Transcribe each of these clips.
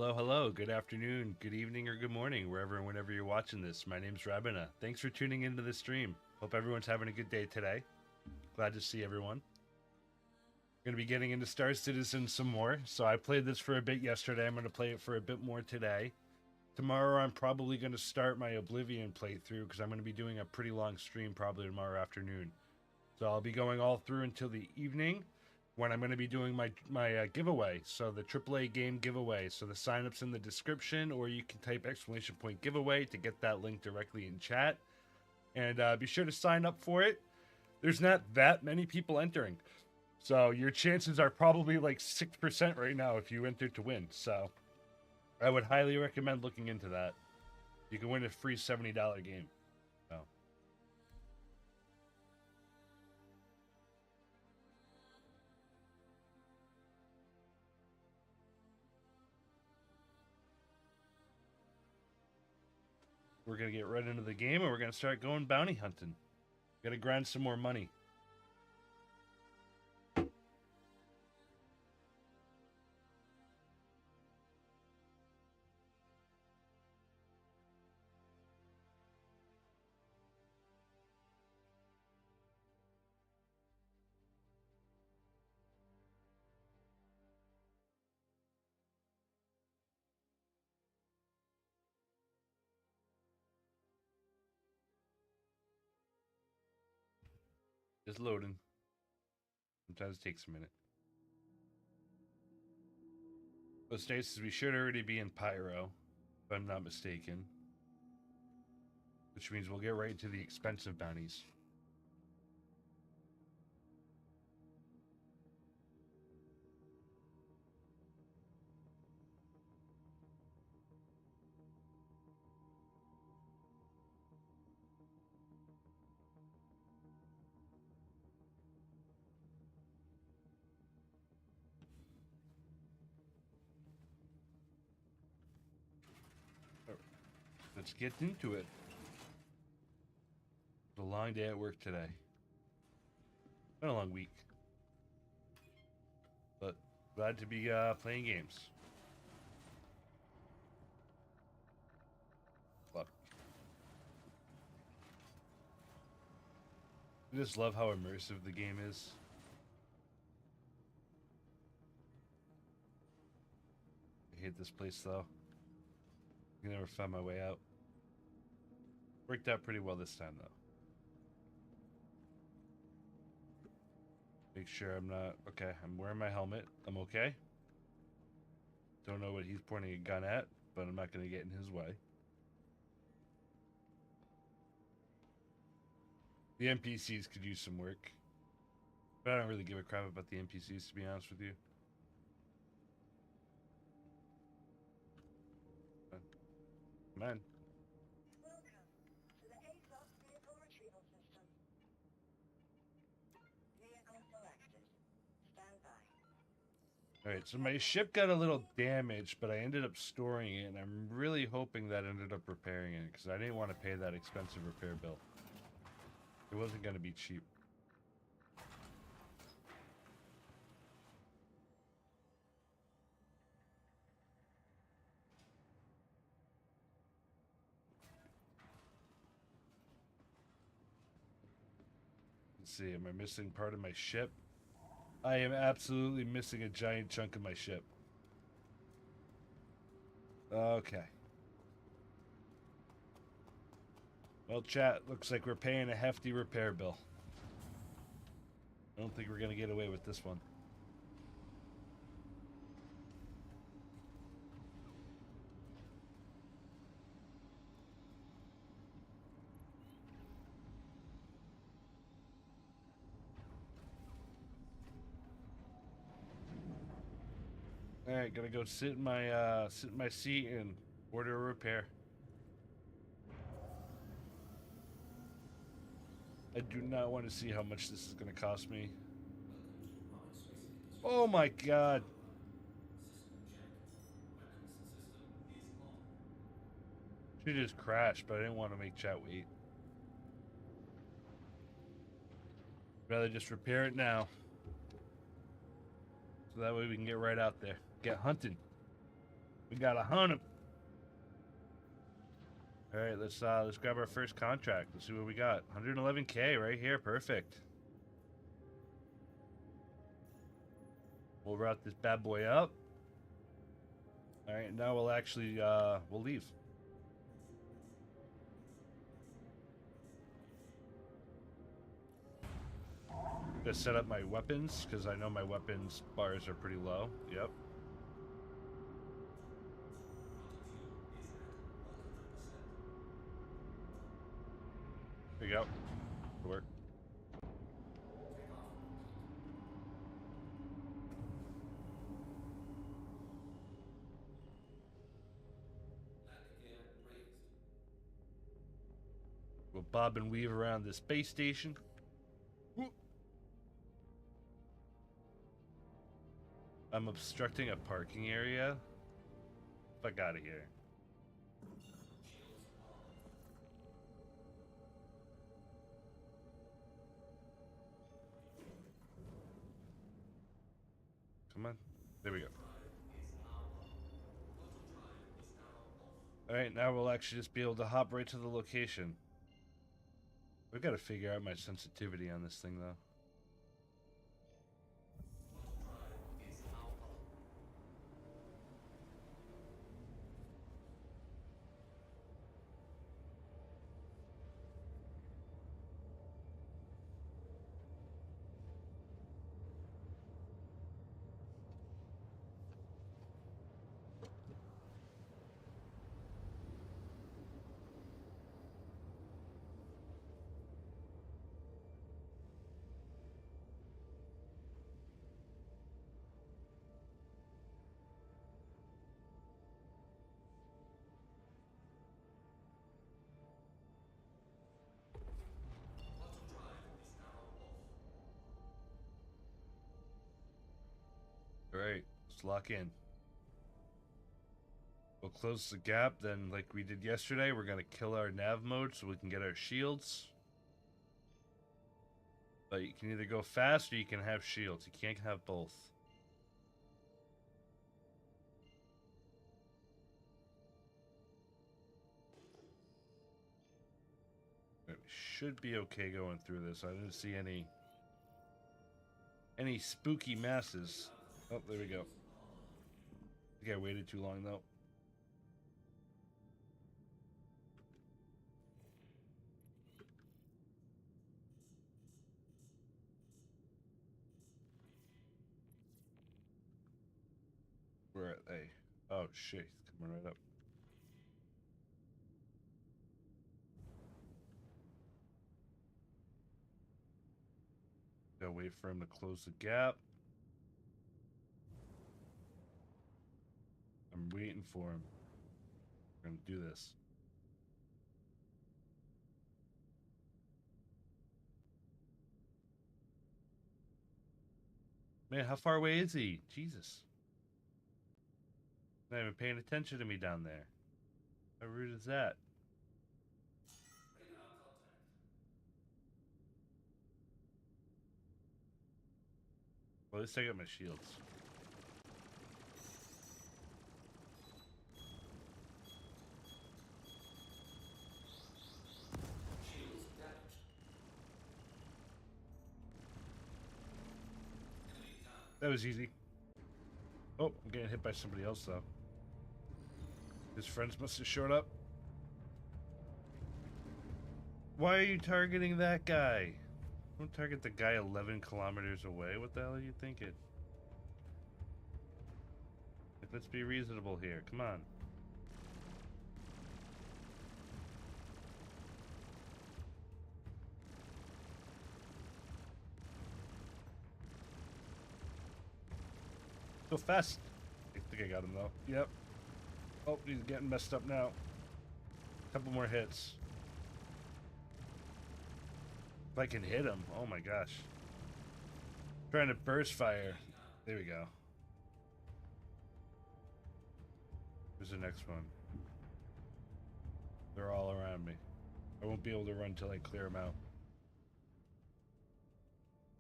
Hello, hello. Good afternoon, good evening, or good morning, wherever and whenever you're watching this. My name's Rabina. Thanks for tuning into the stream. Hope everyone's having a good day today. Glad to see everyone. Going to be getting into Star Citizen some more. So I played this for a bit yesterday. I'm going to play it for a bit more today. Tomorrow I'm probably going to start my Oblivion playthrough because I'm going to be doing a pretty long stream probably tomorrow afternoon. So I'll be going all through until the evening when I'm going to be doing my giveaway. So the AAA Game giveaway. So the sign-up's in the description, or you can type exclamation point giveaway to get that link directly in chat. And be sure to sign up for it. There's not that many people entering. So your chances are probably like 6% right now if you enter to win. So I would highly recommend looking into that. You can win a free $70 game. So. We're going to get right into the game and we're going to start going bounty hunting. Got to grind some more money. Just loading. Sometimes it takes a minute. But states we should already be in Pyro, if I'm not mistaken. Which means we'll get right to the expensive bounties. Let's get into it. It's a long day at work today. Been a long week. But glad to be playing games. Look. I just love how immersive the game is. I hate this place though. I can never find my way out. Worked out pretty well this time though. Make sure I'm not... Okay, I'm wearing my helmet. I'm okay. Don't know what he's pointing a gun at, but I'm not going to get in his way. The NPCs could use some work. But I don't really give a crap about the NPCs, to be honest with you. Come on. Alright, so my ship got a little damaged, but I ended up storing it, and I'm really hoping that ended up repairing it, because I didn't want to pay that expensive repair bill. It wasn't going to be cheap. Let's see, am I missing part of my ship? I am absolutely missing a giant chunk of my ship. Okay. Well, chat, looks like we're paying a hefty repair bill. I don't think we're going to get away with this one. All right, gonna go sit in my seat and order a repair. I do not want to see how much this is gonna cost me. Oh my god! She just crashed, but I didn't want to make chat wait. Rather just repair it now, so that way we can get right out there, get hunting. We got a hunt. All right, let's grab our first contract. Let's see what we got. 111K right here. Perfect. We'll route this bad boy up. All right, now we'll actually we'll leave. Gonna set up my weapons because I know my weapons bars are pretty low. Yep. There you go. Good work. We'll bob and weave around the space station. I'm obstructing a parking area. Fuck out of here. Come on. There we go. Alright, now we'll actually just be able to hop right to the location. We've got to figure out my sensitivity on this thing, though. Alright, let's lock in. We'll close the gap, then like we did yesterday, we're gonna kill our nav mode so we can get our shields. But you can either go fast or you can have shields. You can't have both. We should be okay going through this. I didn't see any spooky masses. Oh, there we go. I think I waited too long though. Where are they? Oh shit, he's coming right up. Gotta wait for him to close the gap. I'm waiting for him. We're gonna do this. Man, how far away is he? Jesus. Not even paying attention to me down there. How rude is that? Well, at least I got my shields. That was easy. Oh, I'm getting hit by somebody else, though. His friends must have showed up. Why are you targeting that guy? Don't target the guy 11 kilometers away. What the hell are you thinking? Like, let's be reasonable here. Come on. Go fast. I think I got him, though. Yep. Oh, he's getting messed up now. Couple more hits. If I can hit him. Oh my gosh. Trying to burst fire. There we go. Where's the next one? They're all around me. I won't be able to run till I clear them out.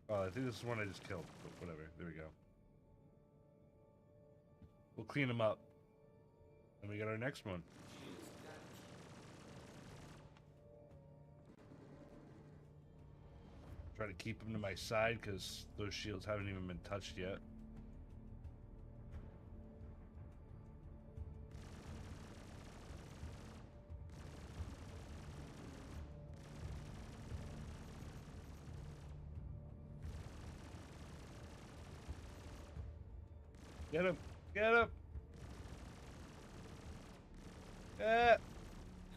Oh, I think this is one I just killed. But whatever. There we go. We'll clean them up. Then we got our next one. Try to keep them to my side because those shields haven't even been touched yet. Get him! Get him!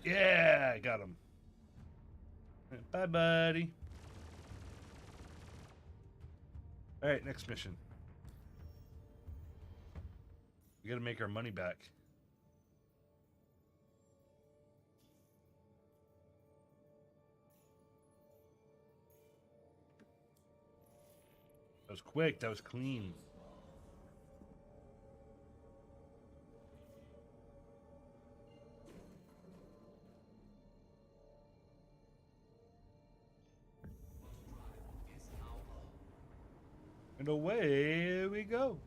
Yeah, I got him. Bye, buddy. All right, next mission. We gotta make our money back. That was quick. That was clean. And away we go.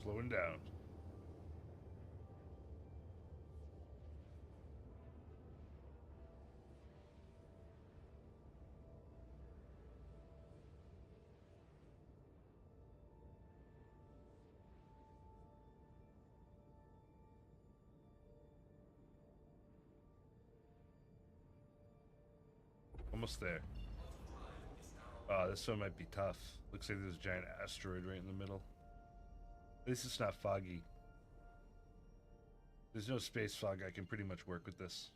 Slowing down. Almost there. Oh, this one might be tough. Looks like there's a giant asteroid right in the middle. At least it's not foggy. There's no space fog. I can pretty much work with this.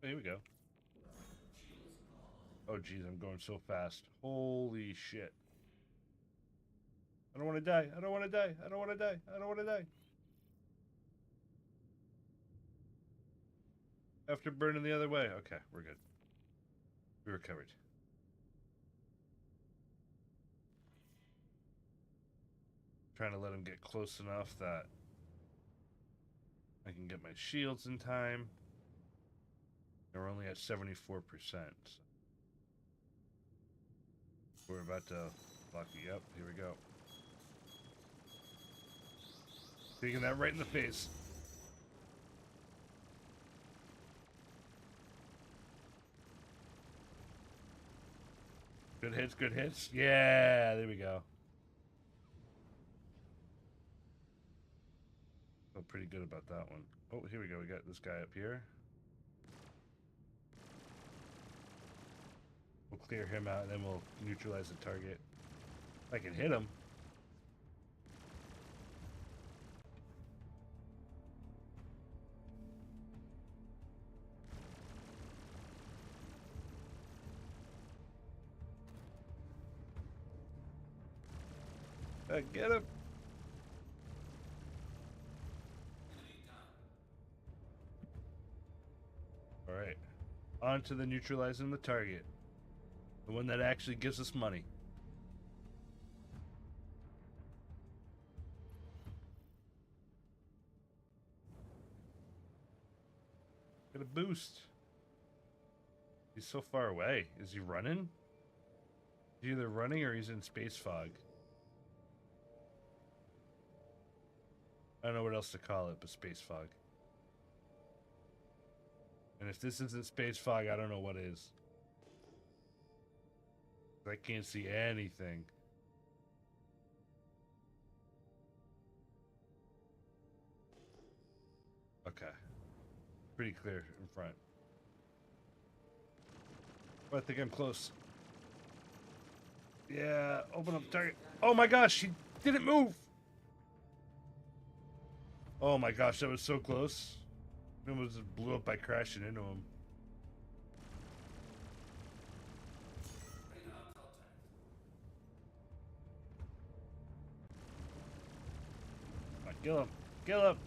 Here we go. Oh, geez, I'm going so fast. Holy shit. I don't want to die. I don't want to die. I don't want to die. I don't want to die. After burning the other way. Okay, we're good. We recovered. Trying to let him get close enough that I can get my shields in time. And we're only at 74%. We're about to lock you up. Here we go. Taking that right in the face. Good hits, good hits. Yeah, there we go. Feel pretty good about that one. Oh, here we go. We got this guy up here. We'll clear him out, and then we'll neutralize the target. If I can hit him. Get him. All right. On to the neutralizing the target. The one that actually gives us money. Get a boost. He's so far away. Is he running? He's either running or he's in space fog. I don't know what else to call it, but space fog. And if this isn't space fog, I don't know what is. I can't see anything. Okay. Pretty clear in front. Oh, I think I'm close. Yeah, open up target. Oh my gosh, he didn't move. Oh my gosh, that was so close. It almost just blew up by crashing into him. Come on, kill him. Kill him.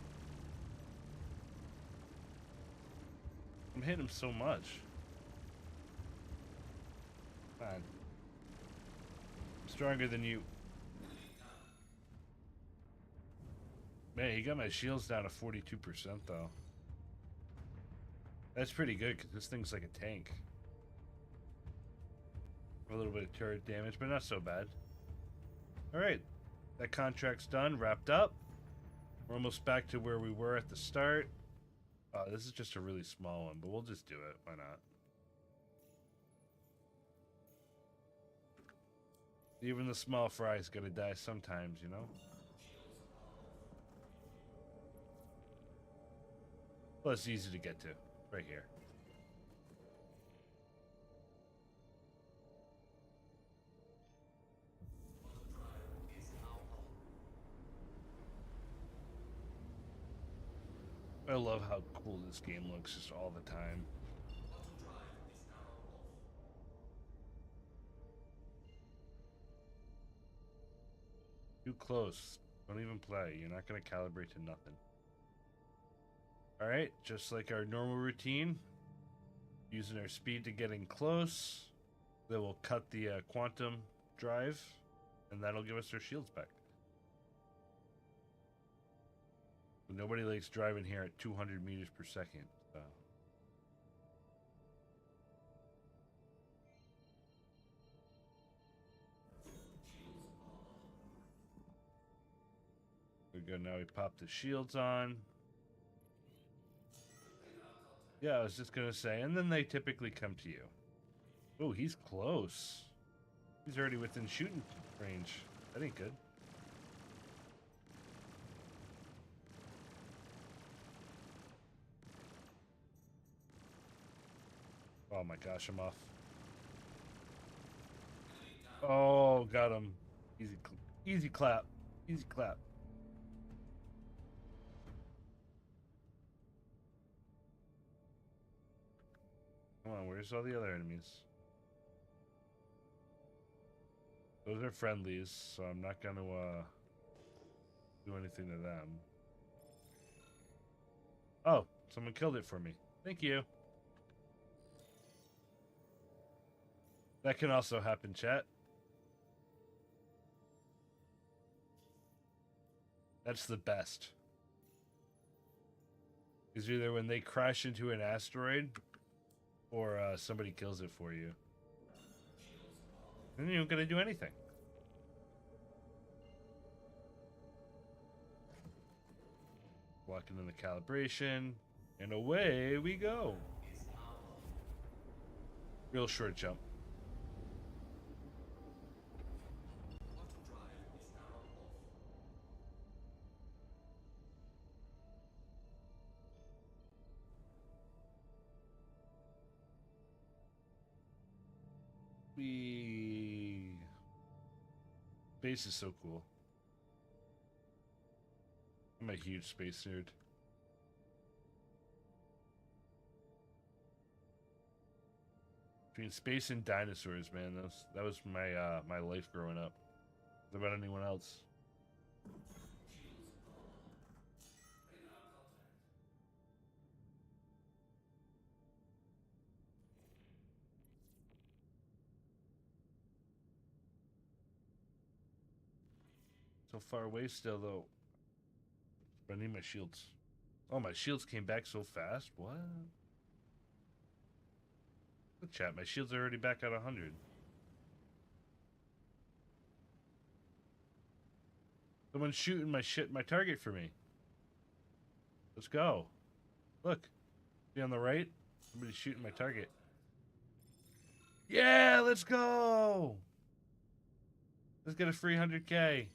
I'm hitting him so much. Come on. I'm stronger than you. Man, he got my shields down to 42% though. That's pretty good because this thing's like a tank. A little bit of turret damage, but not so bad. Alright, that contract's done, wrapped up. We're almost back to where we were at the start. This is just a really small one, but we'll just do it. Why not? Even the small fry's gonna die sometimes, you know? Well, it's easy to get to. Right here. I love how cool this game looks just all the time. Too close. Don't even play. You're not going to calibrate to nothing. Alright, just like our normal routine. Using our speed to get in close. Then we'll cut the quantum drive. And that'll give us our shields back. But nobody likes driving here at 200 meters per second. So. There we go. Now we pop the shields on. Yeah, I was just gonna say, and then they typically come to you. Oh, he's close. He's already within shooting range. That ain't good. Oh my gosh, I'm off. Oh, got him. Easy clap. Easy clap. Come on, where's all the other enemies? Those are friendlies, so I'm not gonna do anything to them. Oh, someone killed it for me. Thank you. That can also happen, chat. That's the best. Is either when they crash into an asteroid or somebody kills it for you. And you don't gonna do anything. Walking in the calibration, and away we go. Real short jump. Space is so cool. I'm a huge space nerd. Between space and dinosaurs, man, that was my my life growing up. What about anyone else? So far away still, though. But I need my shields. Oh, my shields came back so fast? What? Good chat, my shields are already back at 100. Someone's shooting my target for me. Let's go. Look. See on the right? Somebody's shooting my target. Yeah, let's go! Let's get a free 100K.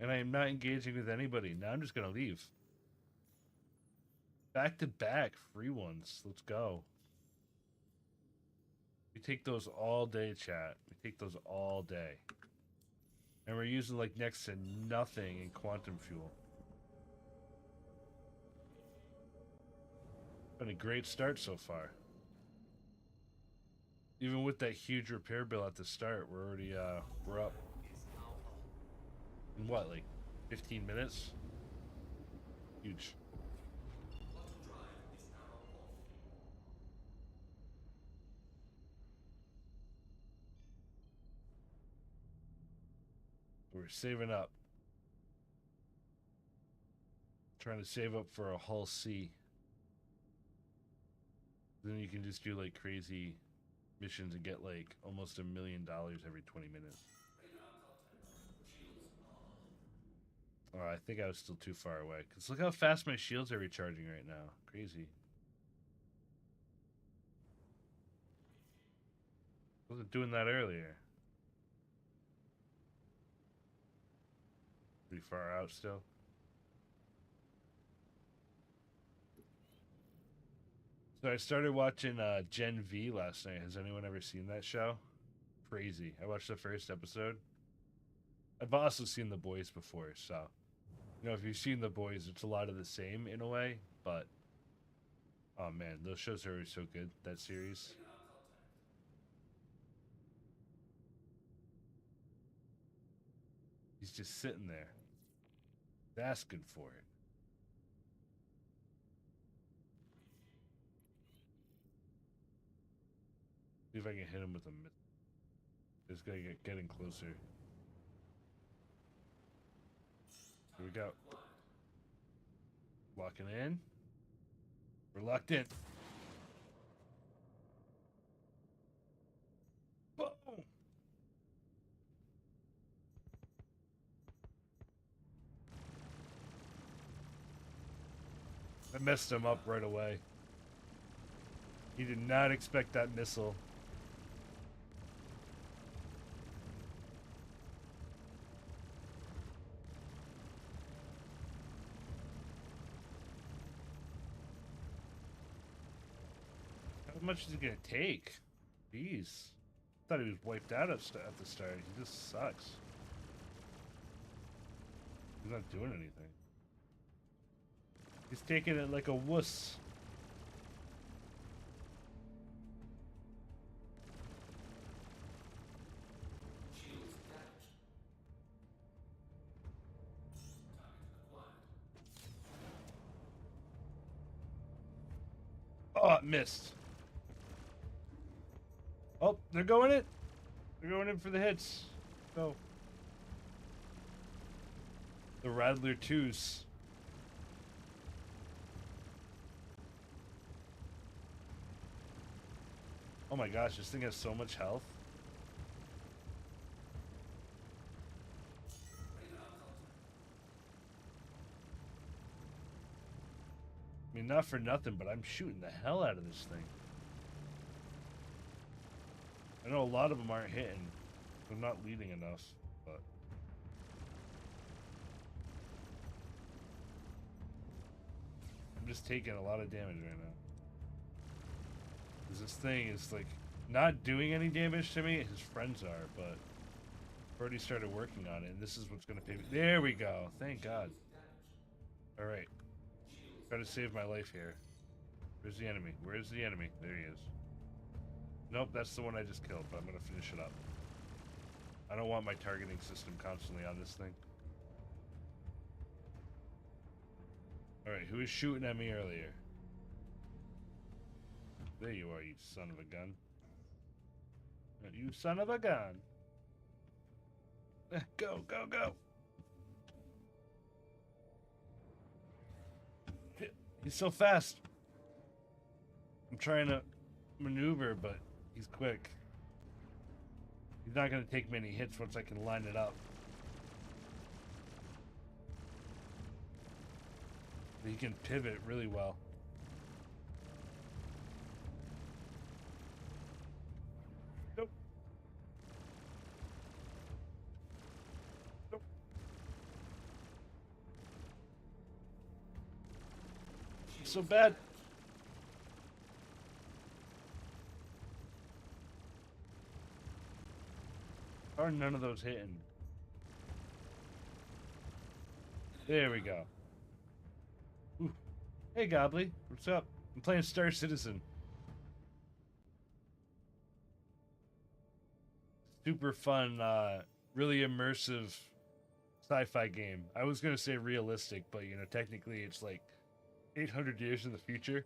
And I am not engaging with anybody. Now I'm just going to leave. Back to back free ones. Let's go. We take those all day, chat. We take those all day. And we're using like next to nothing in quantum fuel. Been a great start so far. Even with that huge repair bill at the start, we're already we're up. In what, like 15 minutes? Huge. We're saving up. Trying to save up for a Hull C. Then you can just do like crazy missions and get like almost $1 million every 20 minutes. Oh, I think I was still too far away. Cause look how fast my shields are recharging right now. Crazy. Wasn't doing that earlier. Pretty far out still. So I started watching Gen V last night. Has anyone ever seen that show? Crazy. I watched the first episode. I've also seen The Boys before, so you know if you've seen The Boys, it's a lot of the same in a way, but oh man, those shows are always so good, that series. He's just sitting there. He's asking for it. See if I can hit him with a missile. Just gotta get getting closer. Here we go. Locking in. We're locked in. Boom! I messed him up right away. He did not expect that missile. How much is it gonna take? Jeez. I thought he was wiped out at the start. He just sucks. He's not doing anything. He's taking it like a wuss. Oh, it missed. Oh, they're going in. They're going in for the hits. Go. The Rattler 2s. Oh my gosh, this thing has so much health. I mean, not for nothing, but I'm shooting the hell out of this thing. I know a lot of them aren't hitting. I'm not leading enough, but... I'm just taking a lot of damage right now. Because this thing is, like, not doing any damage to me. His friends are, but... I've already started working on it, and this is what's going to pay me. There we go. Thank God. Alright. Try to save my life here. Where's the enemy? Where's the enemy? There he is. Nope, that's the one I just killed, but I'm going to finish it up. I don't want my targeting system constantly on this thing. Alright, who was shooting at me earlier? There you are, you son of a gun. You son of a gun. Go, go, go. He's so fast. I'm trying to maneuver, but he's quick. He's not going to take many hits once I can line it up. He can pivot really well. Nope. Nope. So bad. How are none of those hitting? There we go. Ooh. Hey, Gobbly. What's up? I'm playing Star Citizen. Super fun, really immersive sci-fi game. I was gonna say realistic, but you know, technically it's like 800 years in the future,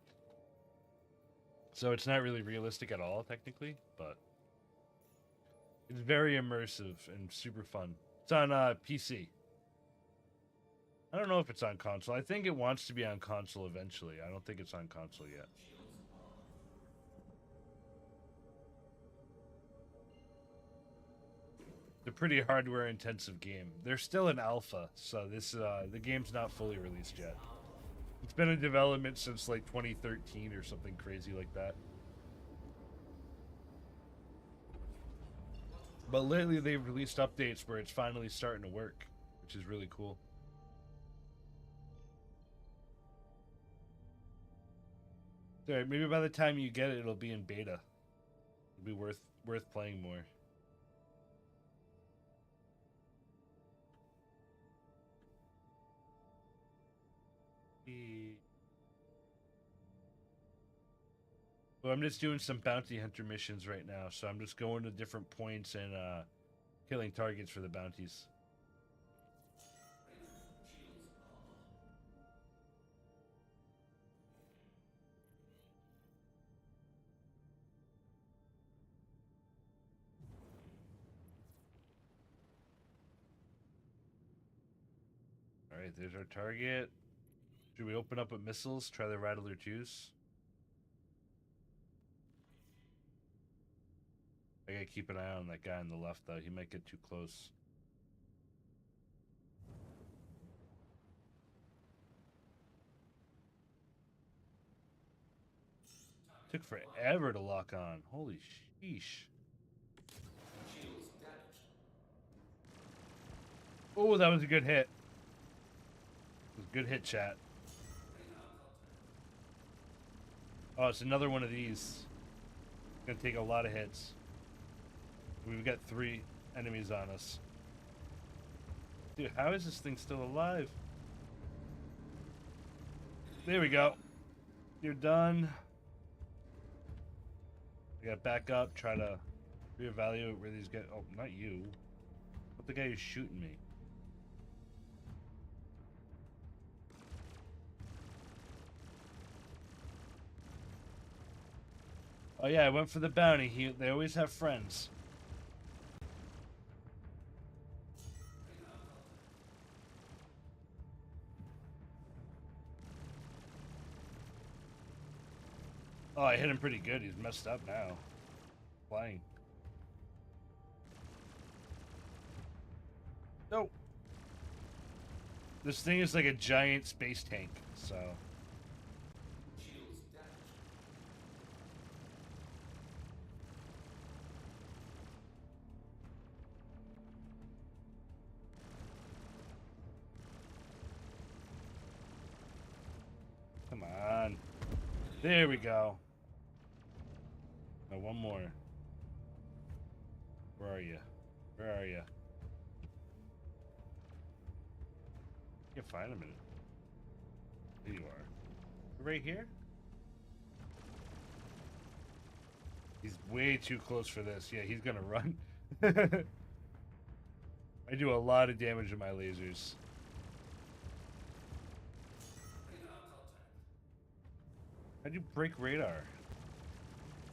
so it's not really realistic at all, technically. But it's very immersive and super fun. It's on PC. I don't know if it's on console. I think it wants to be on console eventually. I don't think it's on console yet. It's a pretty hardware intensive game. They're still in alpha, so this the game's not fully released yet. It's been in development since like 2013 or something crazy like that. But lately they've released updates where it's finally starting to work, which is really cool. Alright, maybe by the time you get it, it'll be in beta. It'll be worth playing more. Well, I'm just doing some bounty hunter missions right now, so I'm just going to different points and killing targets for the bounties. Alright, there's our target. Should we open up with missiles? Try the Rattler 2s? I gotta keep an eye on that guy on the left, though. He might get too close. Took forever to lock on. Holy sheesh. Oh, that was a good hit. It was a good hit, chat. Oh, it's another one of these. It's gonna take a lot of hits. We've got 3 enemies on us. Dude, how is this thing still alive? There we go. You're done. I gotta back up, try to reevaluate where these guys... Oh, not you. What the guy who's shooting me? Oh yeah, I went for the bounty. They always have friends. Oh, I hit him pretty good. He's messed up now. Flying. Nope. This thing is like a giant space tank, so... Come on. There we go. Now one more. Where are you? Where are you? You can find him in it. There you are. Right here? He's way too close for this. Yeah, he's gonna run. I do a lot of damage to my lasers. How'd you break radar?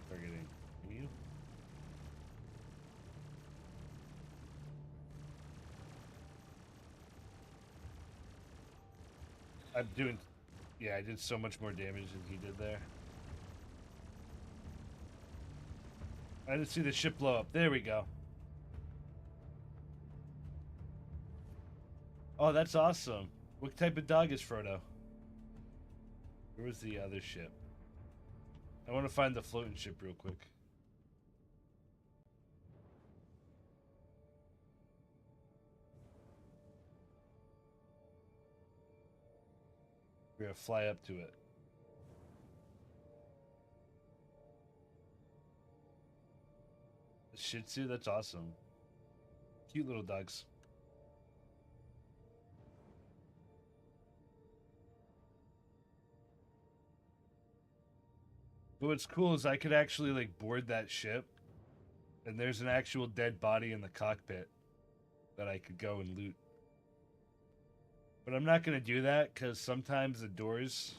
Targeting. Can you? I'm doing... Yeah, I did so much more damage than he did there. I didn't see the ship blow up. There we go. Oh, that's awesome. What type of dog is Frodo? Where was the other ship? I want to find the floating ship real quick. We're gonna fly up to it. The Shih Tzu? That's awesome. Cute little dogs. But what's cool is I could actually like board that ship, and there's an actual dead body in the cockpit that I could go and loot. But I'm not gonna do that because sometimes the doors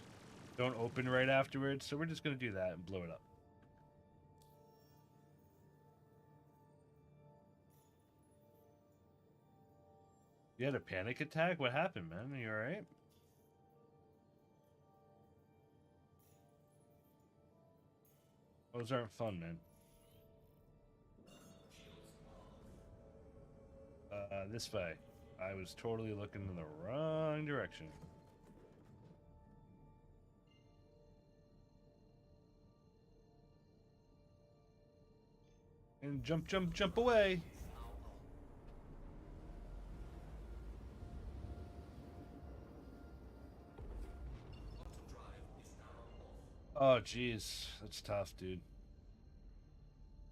don't open right afterwards, so we're just gonna do that and blow it up. You had a panic attack? What happened, man? Are you alright? Those aren't fun, man. This way. I was totally looking in the wrong direction. And jump, jump, jump away! Oh, jeez. That's tough, dude.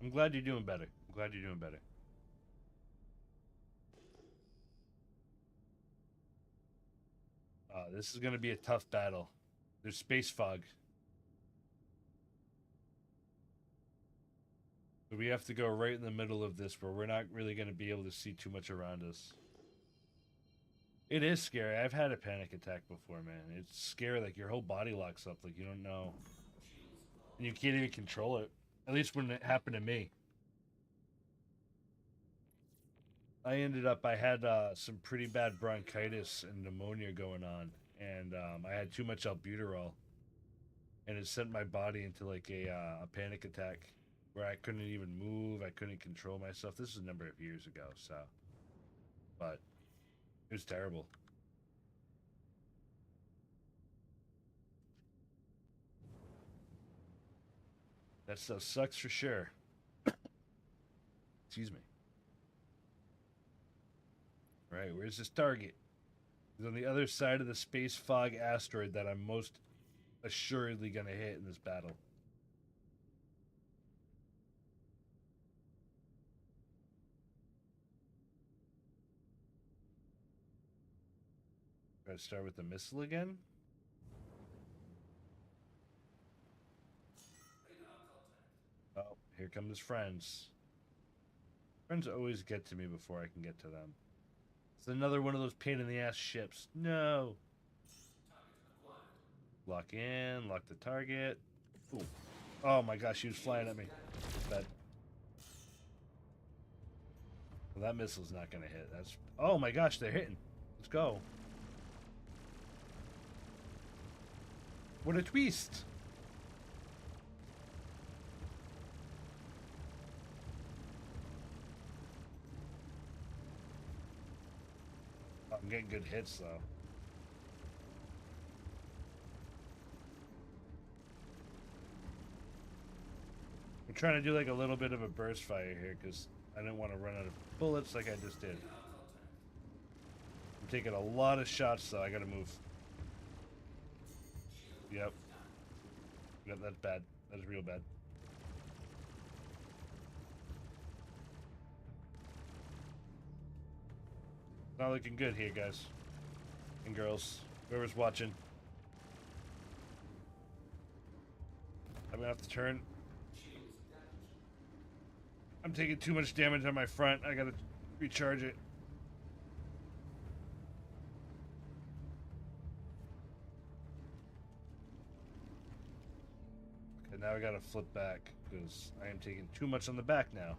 I'm glad you're doing better. I'm glad you're doing better. This is going to be a tough battle. There's space fog. So we have to go right in the middle of this where we're not really going to be able to see too much around us. It is scary. I've had a panic attack before, man. It's scary. Like, your whole body locks up. Like, you don't know. And you can't even control it. At least when it happened to me. I had some pretty bad bronchitis and pneumonia going on. And I had too much albuterol. And it sent my body into, like, a panic attack where I couldn't even move. I couldn't control myself. This is a number of years ago, so. But it was terrible. That stuff sucks for sure. Excuse me. All right, where's this target? It's on the other side of the space fog asteroid that I'm most assuredly going to hit in this battle. Gotta start with the missile again. Oh, here come his friends. Friends always get to me before I can get to them. It's another one of those pain in the ass ships. No. Lock in, lock the target. Ooh. Oh my gosh, he was flying at me. Bad. Well, that missile's not gonna hit. That's. Oh my gosh, they're hitting. Let's go. What a twist! I'm getting good hits though. I'm trying to do like a little bit of a burst fire here because I didn't want to run out of bullets like I just did. I'm taking a lot of shots though. I gotta move. Yep. Yep, that's bad. That's real bad. Not looking good here, guys. And girls. Whoever's watching. I'm gonna have to turn. I'm taking too much damage on my front. I gotta recharge it. Okay, now I gotta flip back because I am taking too much on the back now.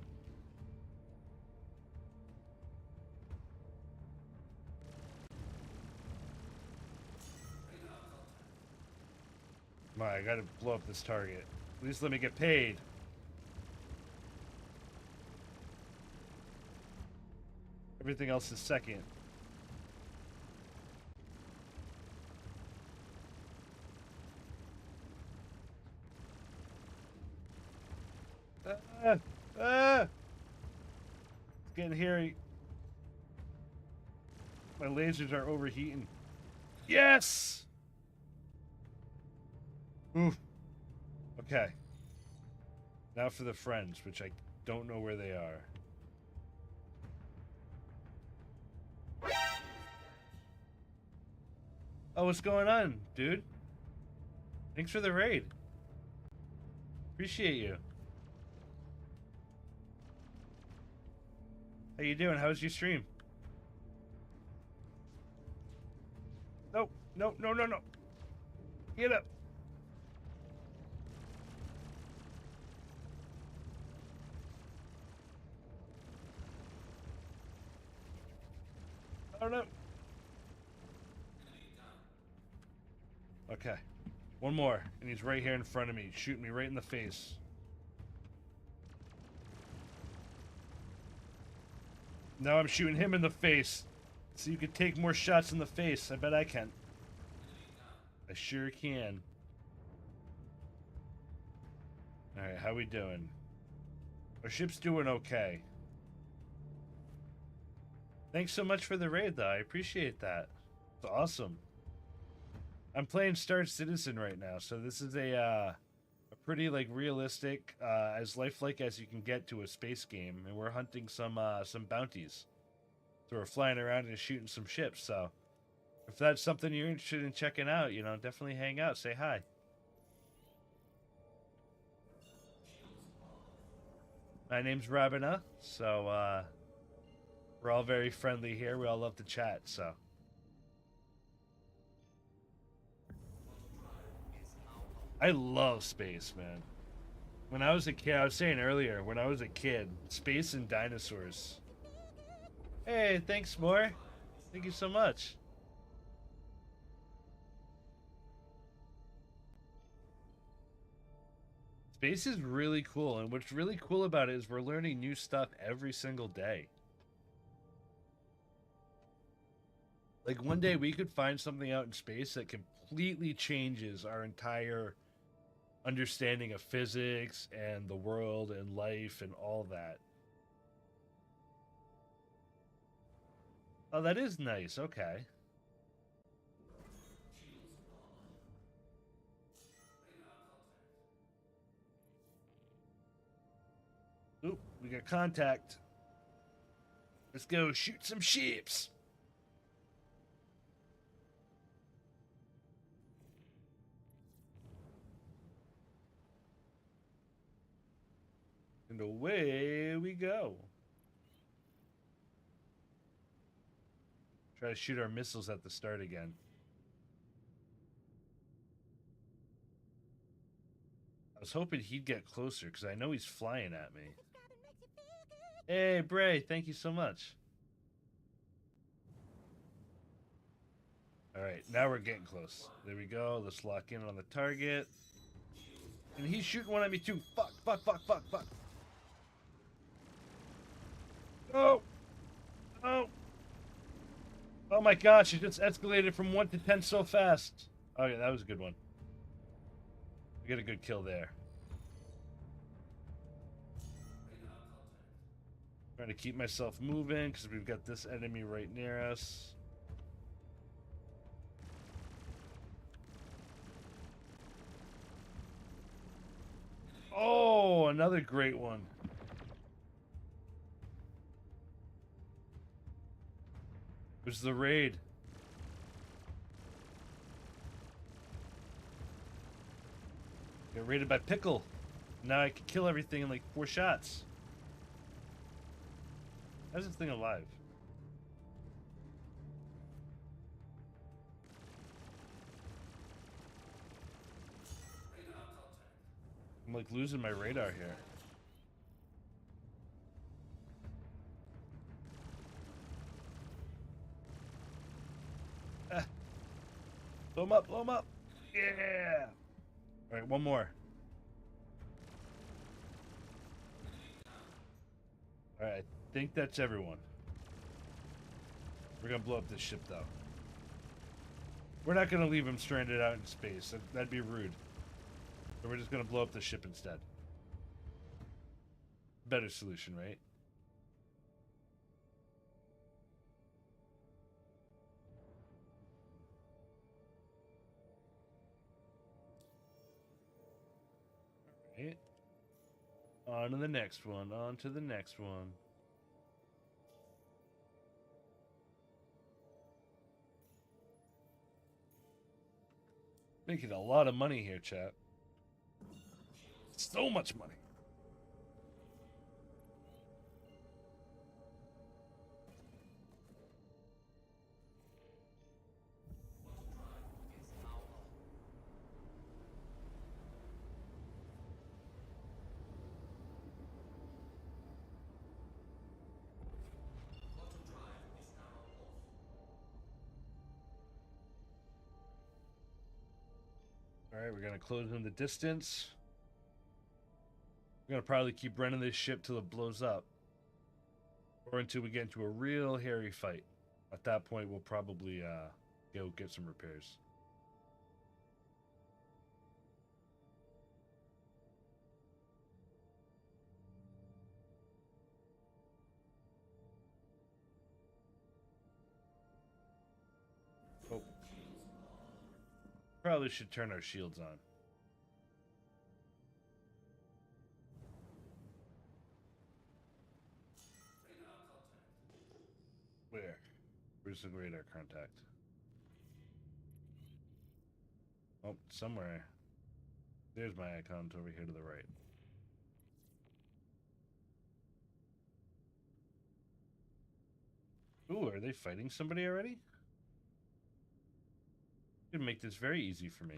My, I gotta blow up this target. At least let me get paid. Everything else is second. It's getting hairy. My lasers are overheating. Yes! Oof. Okay. Now for the friends, which I don't know where they are. Oh, what's going on, dude? Thanks for the raid. Appreciate you. How you doing? How's your stream? No, no, no, no, no. Get up. Oh no. Okay. One more, and he's right here in front of me, shooting me right in the face. Now I'm shooting him in the face. So you can take more shots in the face. I bet I can. I sure can. Alright, how we doing? Our ship's doing okay. Thanks so much for the raid, though. I appreciate that. It's awesome. I'm playing Star Citizen right now, so this is a pretty like realistic, as lifelike as you can get to a space game, and we're hunting some bounties. So we're flying around and shooting some ships. So if that's something you're interested in checking out, you know, definitely hang out, say hi. My name's Rabina, so we're all very friendly here. We all love to chat, so. I love space, man. When I was a kid, I was saying earlier, when I was a kid, space and dinosaurs. Hey, thanks, more. Thank you so much. Space is really cool, and what's really cool about it is we're learning new stuff every single day. Like one day we could find something out in space that completely changes our entire understanding of physics and the world and life and all that. Oh, that is nice. Okay. Oop, we got contact. Let's go shoot some ships. And away we go. Try to shoot our missiles at the start again. I was hoping he'd get closer because I know he's flying at me. Hey, Bray, thank you so much. All right, now we're getting close. There we go. Let's lock in on the target. And he's shooting one at me too. Fuck, fuck, fuck, fuck, fuck. Oh! Oh! Oh my gosh, it just escalated from 1 to 10 so fast. Okay, that was a good one. We got a good kill there. Trying to keep myself moving because we've got this enemy right near us. Oh, another great one. It was the raid. Got raided by Pickle. Now I can kill everything in like 4 shots. How's this thing alive? I'm like losing my radar here. Ah. Blow him up, blow him up. Yeah. All right, one more. All right, I think that's everyone. We're gonna blow up this ship though. We're not gonna leave him stranded out in space. That'd be rude. So we're just gonna blow up the ship instead. Better solution, right? Right. On to the next one. On to the next one. Making a lot of money here, chat. So much money. All right, we're gonna close in the distance. We're gonna probably keep running this ship till it blows up, or until we get into a real hairy fight. At that point, we'll probably go get some repairs. Oh, probably should turn our shields on. Where? Where's the radar contact? Oh, somewhere. There's my icons over here to the right. Ooh, are they fighting somebody already? Could make this very easy for me.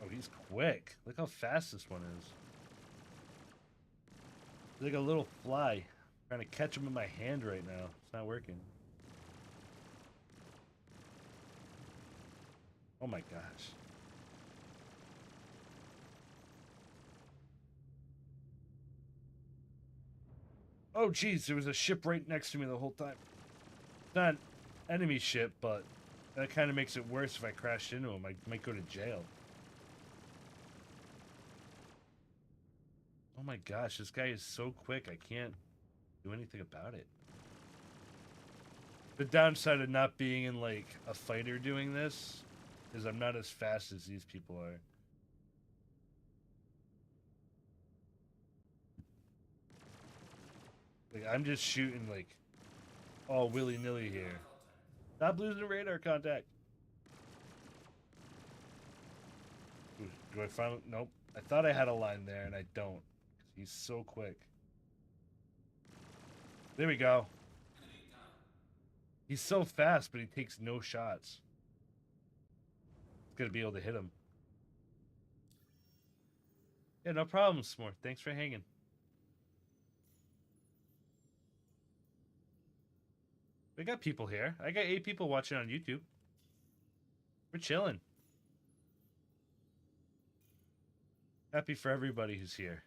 Oh, he's quick. Look how fast this one is. He's like a little fly. Trying to catch him in my hand right now. It's not working. Oh my gosh. Oh geez, there was a ship right next to me the whole time. It's not an enemy ship, but that kind of makes it worse if I crashed into him. I might go to jail. Oh my gosh, this guy is so quick. I can't do anything about it. The downside of not being in like a fighter doing this is I'm not as fast as these people are. Like I'm just shooting like all willy-nilly here. Stop losing radar contact. Do I finally? Nope. I thought I had a line there and I don't. He's so quick. There we go. He's so fast, but he takes no shots. It's gonna be able to hit him. Yeah, no problem, S'more. Thanks for hanging. We got people here. I got 8 people watching on YouTube. We're chilling. Happy for everybody who's here.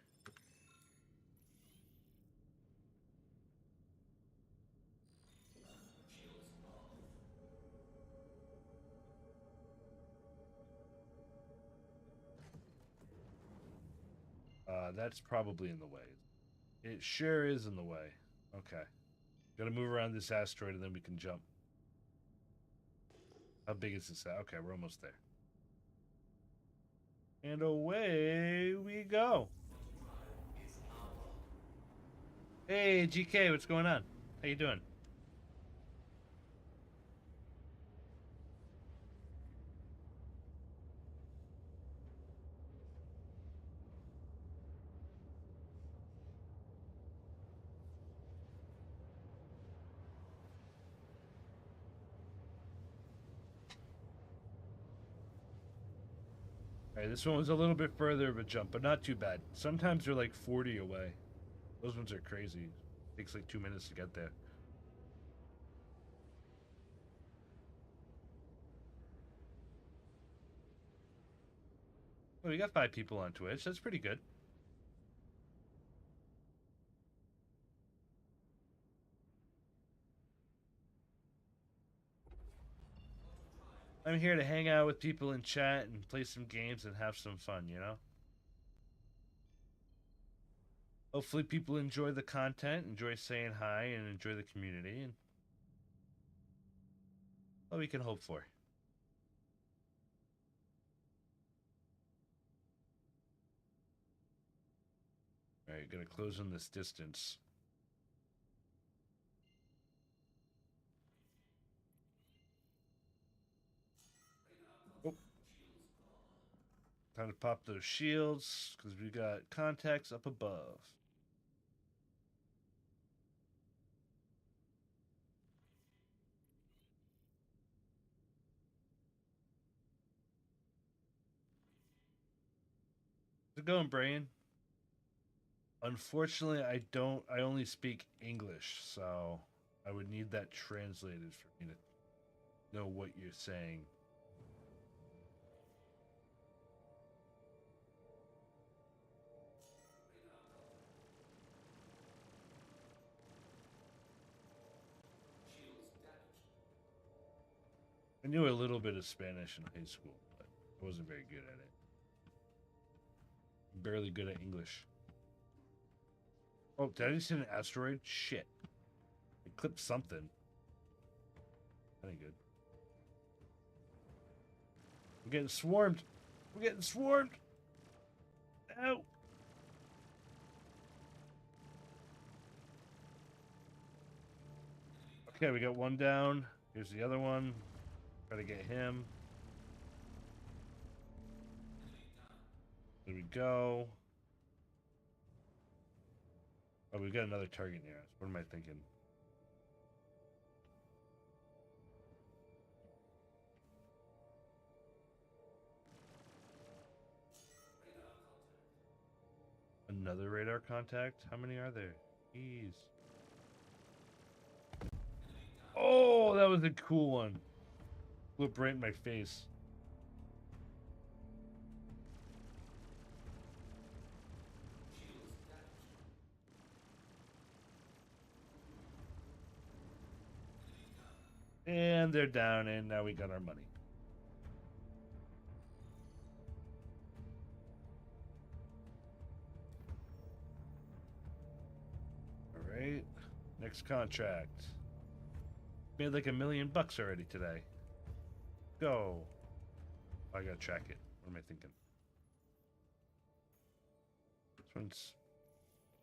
That's probably in the way. It sure is in the way. Okay. Gotta move around this asteroid and then we can jump. How big is this? Okay, we're almost there. And away we go. Hey, GK, what's going on? How you doing? Alright, this one was a little bit further of a jump, but not too bad. Sometimes they're like 40 away. Those ones are crazy. Takes like 2 minutes to get there. Well, we got 5 people on Twitch. That's pretty good. I'm here to hang out with people in chat and play some games and have some fun, you know? Hopefully people enjoy the content, enjoy saying hi, and enjoy the community, and what we can hope for. Alright, gonna close in this distance. Time to pop those shields because we got contacts up above. How's it going, Brain? Unfortunately, I don't. I only speak English, so I would need that translated for me to know what you're saying. I knew a little bit of Spanish in high school, but I wasn't very good at it. Barely good at English. Oh, did I just hit an asteroid? Shit. I clipped something. That ain't good. We're getting swarmed. We're getting swarmed. Ow. Okay, we got one down. Here's the other one. Try to get him. There we go. Oh, we've got another target near us. What am I thinking? Another radar contact? How many are there? Jeez. Oh, that was a cool one. Blew up right in my face. And they're down, and now we got our money. All right. Next contract. Made like $1 million already today. Go. Oh, I gotta track it. What am I thinking? This one's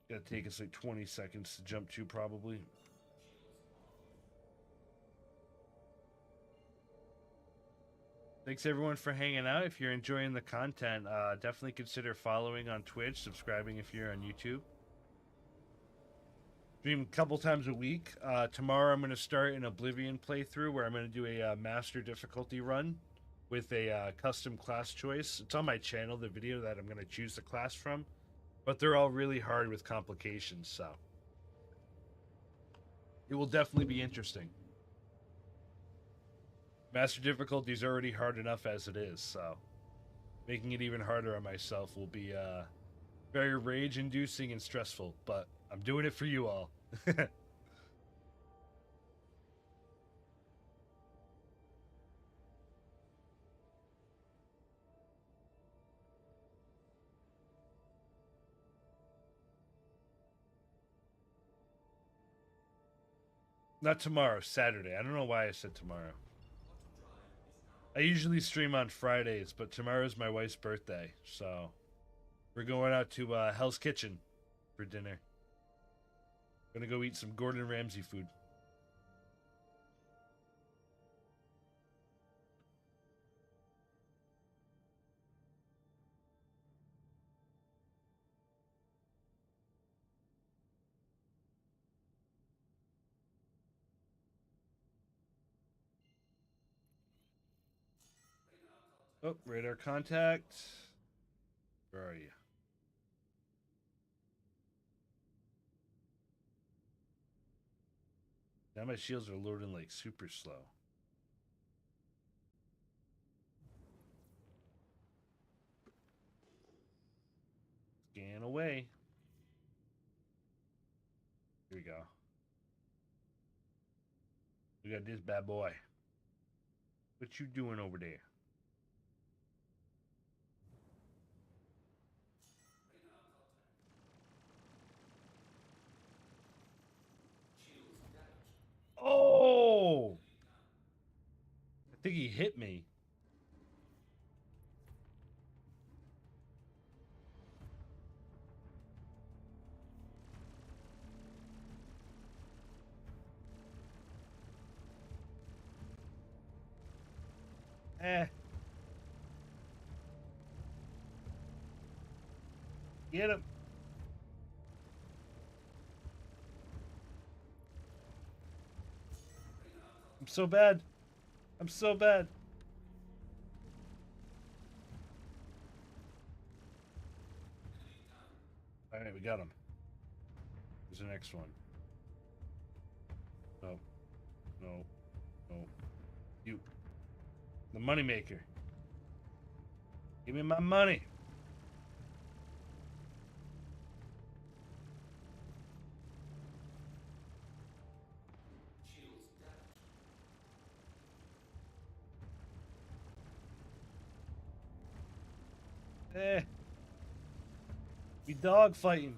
gonna take us like 20 seconds to jump to, probably. Thanks everyone for hanging out. If you're enjoying the content, definitely consider following on Twitch, subscribing if you're on YouTube. Stream a couple times a week. Tomorrow I'm going to start an Oblivion playthrough where I'm going to do a master difficulty run with a custom class choice. It's on my channel, the video that I'm going to choose the class from, but they're all really hard with complications, so it will definitely be interesting. Master difficulty is already hard enough as it is, so making it even harder on myself will be very rage-inducing and stressful, but I'm doing it for you all. Not tomorrow, Saturday. I don't know why I said tomorrow. I usually stream on Fridays, but tomorrow's my wife's birthday, so we're going out to Hell's Kitchen for dinner. Gonna go eat some Gordon Ramsay food. Oh, radar contact. Where are you? Now my shields are loading like super slow. Scan away. Here we go. We got this bad boy. What you doing over there? Oh! I think he hit me. Eh. Get him. I'm so bad. I'm so bad. All right, we got him. Who's the next one? No. No. No. You. The money maker. Give me my money. Eh. We dog fighting.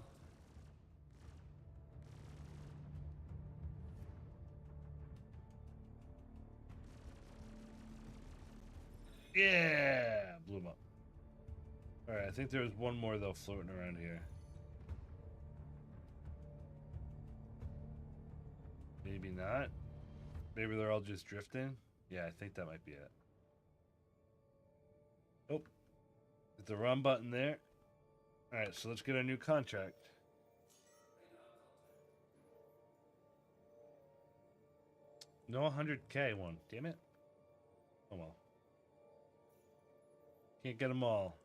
Yeah. Blew him up. Alright, I think there was one more though floating around here. Maybe not. Maybe they're all just drifting. Yeah, I think that might be it. Oh. Hit the run button there. Alright, so let's get a new contract. No 100K one. Damn it. Oh well. Can't get them all.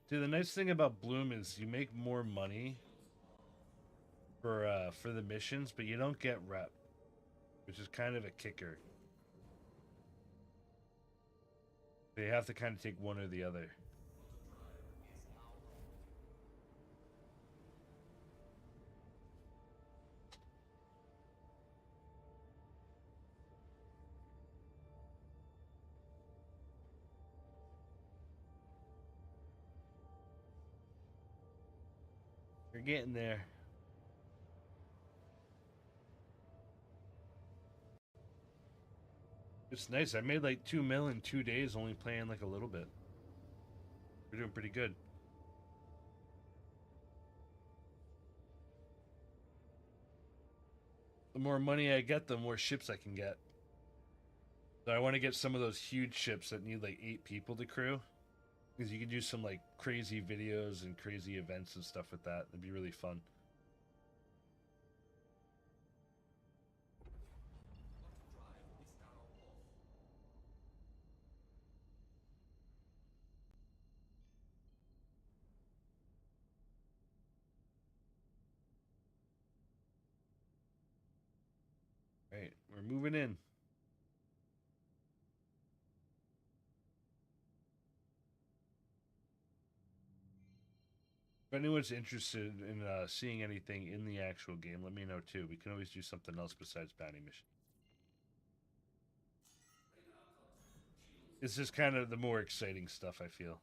Dude, the nice thing about Bloom is you make more money for the missions, but you don't get rep, which is kind of a kicker. They have to kind of take one or the other. You're getting there. It's nice. I made like 2 mil in 2 days only playing like a little bit. We're doing pretty good. The more money I get, the more ships I can get. So I want to get some of those huge ships that need like 8 people to crew. Because you can do some like crazy videos and crazy events and stuff with that. It'd be really fun. Right, we're moving in. If anyone's interested in seeing anything in the actual game, let me know too. We can always do something else besides bounty mission. It's just kind of the more exciting stuff, I feel.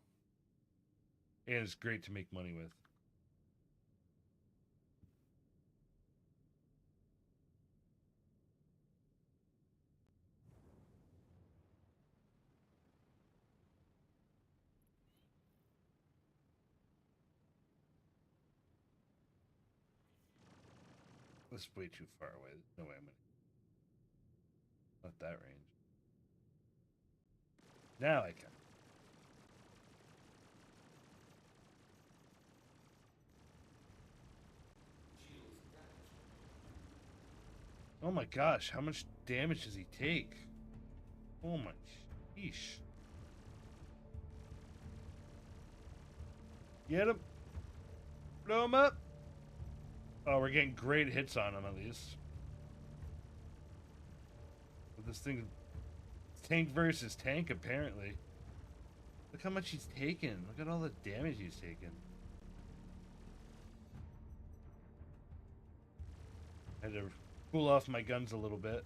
And it's great to make money with. That's way too far away. There's no way I'm gonna. Not that range. Now I can. Oh my gosh, how much damage does he take? Oh my sheesh. Get him. Blow him up. Oh, we're getting great hits on him at least. But this thing, tank versus tank apparently. Look how much he's taken. Look at all the damage he's taken. I had to cool off my guns a little bit.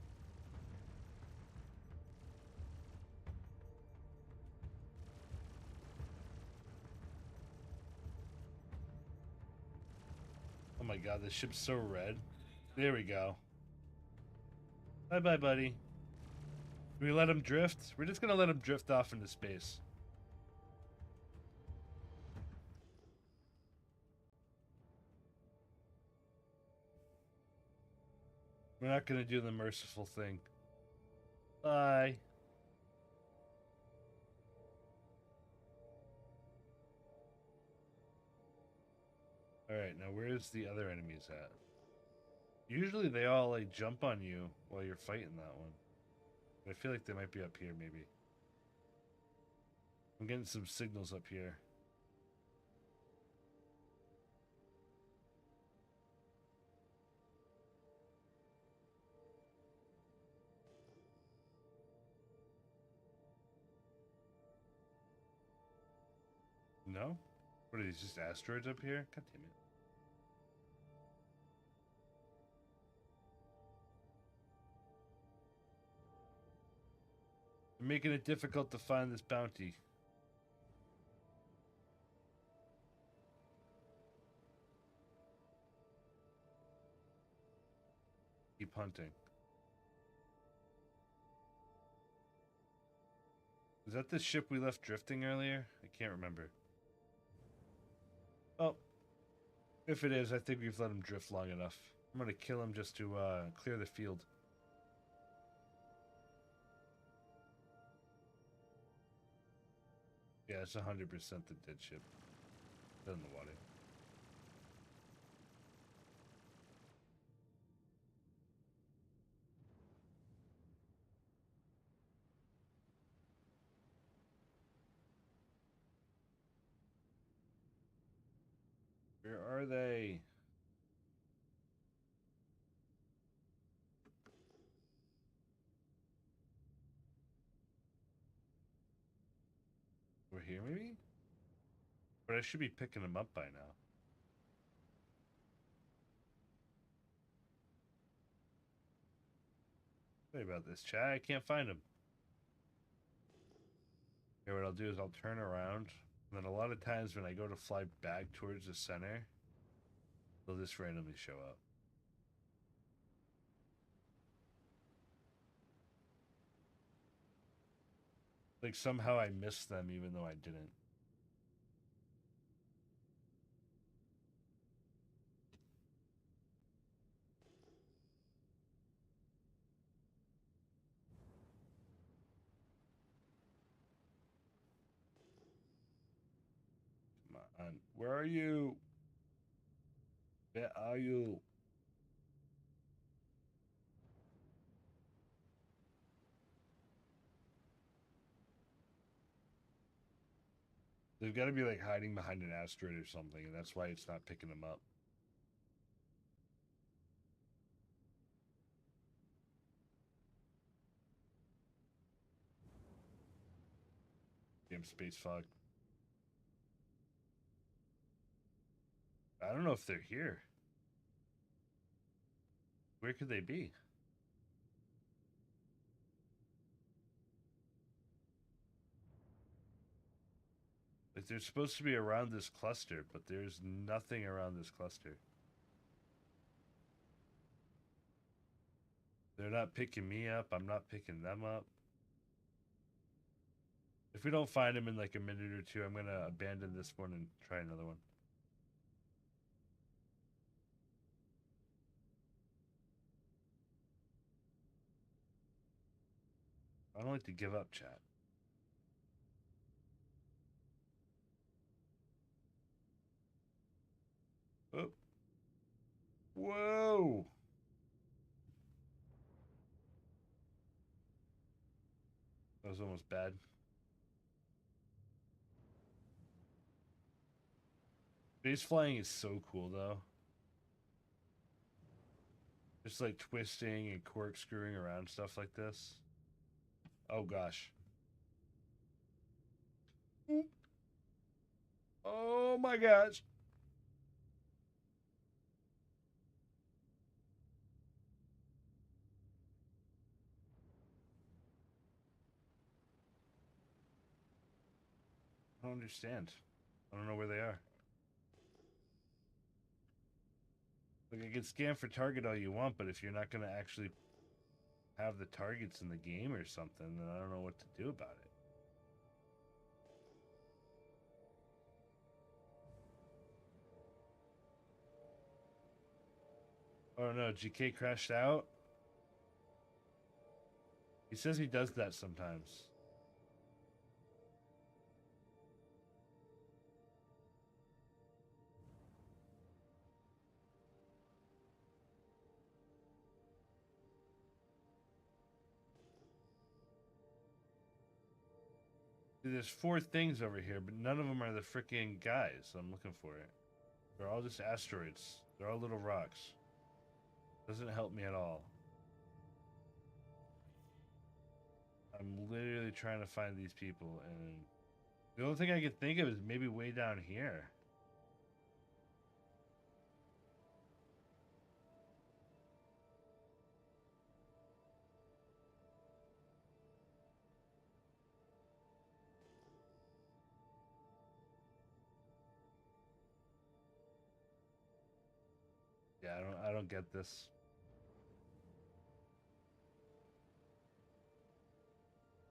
Oh my god, this ship's so red. There we go. Bye-bye, buddy. Do we let him drift? We're just gonna let him drift off into space. We're not gonna do the merciful thing. Bye. Alright, now where's the other enemies at? Usually they all like jump on you while you're fighting that one. But I feel like they might be up here maybe. I'm getting some signals up here. No? What are these, just asteroids up here? God damn it. They're making it difficult to find this bounty. Keep hunting. Is that the ship we left drifting earlier? I can't remember. Oh, if it is, I think we've let him drift long enough. I'm gonna kill him just to clear the field. Yeah, it's 100% the dead ship. Dead in the water. Where are they? We're here, maybe? But I should be picking them up by now. Sorry about this, chat. I can't find them. Okay, what I'll do is I'll turn around. And then a lot of times when I go to fly back towards the center, they'll just randomly show up. Like somehow I missed them even though I didn't. Come on. Where are you? Where are you? They've got to be like hiding behind an asteroid or something, and that's why it's not picking them up. Damn space fog. I don't know if they're here. Where could they be? Like they're supposed to be around this cluster, but there's nothing around this cluster. They're not picking me up. I'm not picking them up. If we don't find them in like a minute or two, I'm going to abandon this one and try another one. I don't like to give up, chat. Oh. Whoa. That was almost bad. Space flying is so cool, though. Just like twisting and corkscrewing around stuff like this. Oh, gosh. Oh, my gosh. I don't understand. I don't know where they are. Like, I can scan for target all you want, but if you're not going to actually have the targets in the game or something, then I don't know what to do about it. Oh no, GK crashed out? He says he does that sometimes. There's four things over here, but none of them are the freaking guys I'm looking for. It. They're all just asteroids. They're all little rocks. Doesn't help me at all. I'm literally trying to find these people, and the only thing I could think of is maybe way down here. Yeah, I don't get this.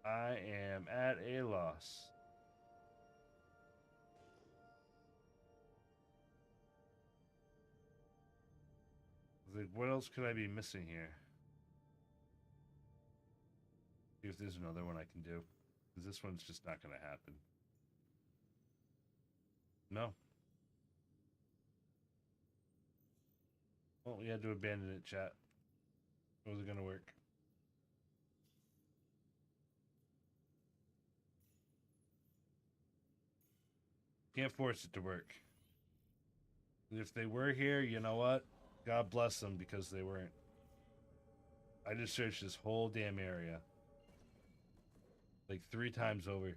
I am at a loss. Like, what else could I be missing here? See if there's another one I can do. Because this one's just not going to happen. No. Well, we had to abandon it, chat. It wasn't going to work. Can't force it to work. If they were here, you know what? God bless them because they weren't. I just searched this whole damn area. Like 3 times over.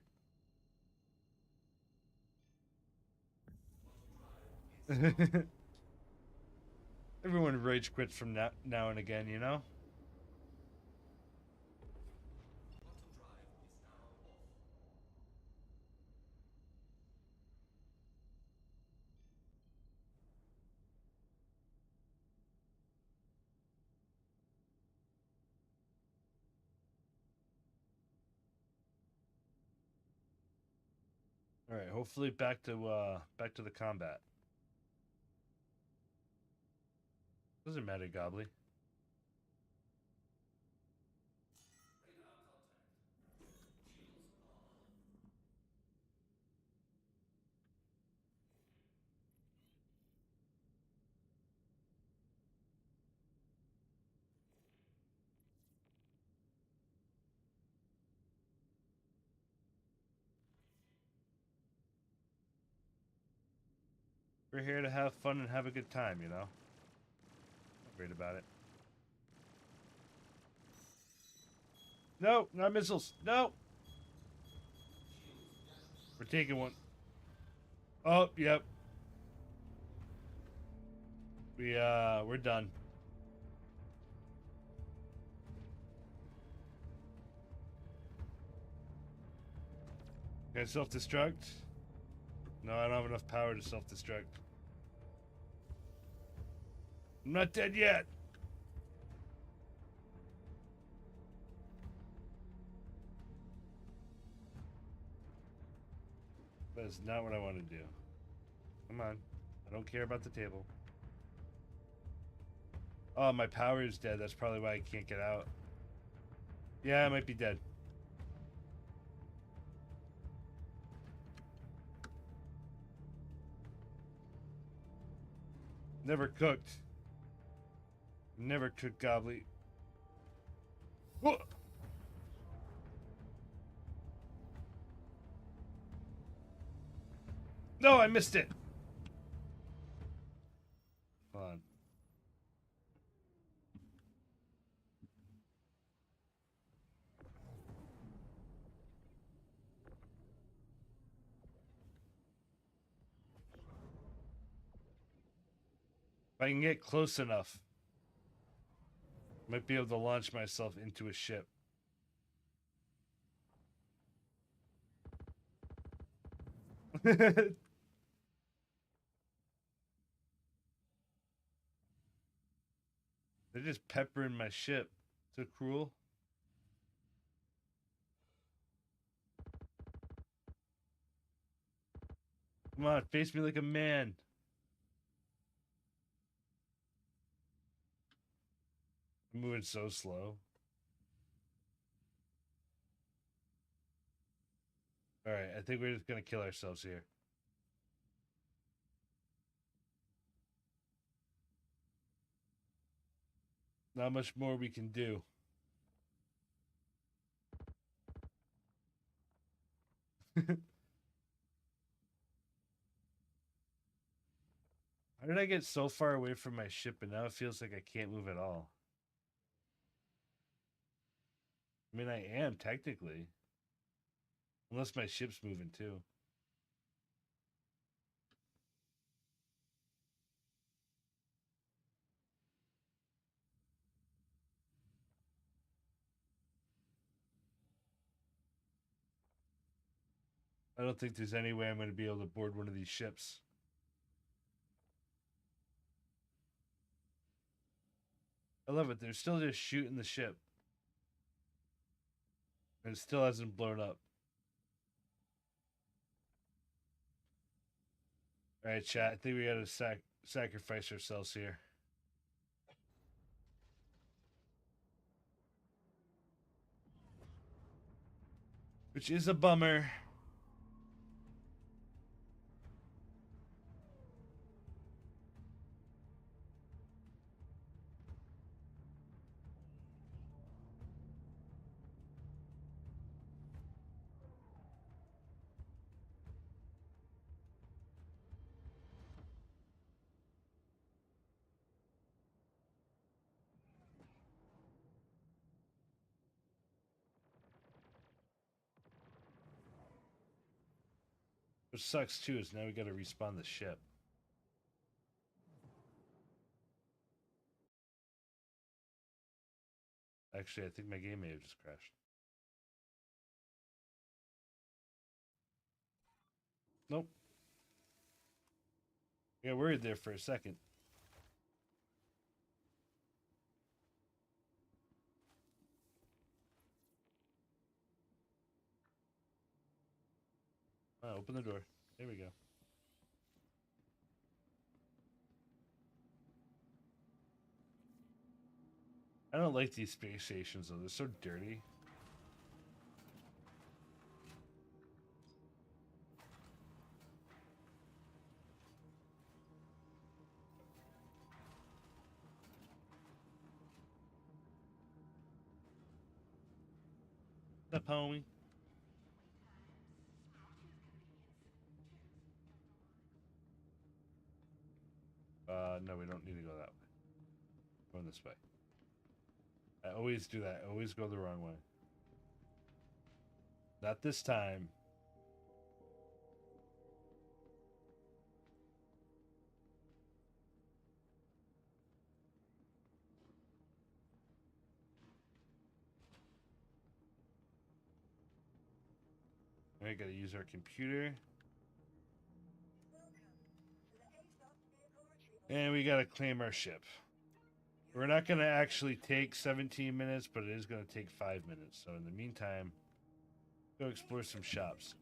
Everyone rage quits from now and again, you know? All right, hopefully back to the combat. Doesn't matter, Gobbly. We're here to have fun and have a good time, you know? Not worried about it. No, not missiles. No. We're taking one. Oh, yep. We're done. Can I self-destruct? No, I don't have enough power to self-destruct. I'm not dead yet. That is not what I want to do. Come on. I don't care about the table. Oh, my power is dead. That's probably why I can't get out. Yeah, I might be dead. Never cooked. Never cooked Gobbly. Whoa! No, I missed it. Hold on. If I can get close enough, I might be able to launch myself into a ship. They're just peppering my ship. So cruel. Come on, face me like a man. I'm moving so slow. Alright, I think we're just gonna kill ourselves here. Not much more we can do. How did I get so far away from my ship and now it feels like I can't move at all? I mean, I am technically. Unless my ship's moving too. I don't think there's any way I'm going to be able to board one of these ships. I love it. They're still just shooting the ship. And it still hasn't blown up. All right, chat. I think we got to sacrifice ourselves here. Which is a bummer. What sucks too is now we got to respawn the ship. Actually, I think my game may have just crashed. Nope. I got worried there for a second. Oh, open the door. There we go. I don't like these space stations though. They're so dirty. What's up, homie? No, we don't need to go that way. Going this way. I always do that. I always go the wrong way. Not this time. I gotta use our computer. And we gotta claim our ship. We're not gonna actually take 17 minutes, but it is gonna take 5 minutes. So in the meantime, go explore some shops.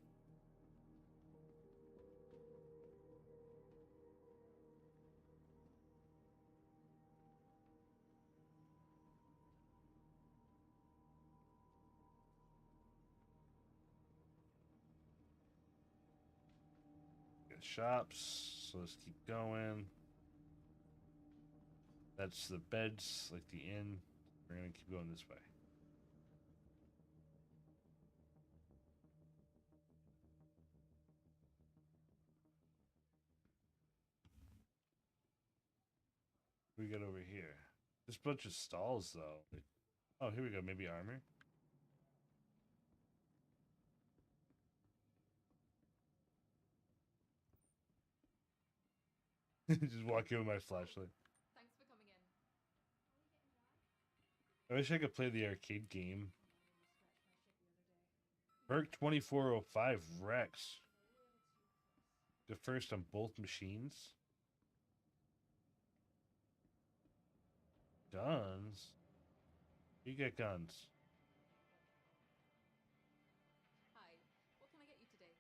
Got shops, so let's keep going. That's the beds, like the inn. We're gonna keep going this way. What we got over here? This bunch of stalls, though. Oh, here we go. Maybe armor. Just walk in with my flashlight. Thanks for coming in. I wish I could play the arcade game. Perk 2405 Rex. The first on both machines. Guns? You get guns. Hi, what can I get you today?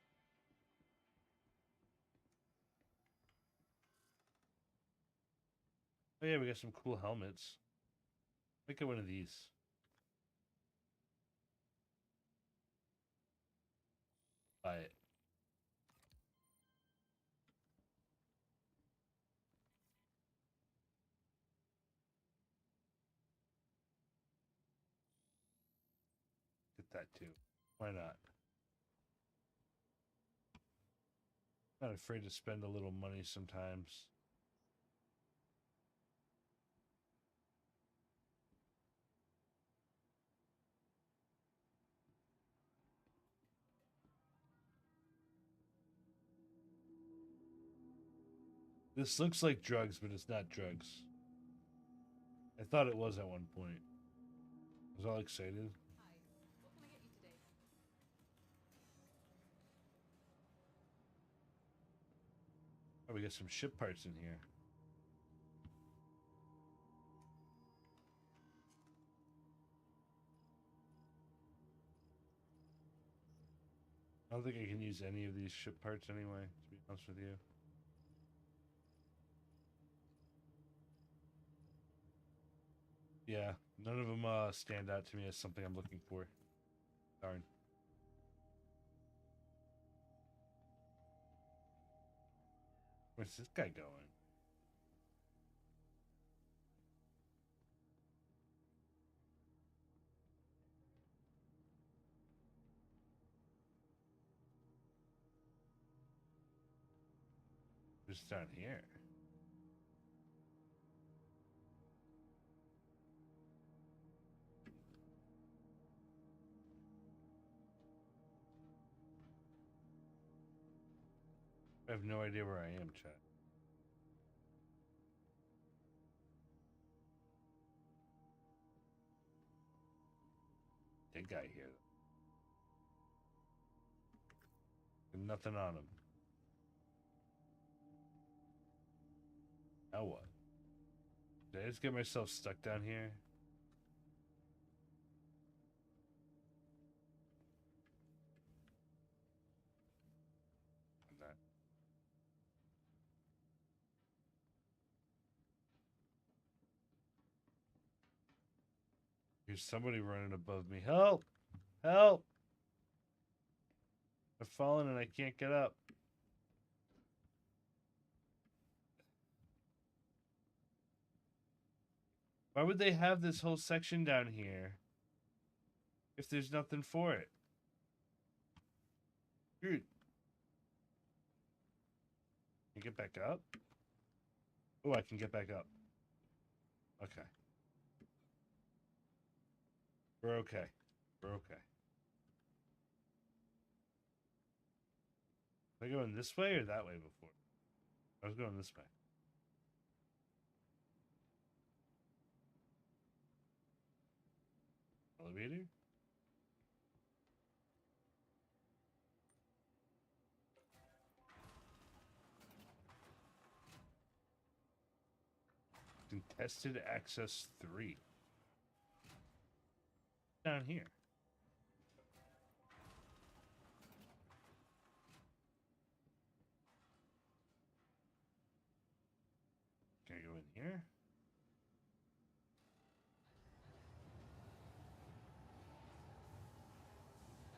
Oh yeah, we got some cool helmets. Make it one of these. Buy it. Get that too. Why not? Not afraid to spend a little money sometimes. This looks like drugs, but it's not drugs. I thought it was at one point. I was all excited. Hi, what can I get you today? Oh, we got some ship parts in here. I don't think I can use any of these ship parts anyway, to be honest with you. Yeah, none of them stand out to me as something I'm looking for. Darn. Where's this guy going? Just down here. I have no idea where I am, chat. Big guy here. And nothing on him. Now what? Did I just get myself stuck down here? That. Here's somebody running above me. Help! Help! I've fallen and I can't get up. Why would they have this whole section down here if there's nothing for it? Dude. Can you get back up? Oh, I can get back up. Okay. We're okay. We're okay. Was I going this way or that way before? I was going this way. Elevator? Contested access 3. Down here. Can I go in here?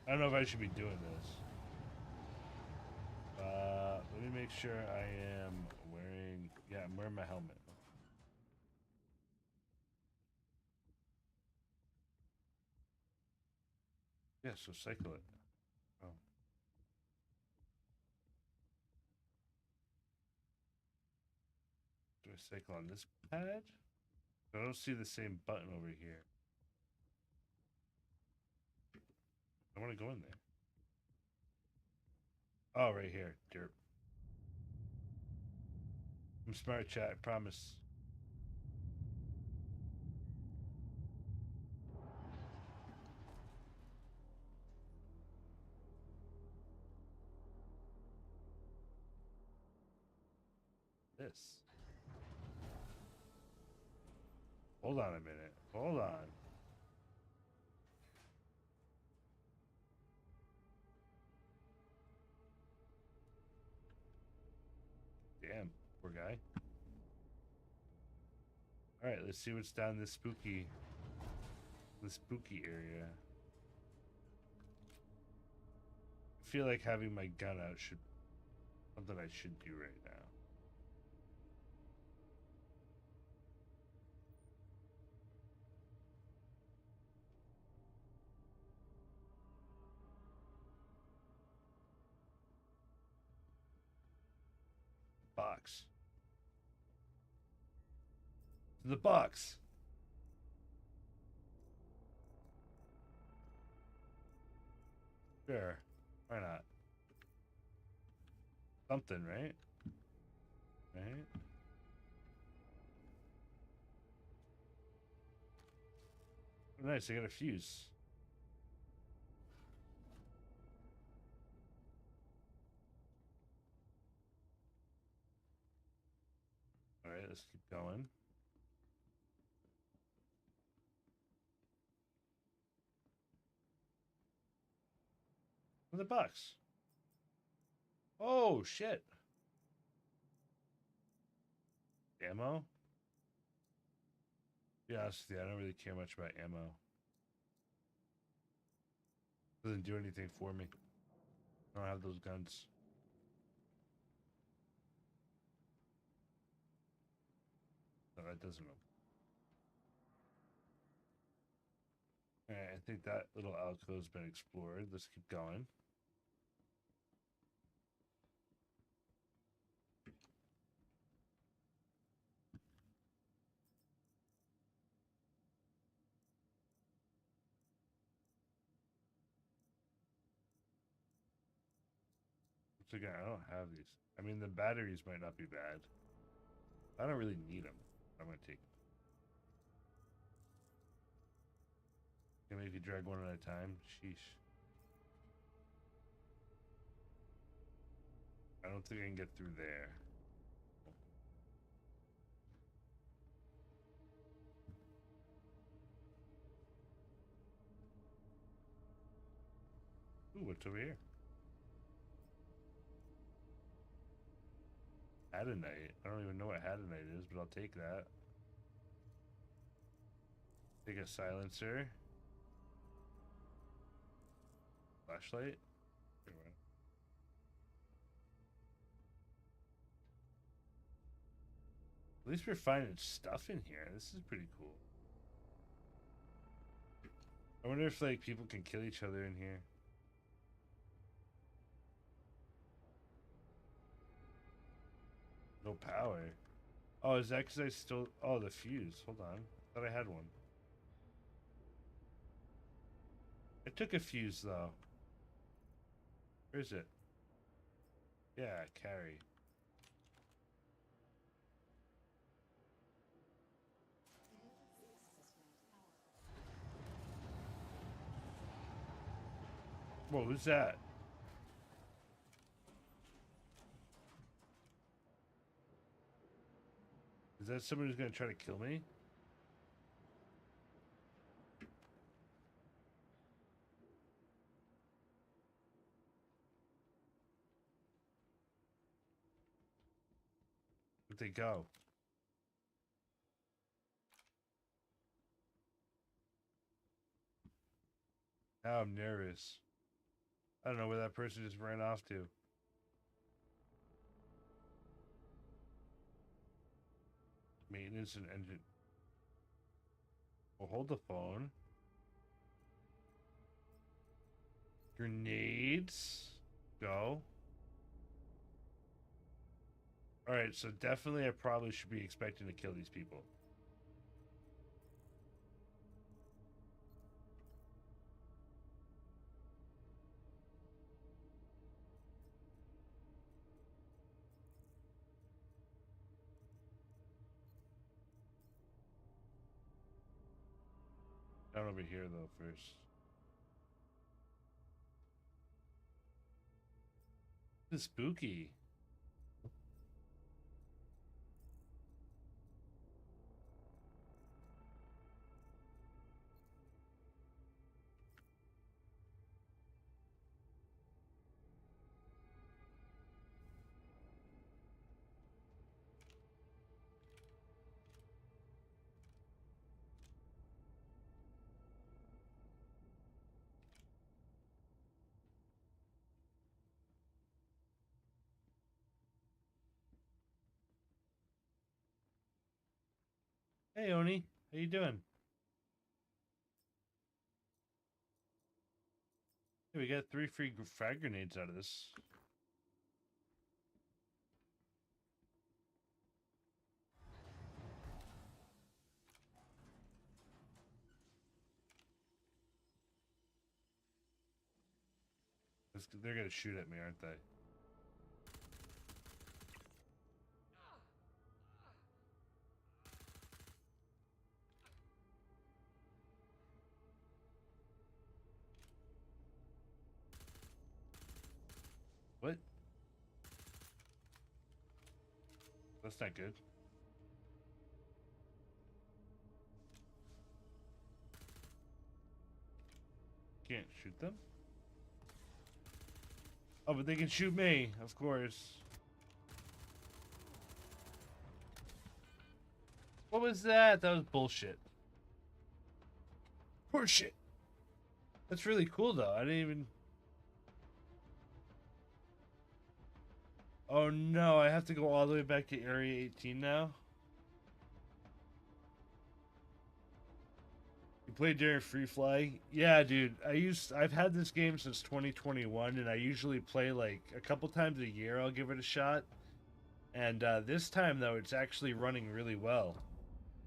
I don't know if I should be doing this. Let me make sure I am wearing... Yeah, I'm wearing my helmet. Yeah, so cycle it. Oh. Do I cycle on this pad? I don't see the same button over here. I want to go in there. Oh, right here. Derp. I'm smart, chat. I promise. This. Hold on a minute. Hold on. Damn, poor guy. All right, let's see what's down this spooky area. I feel like having my gun out should something I should do right now. box. To the box. Sure. Why not? Something, right? Right? Oh, nice, I got a fuse. Alright, let's keep going. In the box. Oh, shit. Ammo? Yeah, honestly, I don't really care much about ammo. Doesn't do anything for me. I don't have those guns. No, that doesn't. Alright, I think that little alcove's been explored. Let's keep going. Once again, I don't have these. I mean, the batteries might not be bad. I don't really need them. I'm gonna take them. Can I make you drag one at a time? Sheesh. I don't think I can get through there. Ooh, what's over here? Hadanite. I don't even know what hadanite is, but I'll take that. Take a silencer. Flashlight. At least we're finding stuff in here. This is pretty cool. I wonder if like people can kill each other in here. No power. Oh, is that because I still... Oh, the fuse. Hold on. I thought I had one. I took a fuse, though. Where is it? Yeah, carry. Whoa, who's that? Is that someone who's going to try to kill me? Where'd they go? Now I'm nervous. I don't know where that person just ran off to. Maintenance and engine. Well, hold the phone. Grenades. Go. Alright, so definitely I probably should be expecting to kill these people. Down over here, though, first. This is spooky. Hey, Oni. How you doing? Hey, we got 3 free frag grenades out of this. they're gonna shoot at me, aren't they? What? That's not good. Can't shoot them? Oh, but they can shoot me, of course. What was that? That was bullshit. Horseshit. That's really cool, though. I didn't even... Oh, no. I have to go all the way back to Area 18 now? You played during Free Fly? Yeah, dude. I've had this game since 2021, and I usually play like a couple times a year. I'll give it a shot. And this time, though, it's actually running really well.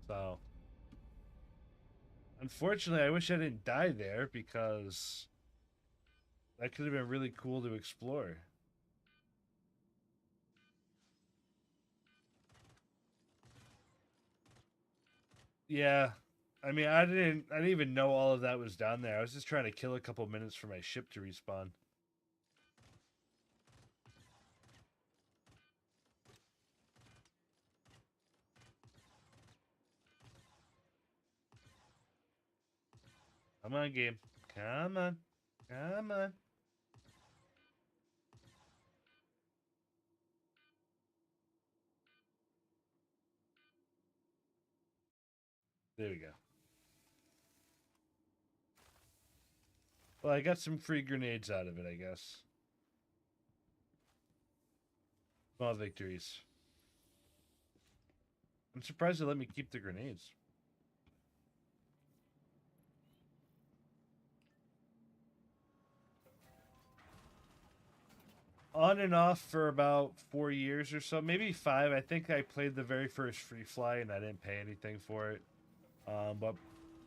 So, unfortunately, I wish I didn't die there because that could have been really cool to explore. Yeah. I mean, I didn't even know all of that was down there. I was just trying to kill a couple minutes for my ship to respawn. Come on, game. Come on. Come on. There we go. Well, I got some free grenades out of it, I guess. Small victories. I'm surprised they let me keep the grenades. On and off for about 4 years or so, maybe 5. I think I played the very first Free Fly and I didn't pay anything for it. But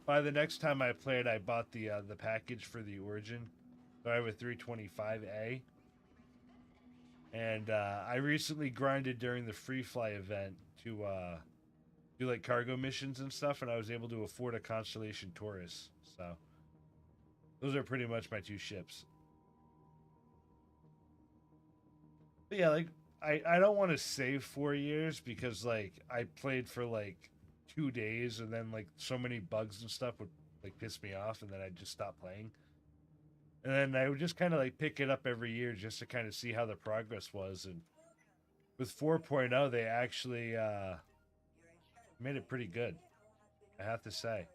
by the next time I played, I bought the package for the Origin. So I have a 325A. And I recently grinded during the Free Fly event to do like cargo missions and stuff, and I was able to afford a Constellation Taurus. So those are pretty much my two ships. But yeah, like I don't want to save 4 years because like I played for like 2 days and then like so many bugs and stuff would like piss me off and then I'd just stop playing. And then I would just kind of like pick it up every year just to kind of see how the progress was. And with 4.0, they actually made it pretty good, I have to say.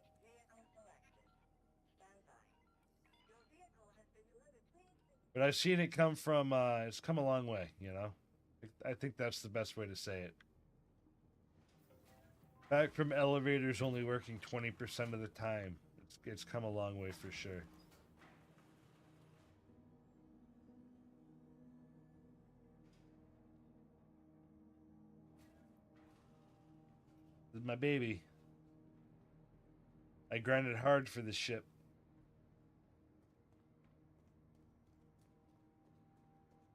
But I've seen it come from, it's come a long way, you know? I think that's the best way to say it. Back from elevators only working 20% of the time. It's come a long way for sure. This is my baby. I grinded hard for this ship.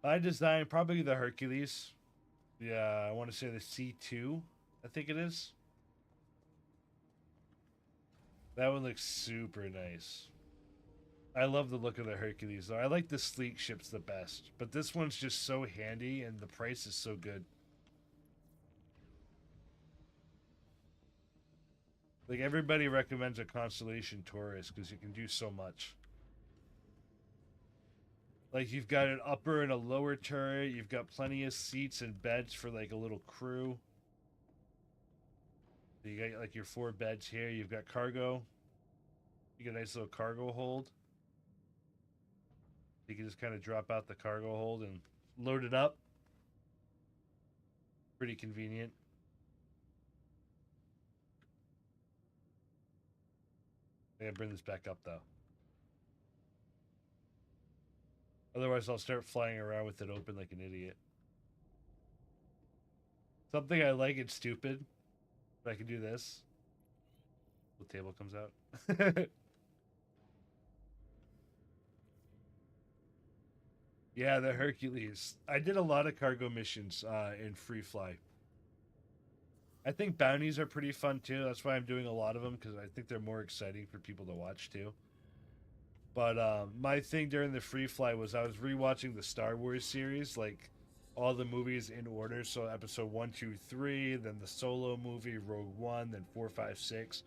By design, probably the Hercules. Yeah, I want to say the C2, I think it is. That one looks super nice. I love the look of the Hercules, though. I like the sleek ships the best, but this one's just so handy, and the price is so good. Like, everybody recommends a Constellation Taurus because you can do so much. Like, you've got an upper and a lower turret. You've got plenty of seats and beds for, like, a little crew. You got, like, your 4 beds here. You've got cargo. You got a nice little cargo hold. You can just kind of drop out the cargo hold and load it up. Pretty convenient. I gotta bring this back up, though. Otherwise, I'll start flying around with it open like an idiot. Something I like, it's stupid. But I can do this. The table comes out. Yeah, the Hercules. I did a lot of cargo missions in Free Fly. I think bounties are pretty fun too. That's why I'm doing a lot of them because I think they're more exciting for people to watch too. But my thing during the Free Fly was I was rewatching the Star Wars series, like all the movies in order. So episode one, two, three, then the Solo movie, Rogue One, then four, five, six.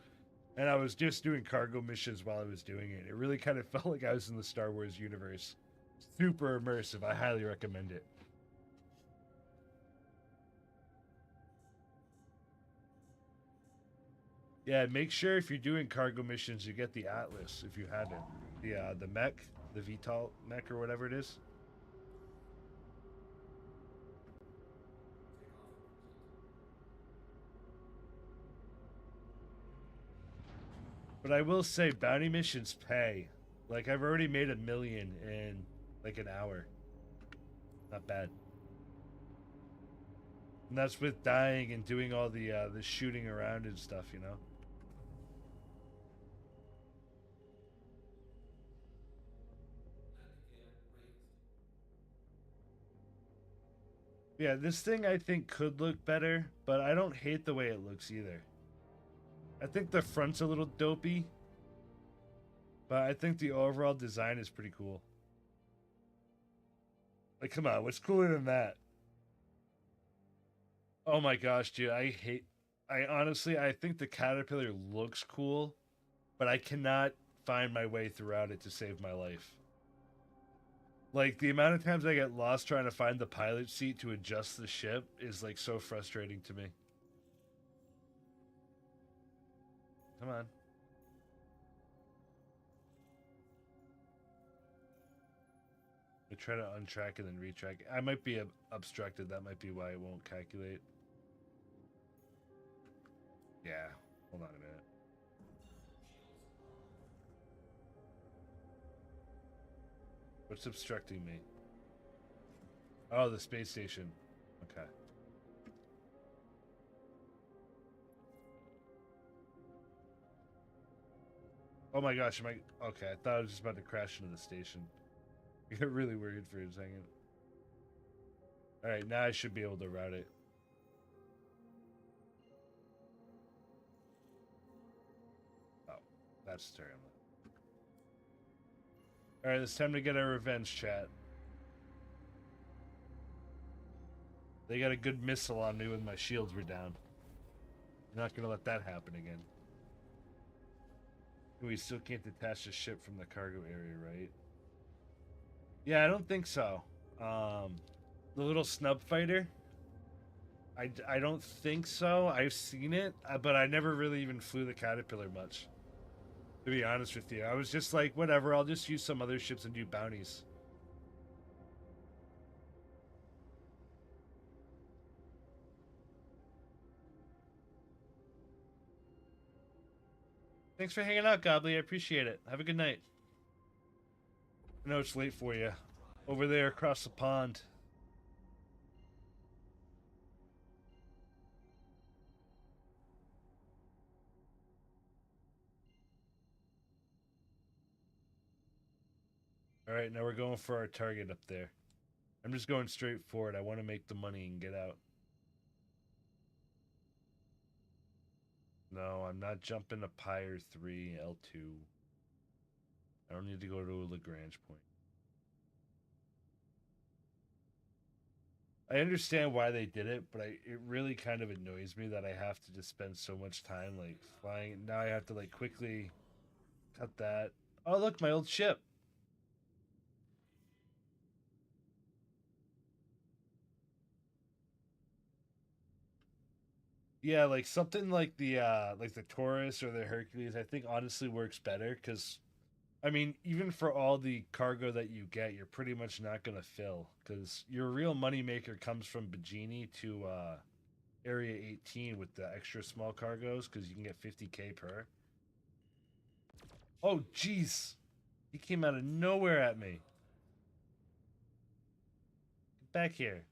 And I was just doing cargo missions while I was doing it. It really kind of felt like I was in the Star Wars universe. Super immersive. I highly recommend it. Yeah, make sure if you're doing cargo missions, you get the Atlas if you haven't. The mech, the VTOL mech or whatever it is. But I will say, bounty missions pay. Like I've already made 1 million in like an hour. Not bad. And that's with dying and doing all the shooting around and stuff, you know. Yeah, this thing I think could look better, but I don't hate the way it looks either. I think the front's a little dopey, but I think the overall design is pretty cool. Like, come on, what's cooler than that? Oh my gosh, dude, I honestly, I think the caterpillar looks cool, but I cannot find my way throughout it to save my life. Like, the amount of times I get lost trying to find the pilot seat to adjust the ship is like so frustrating to me. Come on. I try to untrack and then retrack. I might be obstructed. That might be why it won't calculate. Yeah. Hold on a minute. What's obstructing me? Oh, the space station. Okay. Oh my gosh, am I... Okay, I thought I was just about to crash into the station. I got really worried for a second. Alright, now I should be able to route it. Oh, that's terrible. Alright, it's time to get our revenge, chat. They got a good missile on me when my shields were down. You're not gonna let that happen again. We still can't detach the ship from the cargo area, right? Yeah, I don't think so. The little snub fighter? I don't think so. I've seen it, but I never really even flew the Caterpillar much. To be honest with you, I was just like, whatever, I'll just use some other ships and do bounties. Thanks for hanging out, Godly. I appreciate it. Have a good night. I know it's late for you. Over there across the pond. Alright, now we're going for our target up there. I'm just going straight forward. I want to make the money and get out. No, I'm not jumping to Pyre 3, L2. I don't need to go to a Lagrange point. I understand why they did it, but it really kind of annoys me that I have to just spend so much time like flying. Now I have to like quickly cut that. Oh, look, my old ship. Yeah, like something like the Taurus or the Hercules, I think honestly works better because I mean, even for all the cargo that you get, you're pretty much not gonna fill because your real moneymaker comes from Bajini to Area 18 with the extra small cargoes because you can get 50k per. Oh, jeez, he came out of nowhere at me. Get back here.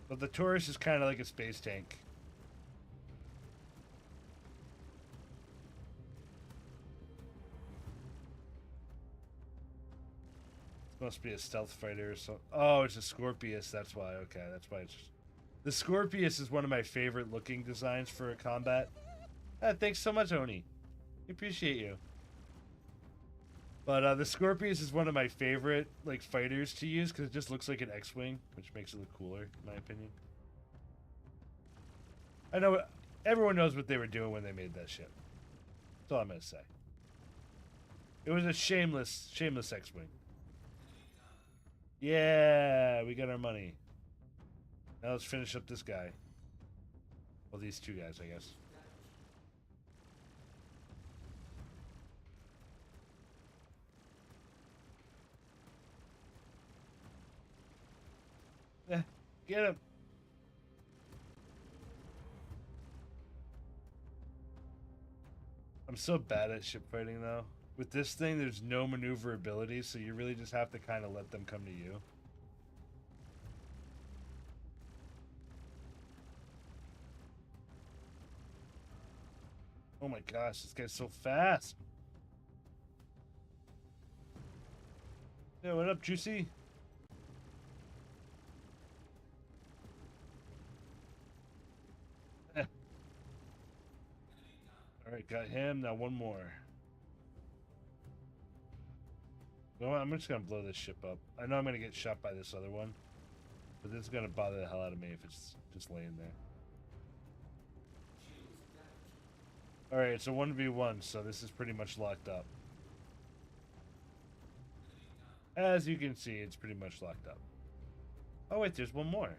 But the Taurus is kind of like a space tank. must be a stealth fighter or something. Oh, it's a Scorpius. That's why. Okay, that's why it's... The Scorpius is one of my favorite looking designs for a combat. Thanks so much, Oni. Appreciate you. But the Scorpius is one of my favorite like fighters to use because it just looks like an X-Wing, which makes it look cooler, in my opinion. I know everyone knows what they were doing when they made that ship. That's all I'm gonna say. It was a shameless X-Wing. Yeah, we got our money. Now let's finish up this guy. Well, these two guys, I guess. Get him. I'm so bad at ship fighting, though. With this thing, there's no maneuverability, so you really just have to kind of let them come to you. Oh my gosh, this guy's so fast. Yeah, what up, Juicy? Alright, got him. Now one more. You know what? I'm just gonna blow this ship up. I know I'm gonna get shot by this other one, but this is gonna bother the hell out of me if it's just laying there. Alright, it's a 1v1, so this is pretty much locked up. As you can see, it's pretty much locked up. Oh wait, there's one more.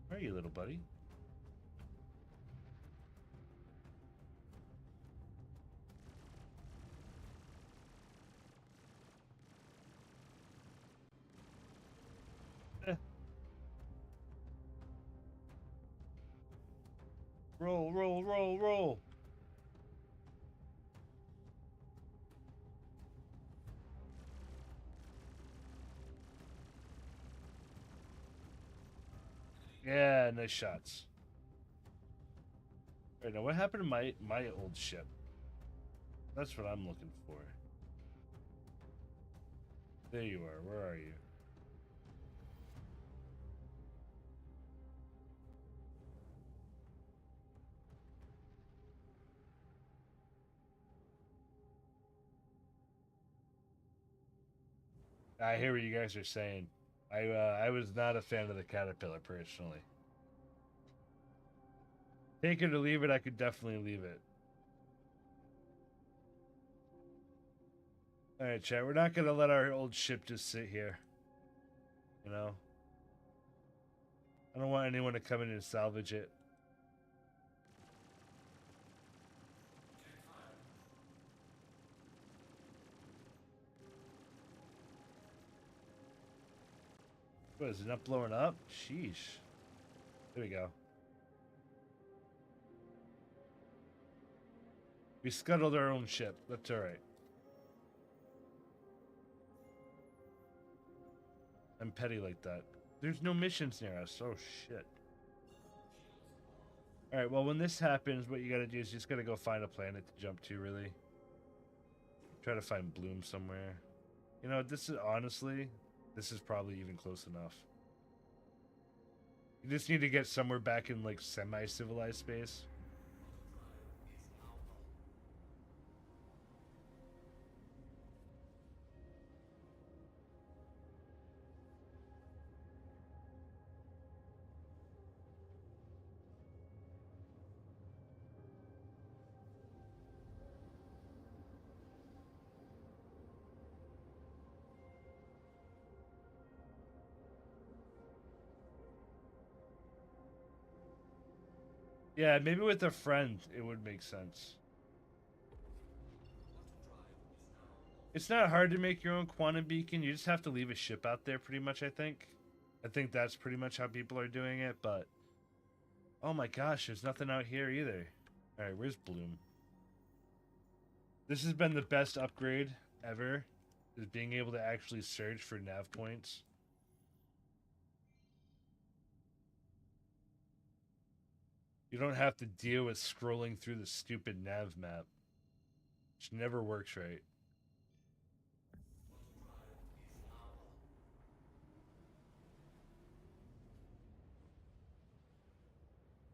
Where are you, little buddy? Roll, roll, roll, roll. Yeah, nice shots. Right, now what happened to my old ship? That's what I'm looking for. There you are. Where are you? I hear what you guys are saying. I was not a fan of the Caterpillar personally. Take it or leave it. I could definitely leave it. All right, chat. We're not gonna let our old ship just sit here. You know. I don't want anyone to come in and salvage it. What, is it not blowing up? Sheesh. There we go. We scuttled our own ship. That's alright. I'm petty like that. There's no missions near us. Oh, shit. Alright, well, when this happens, what you gotta do is you just gotta go find a planet to jump to, really. Try to find Bloom somewhere. You know, this is honestly... This is probably even close enough. You just need to get somewhere back in, like, semi-civilized space. Yeah, maybe with a friend, it would make sense. It's not hard to make your own quantum beacon. You just have to leave a ship out there, pretty much, I think. I think that's pretty much how people are doing it, but... Oh my gosh, there's nothing out here either. Alright, where's Bloom? This has been the best upgrade ever, is being able to actually search for nav points. You don't have to deal with scrolling through the stupid nav map, which never works right.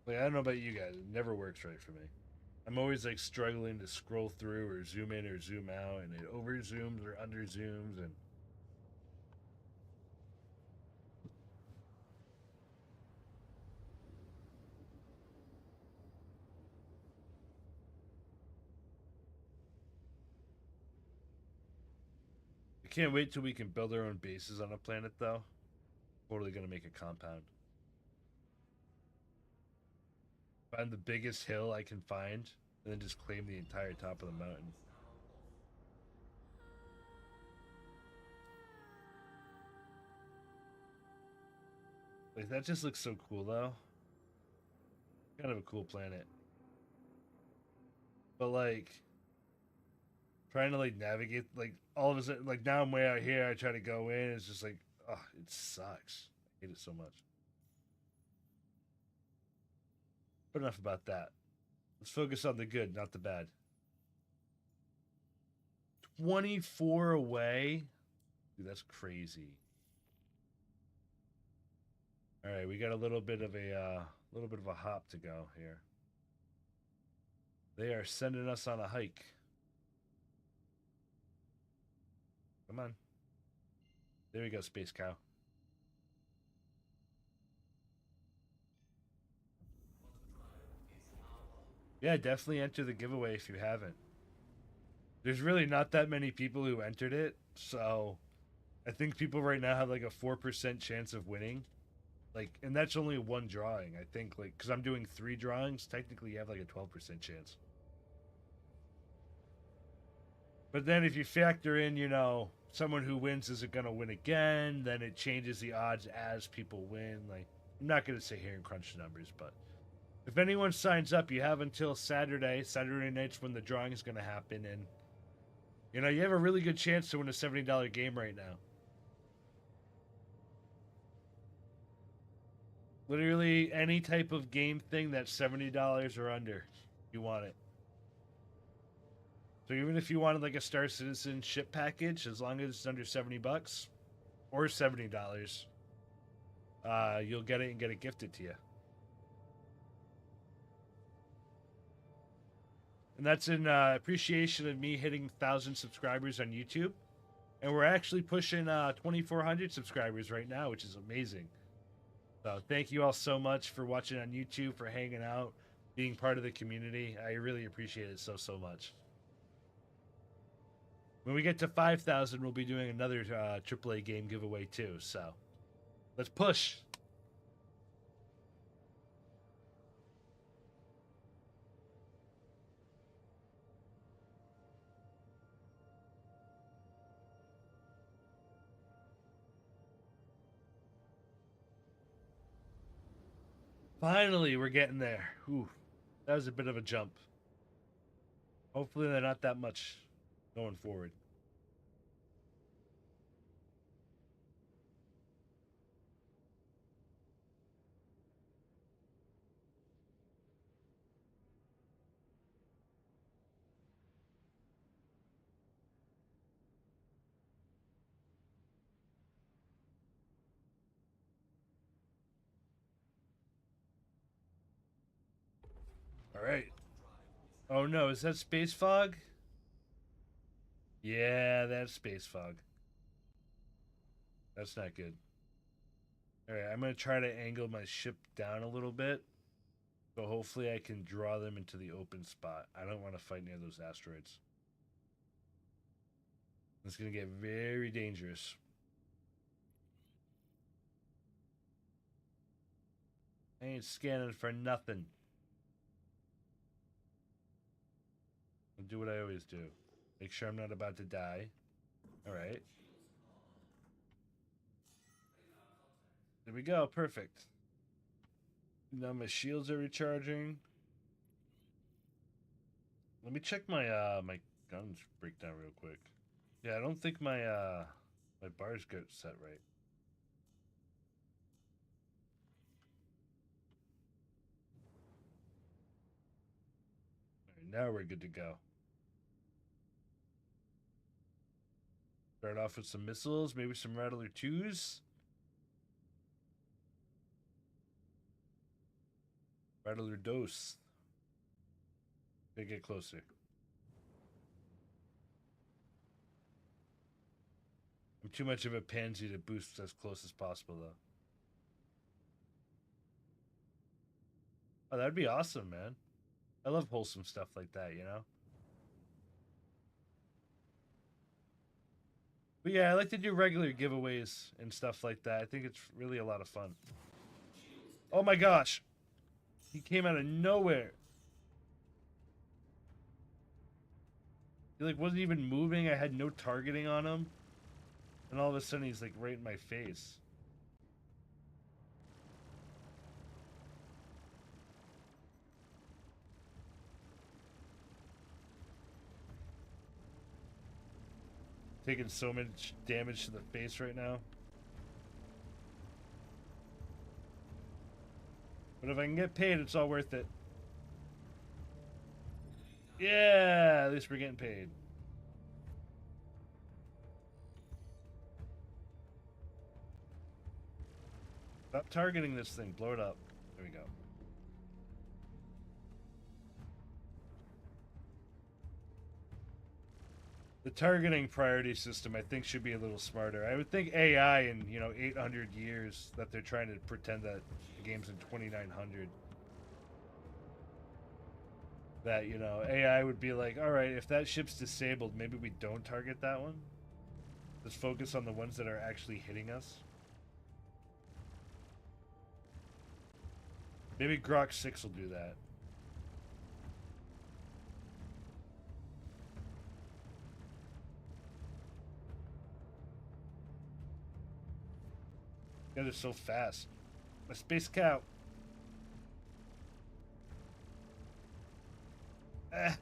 Like, I don't know about you guys. It never works right for me. I'm always like struggling to scroll through or zoom in or zoom out, and it over zooms or under zooms, and I can't wait till we can build our own bases on a planet, though. Totally gonna make a compound. Find the biggest hill I can find, and then just claim the entire top of the mountain. Like, that just looks so cool, though. Kind of a cool planet. But, like, trying to, like, navigate, like, all of a sudden, like, now I'm way out here, I try to go in, it's just like, oh, it sucks. I hate it so much. But enough about that. Let's focus on the good, not the bad. 24 away? Dude, that's crazy. All right, we got a little bit of a hop to go here. They are sending us on a hike. Come on. There we go, Space Cow. Yeah, definitely enter the giveaway if you haven't. There's really not that many people who entered it, so I think people right now have like a 4% chance of winning. Like, and that's only one drawing. I think, like, because I'm doing 3 drawings, technically you have like a 12% chance. But then if you factor in, someone who wins isn't going to win again, then it changes the odds as people win. Like, I'm not going to sit here and crunch the numbers, but if anyone signs up, you have until Saturday. Saturday night's when the drawing is going to happen, and you have a really good chance to win a $70 game right now. Literally any type of game thing that's $70 or under, you want it. So even if you wanted like a Star Citizen ship package, as long as it's under $70 or $70, you'll get it and get it gifted to you. And that's in appreciation of me hitting 1,000 subscribers on YouTube. And we're actually pushing 2,400 subscribers right now, which is amazing. So thank you all so much for watching on YouTube, for hanging out, being part of the community. I really appreciate it so, so much. When we get to 5,000, we'll be doing another AAA game giveaway too. So let's push. Finally, we're getting there. Ooh, that was a bit of a jump. Hopefully, they're not that much going forward. All right. Oh no, is that space fog? Yeah, that's space fog. That's not good. All right, I'm going to try to angle my ship down a little bit. So hopefully I can draw them into the open spot. I don't want to fight near those asteroids. It's going to get very dangerous. I ain't scanning for nothing. I'll do what I always do. Make sure I'm not about to die. Alright. There we go. Perfect. Now my shields are recharging. Let me check my my guns breakdown real quick. Yeah, I don't think my bars get set right. Alright, now we're good to go. Start off with some missiles, maybe some Rattler 2s. Rattler dose. They get closer. I'm too much of a pansy to boost as close as possible, though. Oh, that'd be awesome, man. I love wholesome stuff like that, you know? But yeah, I like to do regular giveaways and stuff like that. I think it's really a lot of fun. Oh my gosh! He came out of nowhere. He like wasn't even moving. I had no targeting on him. And all of a sudden he's like right in my face. Taking so much damage to the face right now. But if I can get paid, it's all worth it. Yeah, at least we're getting paid. Stop targeting this thing. Blow it up. There we go. The targeting priority system, I think, should be a little smarter. I would think AI in, 800 years that they're trying to pretend that the game's in 2900. That, AI would be like, all right, if that ship's disabled, maybe we don't target that one. Let's focus on the ones that are actually hitting us. Maybe Grok 6 will do that. Guys are so fast. My space cow. Ah.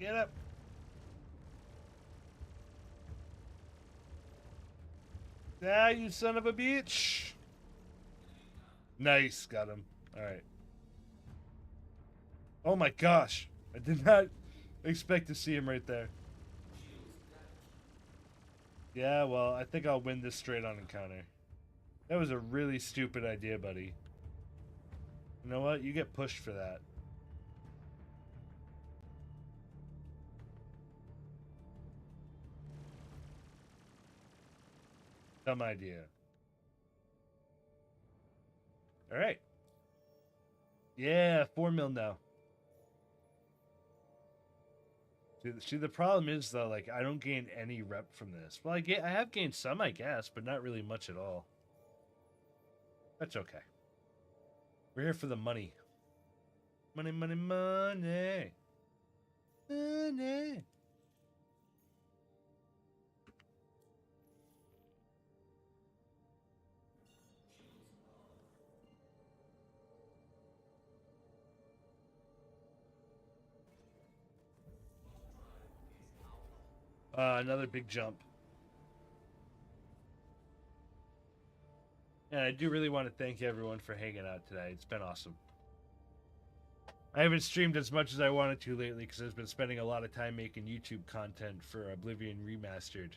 Get up. Ah, you son of a bitch. Nice, got him. All right. Oh my gosh. I did not expect to see him right there. Yeah, well, I think I'll win this straight on encounter. That was a really stupid idea, buddy. You know what? You get pushed for that. Dumb idea. All right. Yeah, 4 mil now. See, the problem is though, like I don't gain any rep from this. Well, I have gained some, I guess, but not really much at all. That's okay. We're here for the money. Money, money, money. Money. Another big jump. And I do really want to thank everyone for hanging out today. It's been awesome. I haven't streamed as much as I wanted to lately because I've been spending a lot of time making YouTube content for Oblivion Remastered.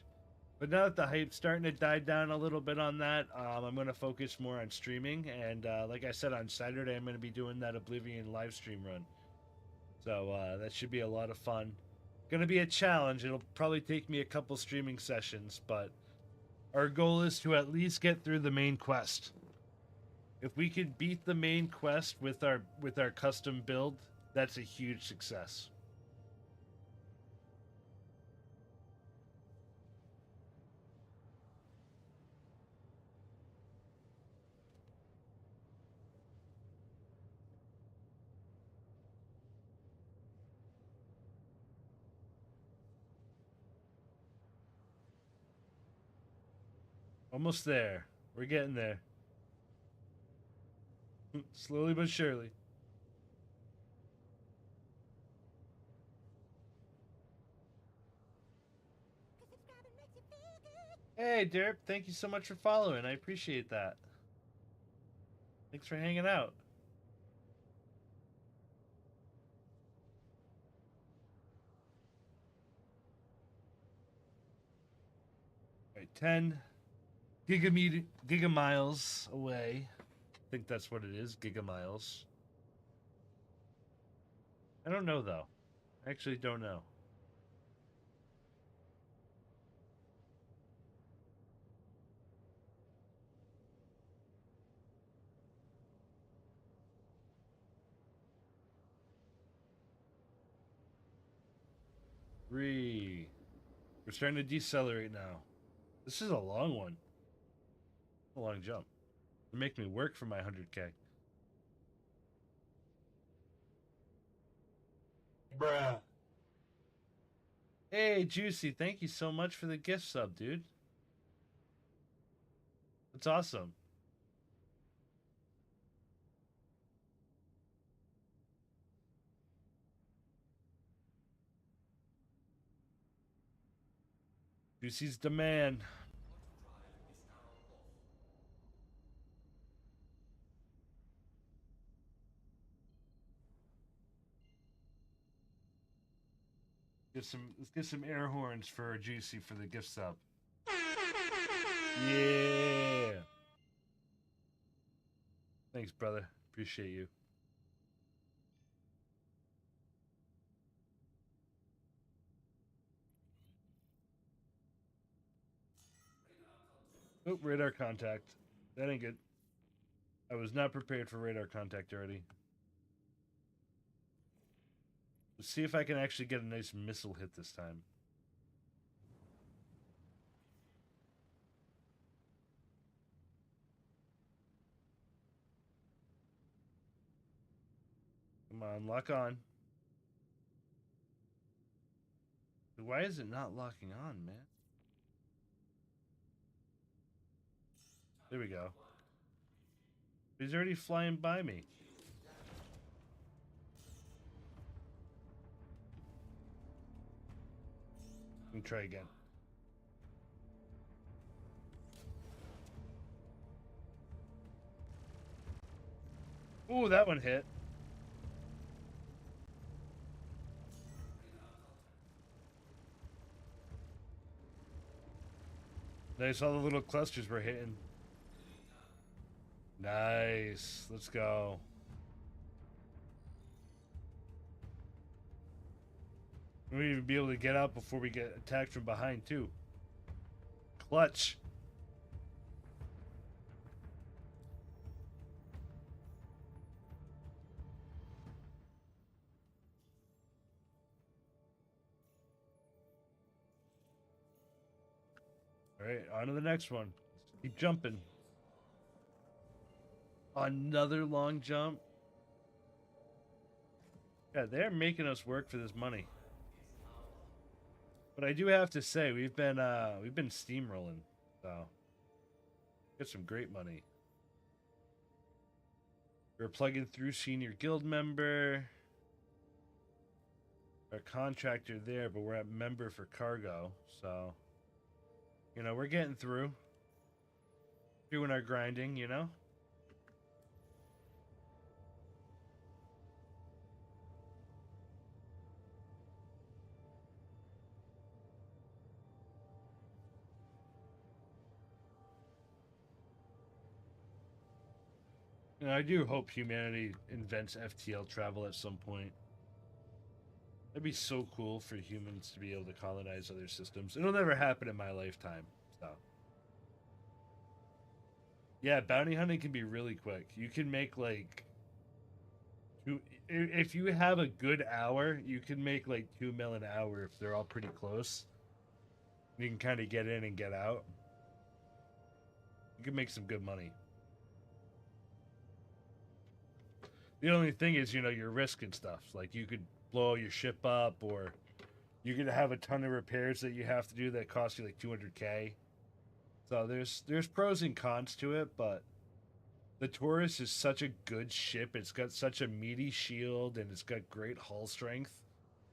But now that the hype's starting to die down a little bit on that, I'm going to focus more on streaming. And like I said, on Saturday, I'm going to be doing that Oblivion live stream run. So that should be a lot of fun. Going to be a challenge. It'll probably take me a couple streaming sessions, but our goal is to at least get through the main quest. If we could beat the main quest with our custom build, that's a huge success. Almost there. We're getting there. Slowly but surely. Hey, Derp, thank you so much for following. I appreciate that. Thanks for hanging out. 10 gigamiles away. I think that's what it is, gigamiles. I don't know, though. I actually don't know. Three. We're starting to decelerate now. This is a long one. A long jump. It make me work for my 100K. Bruh. Hey, Juicy, thank you so much for the gift sub, dude. That's awesome. Juicy's the man. Let's get some air horns for Juicy for the gift sub. Yeah. Thanks, brother. Appreciate you. Oh, radar contact. That ain't good. I was not prepared for radar contact already. Let's see if I can actually get a nice missile hit this time. Come on, lock on. Why is it not locking on, man? There we go. He's already flying by me. Let me try again. Ooh, that one hit. Nice, all the little clusters were hitting. Nice. Let's go. We'll even be able to get out before we get attacked from behind, too. Clutch. All right, on to the next one. Keep jumping. Another long jump. Yeah, they're making us work for this money. But I do have to say, we've been steamrolling, so get some great money. We're plugging through senior guild member. Our contractor there, but we're at member for cargo, so you know, we're getting through. Doing our grinding, you know? And I do hope humanity invents FTL travel at some point. That'd be so cool for humans to be able to colonize other systems. It'll never happen in my lifetime, so. Yeah, bounty hunting can be really quick. You can make like if you have a good hour, you can make like 2 mil an hour if they're all pretty close. You can kind of get in and get out. You can make some good money. The only thing is, you know, you're risking stuff. Like you could blow your ship up, or you could have a ton of repairs that you have to do that cost you like 200K. So there's pros and cons to it, but the Taurus is such a good ship. It's got such a meaty shield, and it's got great hull strength,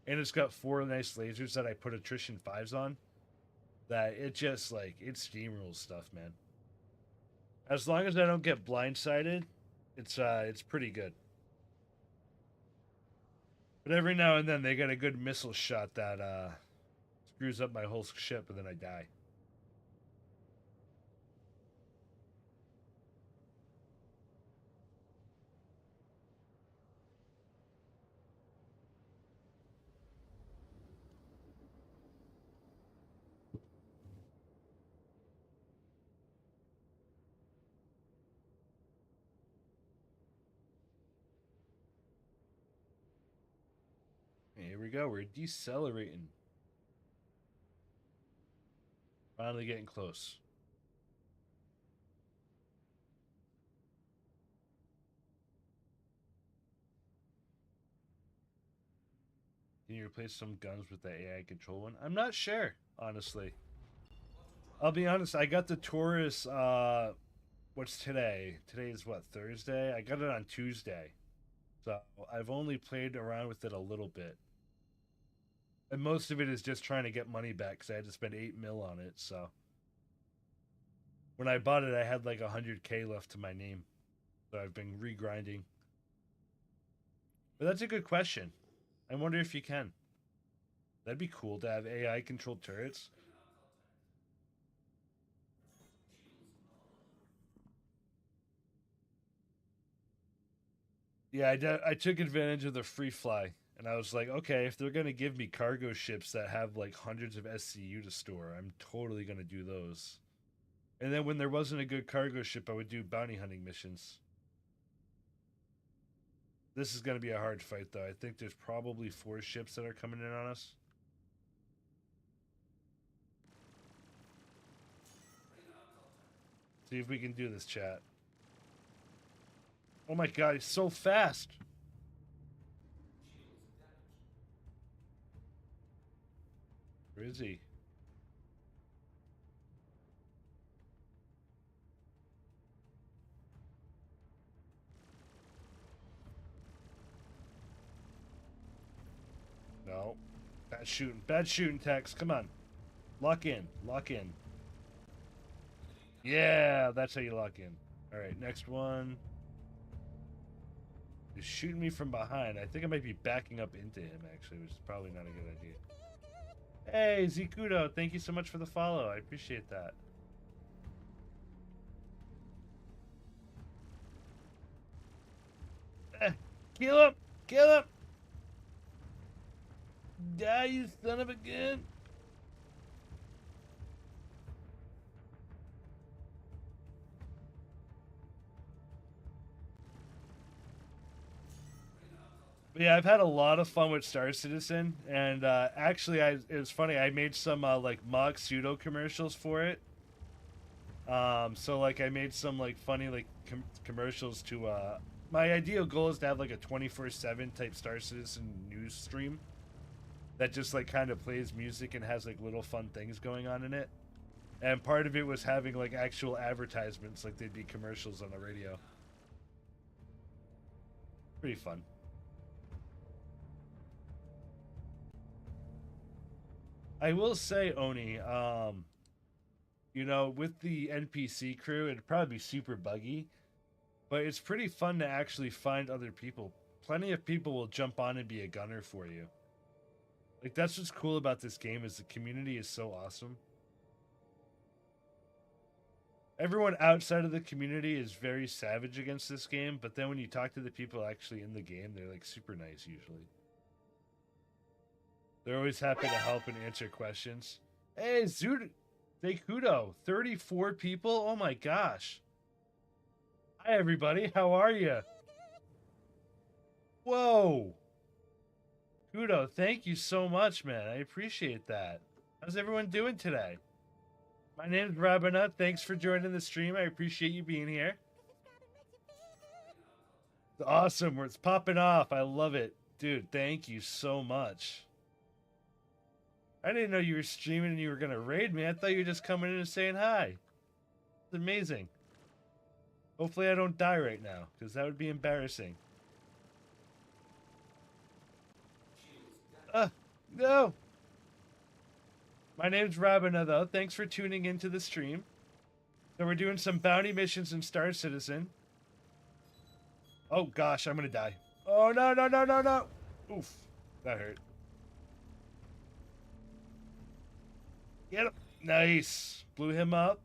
and it's got 4 nice lasers that I put attrition 5s on. That it just like it steamrolls stuff, man. As long as I don't get blindsided, it's pretty good. But every now and then they get a good missile shot that screws up my whole ship, and then I die. we go. We're decelerating. Finally getting close. Can you replace some guns with the AI control one? I'm not sure, honestly. I'll be honest, I got the Taurus, what's today? Today is what, Thursday? I got it on Tuesday. So I've only played around with it a little bit. And most of it is just trying to get money back because I had to spend 8 mil on it, so. When I bought it, I had like 100K left to my name. So I've been regrinding. But that's a good question. I wonder if you can. That'd be cool to have AI controlled turrets. Yeah, I took advantage of the free fly. And I was like, okay, if they're going to give me cargo ships that have like hundreds of SCU to store, I'm totally going to do those. And then when there wasn't a good cargo ship, I would do bounty hunting missions. This is going to be a hard fight, though. I think there's probably 4 ships that are coming in on us. See if we can do this, chat. Oh my god, he's so fast! Where is he? No. Bad shooting, Tex. Come on. Lock in. Lock in. Yeah, that's how you lock in. Alright, next one. He's shooting me from behind. I think I might be backing up into him, actually, which is probably not a good idea. Hey, Zikudo, thank you so much for the follow. I appreciate that. Kill him! Kill him! Die, you son of a gun! But yeah, I've had a lot of fun with Star Citizen, and actually, it was funny. I made some like mock pseudo commercials for it. So like I made some like funny like commercials to. My ideal goal is to have like a 24/7 type Star Citizen news stream that just like kind of plays music and has like little fun things going on in it. And part of it was having like actual advertisements, like they'd be commercials on the radio. Pretty fun. I will say, Oni, you know, with the NPC crew, it'd probably be super buggy, but it's pretty fun to actually find other people. Plenty of people will jump on and be a gunner for you. Like, that's what's cool about this game is the community is so awesome. Everyone outside of the community is very savage against this game, but then when you talk to the people actually in the game, they're like super nice usually. They're always happy to help and answer questions. Hey, Zekudo, 34 people? Oh my gosh. Hi, everybody. How are you? Whoa. Kudo, thank you so much, man. I appreciate that. How's everyone doing today? My name's Rabina. Thanks for joining the stream. I appreciate you being here. It's awesome. It's popping off. I love it. Dude, thank you so much. I didn't know you were streaming and you were going to raid me. I thought you were just coming in and saying hi. It's amazing. Hopefully I don't die right now, because that would be embarrassing. No! My name's Rabina, though. Thanks for tuning into the stream. So we're doing some bounty missions in Star Citizen. Oh, gosh, I'm going to die. Oh, no, no, no, no, no! Oof. That hurt. Get him! Nice! Blew him up.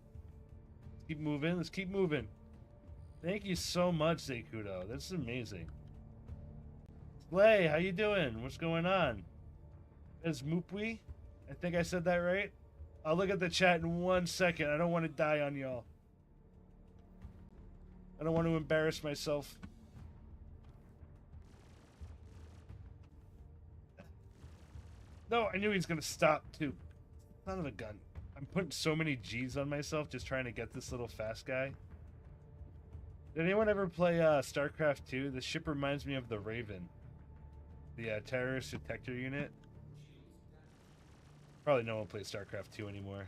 Let's keep moving. Let's keep moving. Thank you so much, Zekudo. That's amazing. Slay, how you doing? What's going on? Is Moopwe? I think I said that right. I'll look at the chat in 1 second. I don't want to die on y'all. I don't want to embarrass myself. No, I knew he was gonna stop too. Son of a gun. I'm putting so many G's on myself just trying to get this little fast guy. Did anyone ever play StarCraft 2? This ship reminds me of the Raven. The terrorist detector unit. Probably no one plays StarCraft 2 anymore.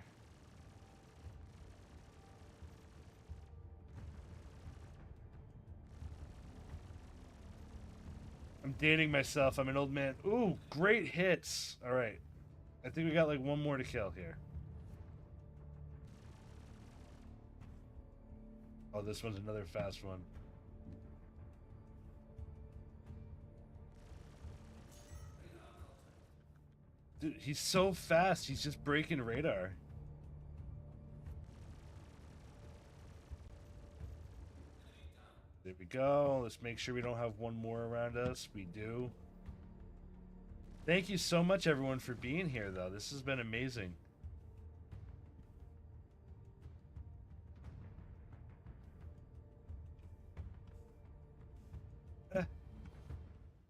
I'm dating myself. I'm an old man. Ooh, great hits. All right. I think we got like one more to kill here. Oh, this one's another fast one. Dude, he's so fast. He's just breaking radar. There we go. Let's make sure we don't have one more around us. We do. Thank you so much, everyone, for being here, though. This has been amazing.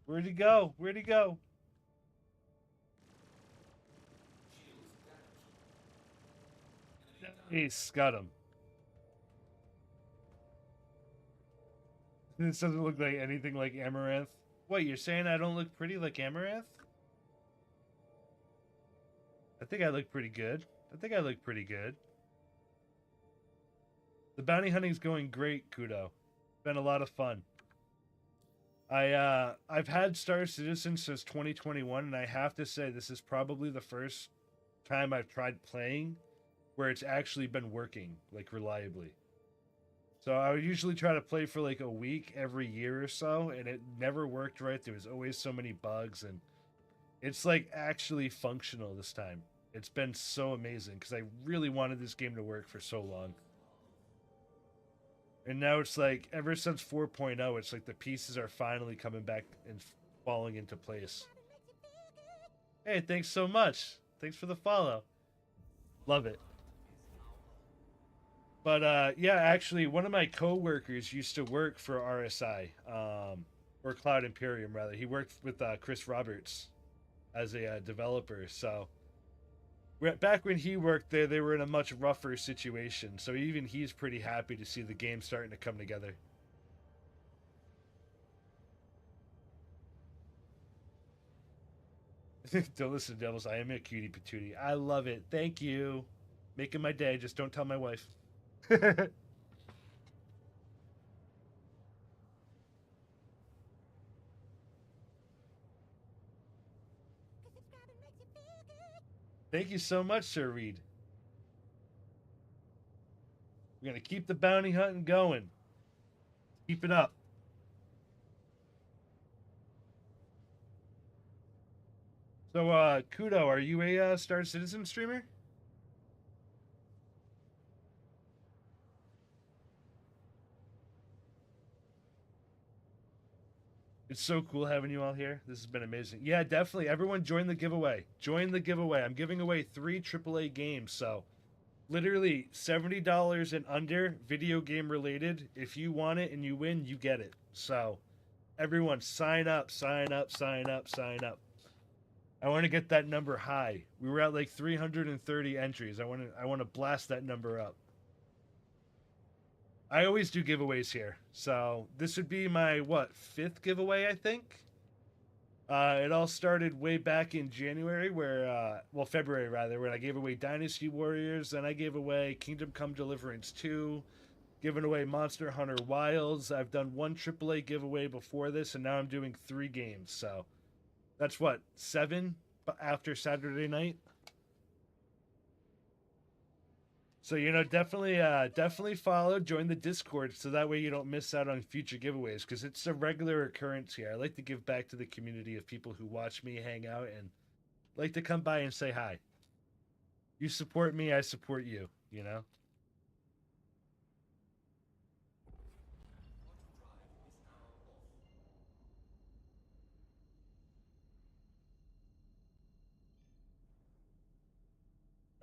Where'd he go? Where'd he go? Nice. Got him. This doesn't look like anything like Amaranth. What, you're saying I don't look pretty like Amaranth? I think I look pretty good. I think I look pretty good. The bounty hunting's going great, Kudo. Been a lot of fun. I've had Star Citizen since 2021, and I have to say this is probably the first time I've tried playing where it's actually been working, like, reliably. So I would usually try to play for like a week every year or so, and it never worked right. There was always so many bugs, and it's like actually functional this time. It's been so amazing because I really wanted this game to work for so long. And now it's like ever since 4.0, it's like the pieces are finally coming back and falling into place. Hey, thanks so much. Thanks for the follow. Love it. But yeah, actually, one of my coworkers used to work for RSI, or Cloud Imperium rather. He worked with Chris Roberts as a developer. So back when he worked there, they were in a much rougher situation. So even he's pretty happy to see the game starting to come together. Don't listen to devils. I am a cutie patootie. I love it. Thank you. Making my day. Just don't tell my wife. Thank you so much, Sir Reed. We're going to keep the bounty hunting going. Keep it up. So, Kudo, are you a Star Citizen streamer? It's so cool having you all here. This has been amazing. Yeah, definitely. Everyone join the giveaway. Join the giveaway. I'm giving away 3 AAA games. So, literally $70 and under, video game related. If you want it and you win, you get it. So, everyone sign up, sign up, sign up, sign up. I want to get that number high. We were at like 330 entries. I want to blast that number up. I always do giveaways here. So this would be my, what, 5th giveaway, I think? It all started way back in January where, well, February rather, when I gave away Dynasty Warriors. Then I gave away Kingdom Come Deliverance 2, giving away Monster Hunter Wilds. I've done 1 AAA giveaway before this, and now I'm doing 3 games. So that's what, 7 after Saturday night? So, you know, definitely follow, join the Discord, so that way you don't miss out on future giveaways, because it's a regular occurrence here. I like to give back to the community of people who watch me hang out and like to come by and say hi. You support me, I support you, you know?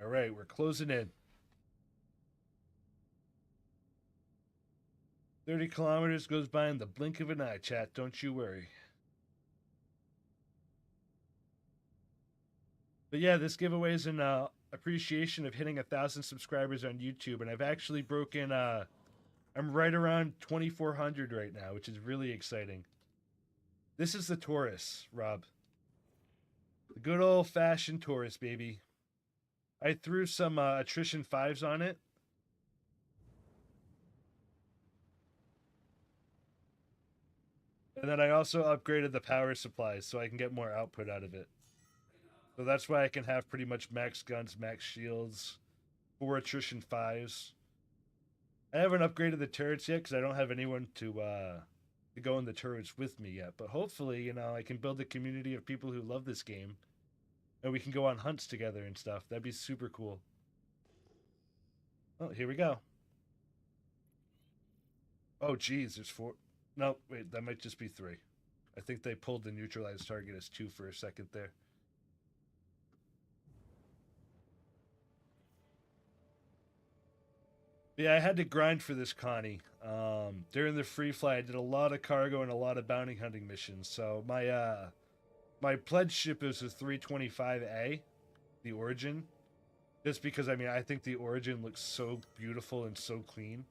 All right, we're closing in. 30 kilometers goes by in the blink of an eye, chat. Don't you worry. But yeah, this giveaway is in appreciation of hitting 1,000 subscribers on YouTube, and I've actually broken. I'm right around 2,400 right now, which is really exciting. This is the Taurus, Rob. The good old fashioned Taurus, baby. I threw some attrition fives on it. And then I also upgraded the power supplies so I can get more output out of it. So that's why I can have pretty much max guns, max shields, 4 attrition fives. I haven't upgraded the turrets yet because I don't have anyone to go in the turrets with me yet. But hopefully, I can build a community of people who love this game, and we can go on hunts together and stuff. That'd be super cool. Oh, here we go. Oh, geez, there's 4. No, wait, that might just be 3. I think they pulled the neutralized target as 2 for a second there. Yeah, I had to grind for this, Connie. During the free fly, I did a lot of cargo and a lot of bounty hunting missions. So my pledge ship is a 325A, the Origin. Just because I think the Origin looks so beautiful and so clean.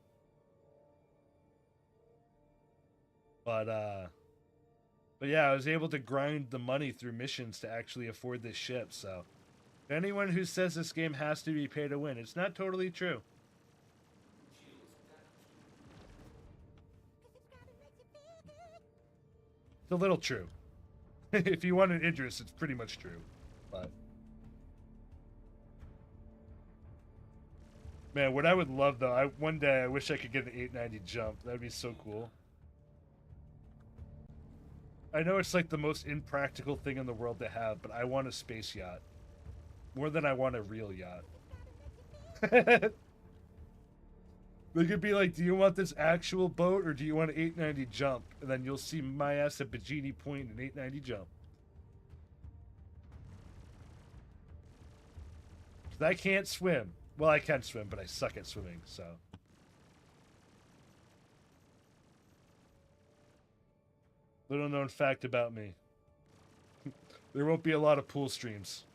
But yeah, I was able to grind the money through missions to actually afford this ship. So anyone who says this game has to be pay to win, it's not totally true. It's a little true. If you want an interest, it's pretty much true. But man, what I would love though, one day I wish I could get an 890 jump. That'd be so cool. I know it's like the most impractical thing in the world to have, but I want a space yacht more than I want a real yacht. They could be like, do you want this actual boat or do you want an 890 jump? And then you'll see my ass at Bikini Point and 890 jump. Because I can't swim. Well, I can swim, but I suck at swimming, so. Little known fact about me. There won't be a lot of pool streams.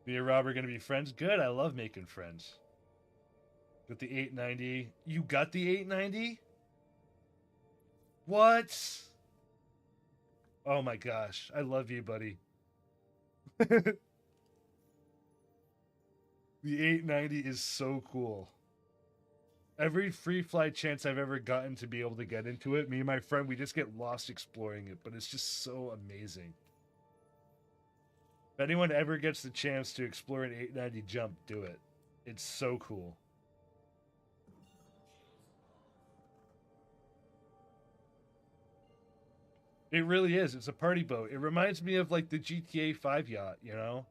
Me and Rob are going to be friends? Good, I love making friends. With the 890. You got the 890? What? Oh my gosh, I love you, buddy. The 890 is so cool. Every free fly chance I've ever gotten to be able to get into it, me and my friend, we just get lost exploring it, but it's just so amazing. If anyone ever gets the chance to explore an 890 jump, do it. It's so cool. It really is. It's a party boat. It reminds me of like the GTA 5 yacht, you know?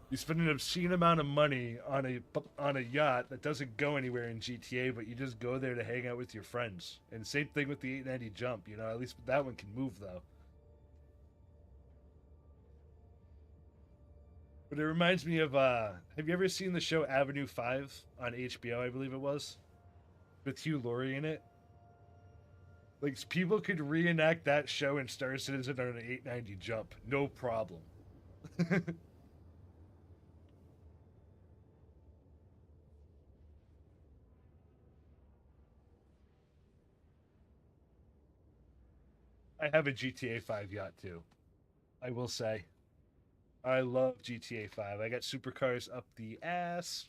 You spend an obscene amount of money on a yacht that doesn't go anywhere in GTA, but you just go there to hang out with your friends. And same thing with the 890 jump, you know? At least that one can move though. But it reminds me of have you ever seen the show Avenue 5 on HBO, I believe it was? With Hugh Laurie in it? Like people could reenact that show in Star Citizen on an 890 jump, no problem. I have a GTA 5 yacht too. I will say. I love GTA 5. I got supercars up the ass.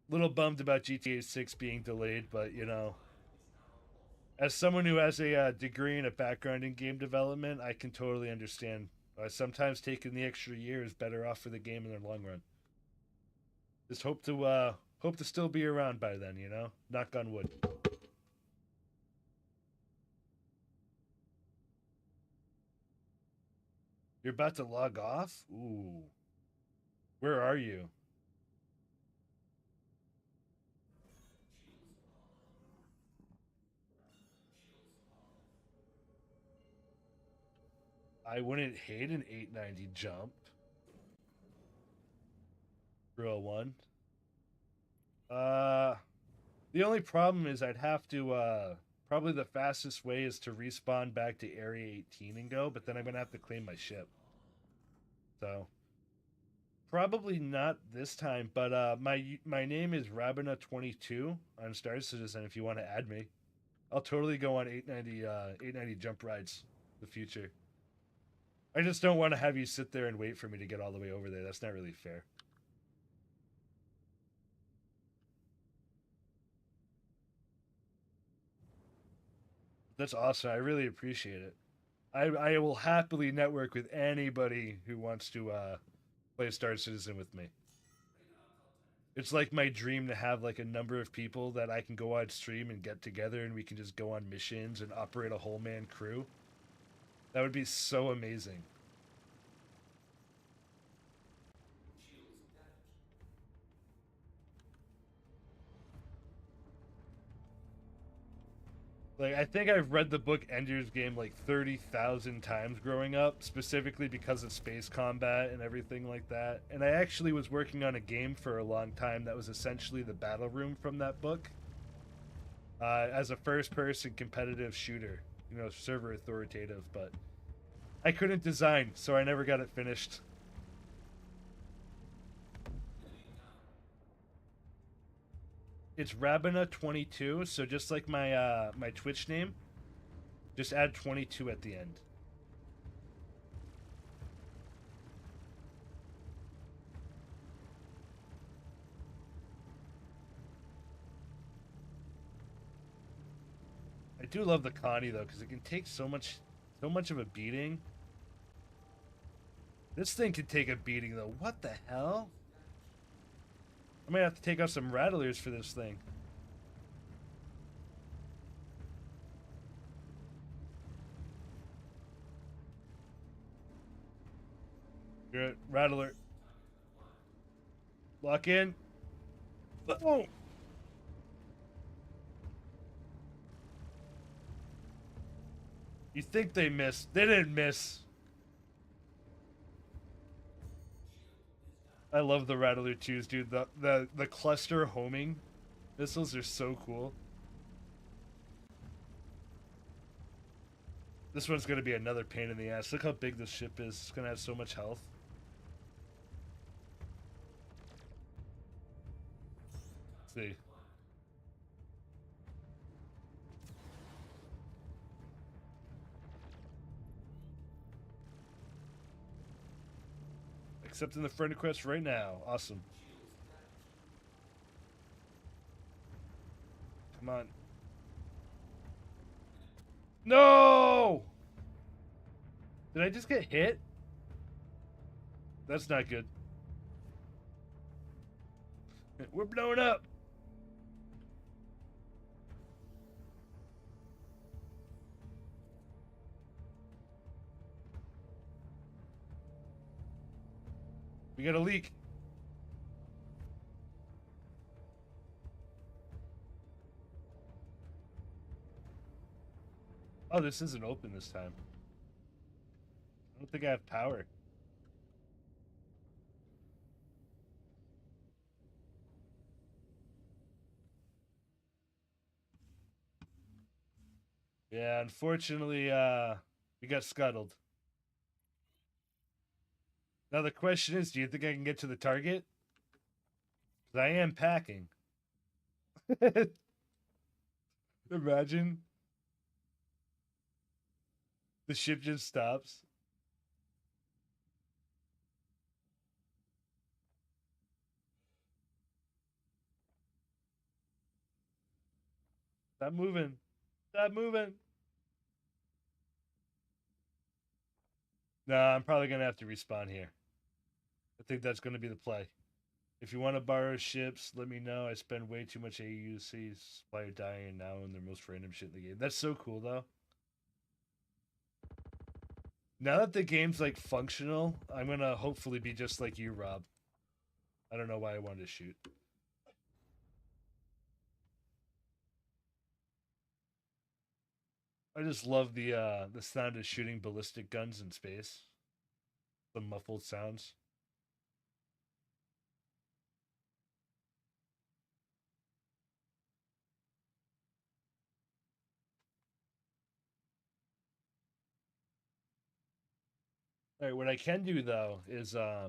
Little bummed about GTA 6 being delayed, but as someone who has a degree and a background in game development, I can totally understand. Sometimes taking the extra year is better off for the game in the long run. Just hope to still be around by then. Knock on wood. You're about to log off? Ooh. Where are you? I wouldn't hate an 890 jump. Real one. Uh The only problem is I'd have to probably the fastest way is to respawn back to Area 18 and go, but then I'm gonna have to claim my ship. So probably not this time, but my name is Rabina22 on Star Citizen if you want to add me. I'll totally go on 890 jump rides in the future. I just don't want to have you sit there and wait for me to get all the way over there. That's not really fair. That's awesome. I really appreciate it. I will happily network with anybody who wants to play Star Citizen with me. It's like my dream to have like a number of people that I can go on stream and get together and we can just go on missions and operate a whole man crew. That would be so amazing. Like I think I've read the book Ender's Game like 30,000 times growing up, specifically because of space combat and everything like that. And I actually was working on a game for a long time that was essentially the battle room from that book, as a first-person competitive shooter. You know, server authoritative, but I couldn't design, so I never got it finished. It's Rabina22, so just like my Twitch name, just add 22 at the end. I do love the Connie though, because it can take so much of a beating. This thing can take a beating though. What the hell? I might have to take out some rattlers for this thing. Good. Rattler. Lock in. Oh! You think they missed. They didn't miss. I love the Rattler 2s, dude. The cluster homing missiles are so cool. This one's gonna be another pain in the ass. Look how big this ship is. It's gonna have so much health. Let's see. Accepting the friend request right now. Awesome. Come on. No! Did I just get hit? That's not good. We're blowing up. We got a leak. Oh, this isn't open this time. I don't think I have power. Yeah, unfortunately, we got scuttled. Now the question is, do you think I can get to the target? Because I am packing. Imagine the ship just stops. Stop moving. Stop moving. Nah, I'm probably gonna have to respawn here. I think that's gonna be the play. If you want to borrow ships, let me know. I spend way too much AUC supplier dying now and the most random shit in the game. That's so cool though. Now that the game's like functional, I'm gonna hopefully be just like you, Rob. I don't know why I wanted to shoot. I just love the sound of shooting ballistic guns in space. The muffled sounds. All right, what I can do though is I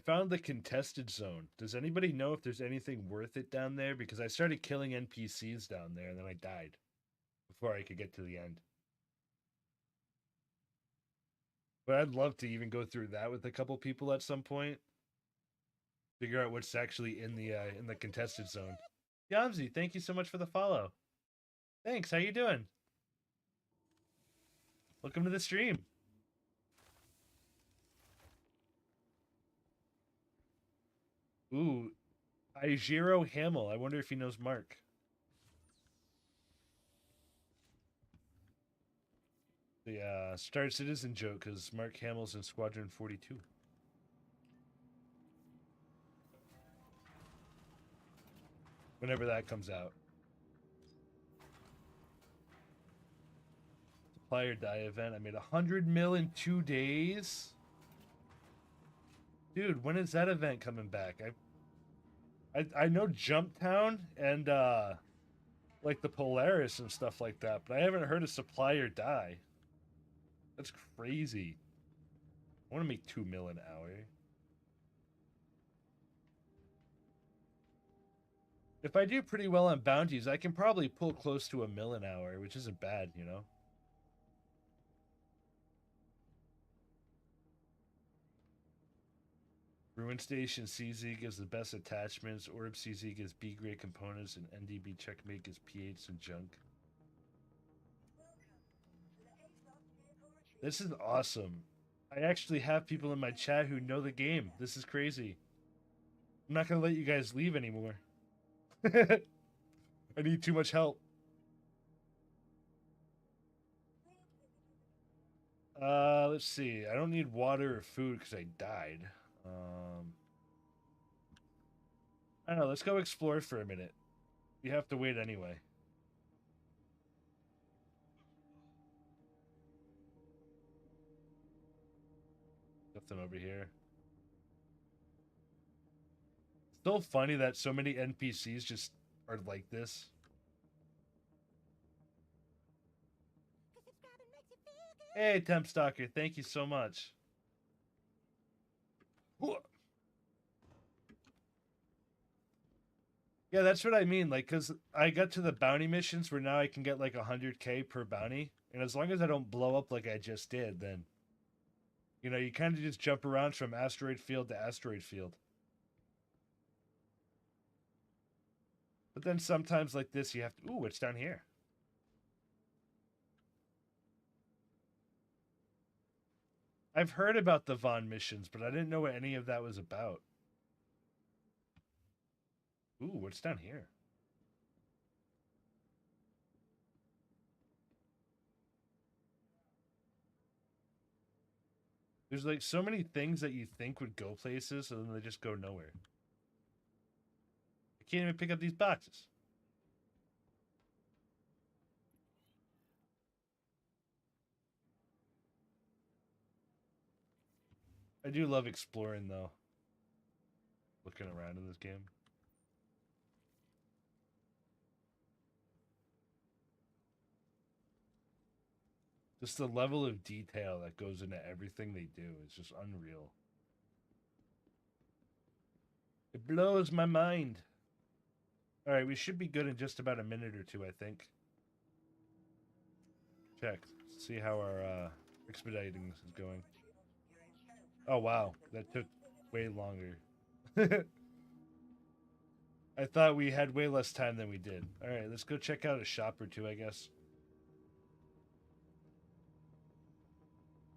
found the contested zone. Does anybody know if there's anything worth it down there? Because I started killing NPCs down there and then I died before I could get to the end. But I'd love to even go through that with a couple people at some point. Figure out what's actually in the contested zone. Yamzi, thank you so much for the follow. Thanks. How you doing? Welcome to the stream. Ooh, Ijiro Hamill. I wonder if he knows Mark. The Star Citizen joke because Mark Hamill's in Squadron 42. Whenever that comes out. Supplier die event. I made 100 mil in 2 days. Dude, when is that event coming back? I know Jumptown and like the Polaris and stuff like that, but I haven't heard of Supplier die. That's crazy. I want to make 2 mil an hour. If I do pretty well on bounties, I can probably pull close to 1 mil an hour, which isn't bad, you know? Ruin Station CZ gives the best attachments, Orb CZ gives B grade components, and NDB Checkmate gives P8s and junk. This is awesome. I actually have people in my chat who know the game. This is crazy. I'm not gonna let you guys leave anymore. I need too much help. Let's see. I don't need water or food because I died. I don't know. Let's go explore for a minute. We have to wait anyway. Nothing over here. Still funny that so many NPCs just are like this. Hey, Temp Stalker, thank you so much. Yeah, that's what I mean. Like, because I got to the bounty missions where now I can get like 100K per bounty. And as long as I don't blow up like I just did, then, you know, you kind of just jump around from asteroid field to asteroid field. But then sometimes like this, you have to. Ooh, what's down here? I've heard about the Vaughn missions, but I didn't know what any of that was about. Ooh, what's down here? There's like so many things that you think would go places, and then they just go nowhere. I can't even pick up these boxes. I do love exploring though. Looking around in this game. Just the level of detail that goes into everything they do is just unreal. It blows my mind. All right, we should be good in just about a minute or two, I think. Check. See how our expediting is going. Oh, wow. That took way longer. I thought we had way less time than we did. All right, let's go check out a shop or two, I guess.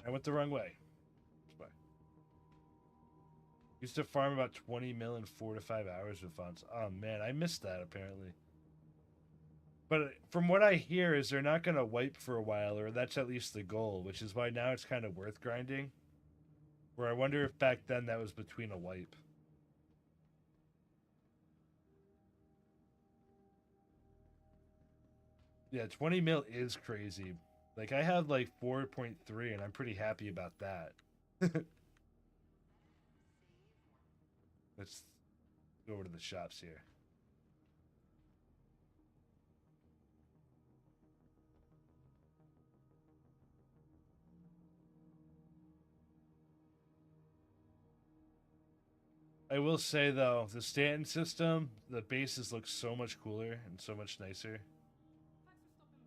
I went the wrong way. Used to farm about 20 mil in 4 to 5 hours with funds. Oh man, I missed that apparently. But from what I hear is they're not going to wipe for a while, or that's at least the goal, which is why now it's kind of worth grinding. Where I wonder if back then that was between a wipe. Yeah, 20 mil is crazy. Like I have like 4.3 and I'm pretty happy about that. Let's go over to the shops here. I will say though, the Stanton system, the bases look so much cooler and so much nicer. Thanks for stopping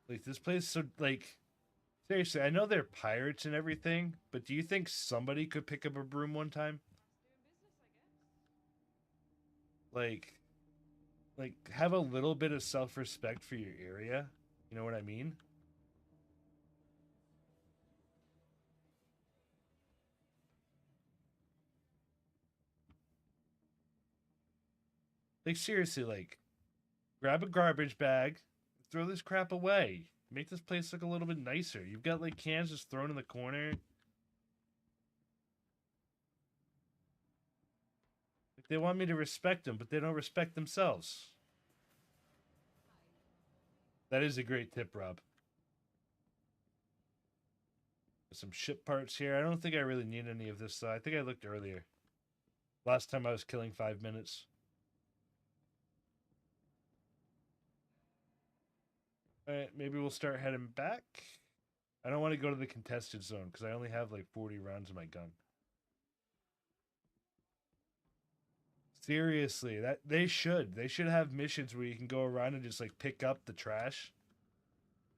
by. Like this place, so like seriously, I know they're pirates and everything, but do you think somebody could pick up a broom one time? Nice doing business, I guess. Like, like have a little bit of self-respect for your area. You know what I mean? Like seriously, like grab a garbage bag, throw this crap away. Make this place look a little bit nicer. You've got like cans just thrown in the corner. Like they want me to respect them, but they don't respect themselves. That is a great tip, Rob. Some ship parts here. I don't think I really need any of this though. I think I looked earlier. Last time I was killing 5 minutes. Alright, maybe we'll start heading back. I don't want to go to the contested zone because I only have like 40 rounds in my gun. Seriously, that they should. They should have missions where you can go around and just like pick up the trash.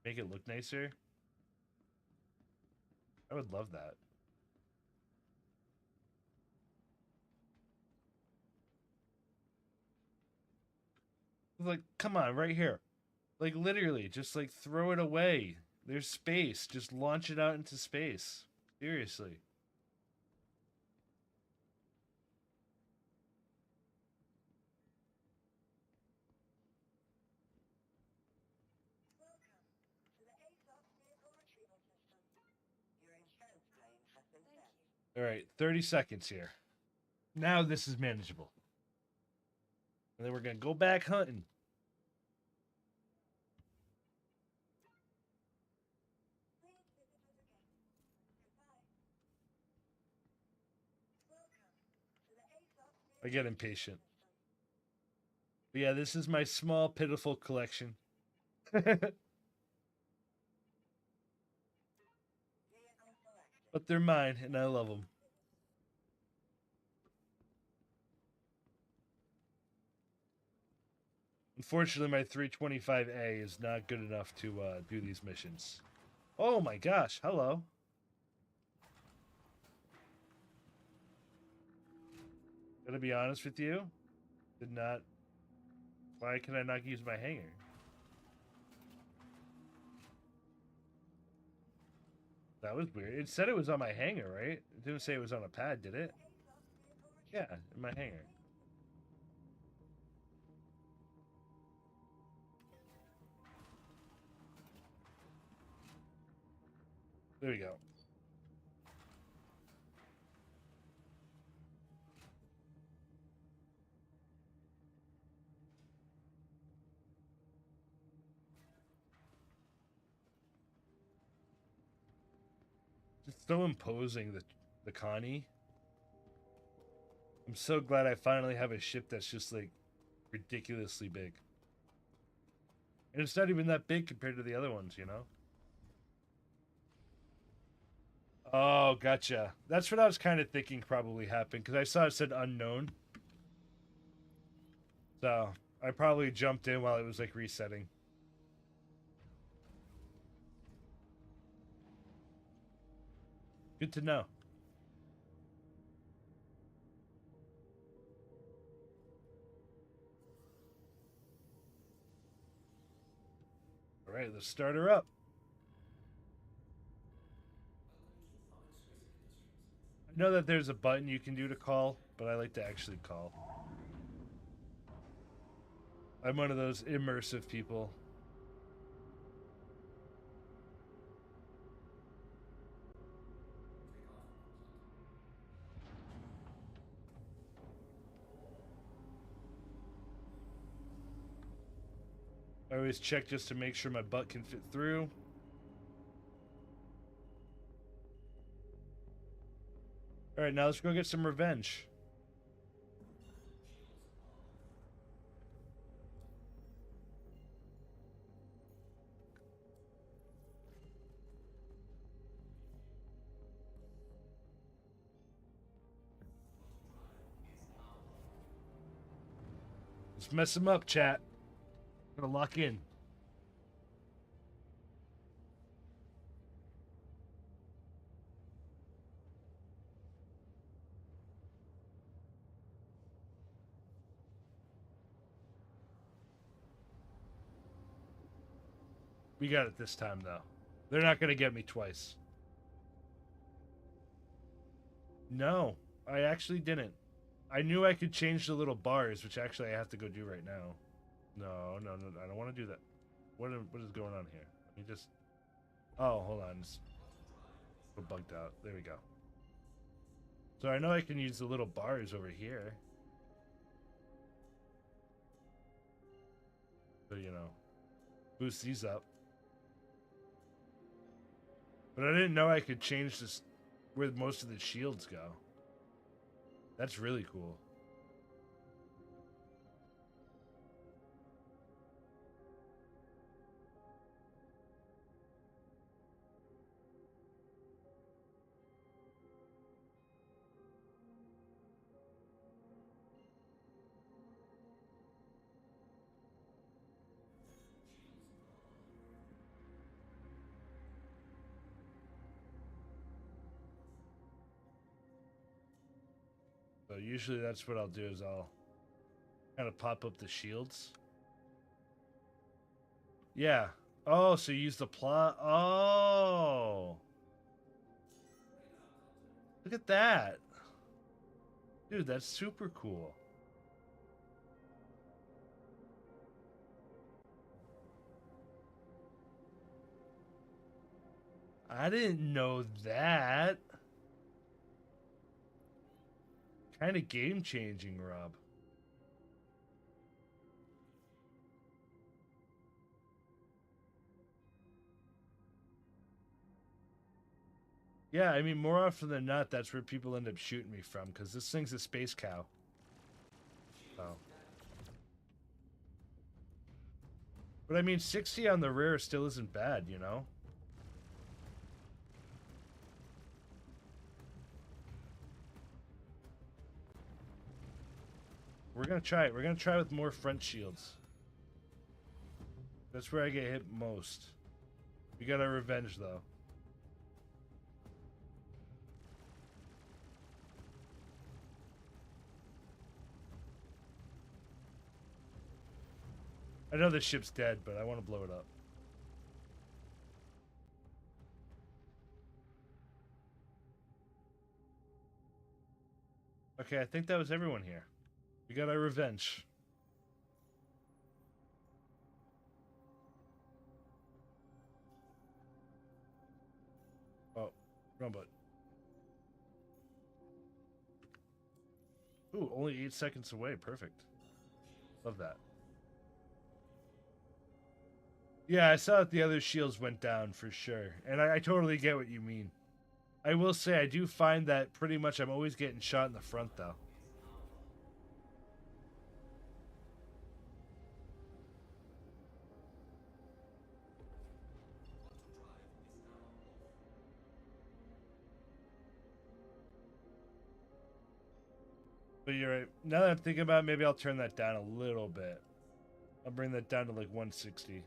Make it look nicer. I would love that. Like, come on, right here. Like literally, just like throw it away. There's space. Just launch it out into space. Seriously. All right, 30 seconds here. Now this is manageable. And then we're going to go back hunting. I get impatient. But yeah, this is my small, pitiful collection. But they're mine, and I love them. Unfortunately, my 325A is not good enough to do these missions. Oh my gosh, hello. Gotta be honest with you. Did not. Why can I not use my hanger? That was weird. It said it was on my hanger, right? It didn't say it was on a pad, did it? Yeah, in my hanger. There we go. It's so imposing, the Connie. I'm so glad I finally have a ship that's just like ridiculously big. And it's not even that big compared to the other ones, you know? Oh, gotcha. That's what I was kind of thinking probably happened because I saw it said unknown. So I probably jumped in while it was like resetting. Good to know. All right, let's start her up. I know that there's a button you can do to call, but I like to actually call. I'm one of those immersive people. I always check just to make sure my butt can fit through. All right, now let's go get some revenge. Let's mess him up, chat. I'm gonna lock in. We got it this time, though. They're not gonna get me twice. No, I actually didn't. I knew I could change the little bars, which actually I have to go do right now. No, I don't want to do that. What is going on here? Let me just... Oh, hold on. It's bugged out. There we go. So I know I can use the little bars over here. So, you know, boost these up. But I didn't know I could change this where most of the shields go. That's really cool. So usually that's what I'll do is I'll kind of pop up the shields. Yeah. Oh, so you use the plot. Oh. Look at that. Dude, that's super cool. I didn't know that. Kind of game changing, Rob. Yeah, I mean, more often than not, that's where people end up shooting me from, because this thing's a space cow. So. But I mean, 60 on the rear still isn't bad, you know? We're gonna try it. We're gonna try with more front shields. That's where I get hit most. We got our revenge, though. I know the ship's dead, but I want to blow it up. Okay, I think that was everyone here. We got our revenge. Oh, wrong button. Ooh, only 8 seconds away. Perfect. Love that. Yeah, I saw that the other shields went down for sure. And I totally get what you mean. I will say I do find that pretty much I'm always getting shot in the front, though. But you're right. Now that I'm thinking about it, maybe I'll turn that down a little bit. I'll bring that down to like 160.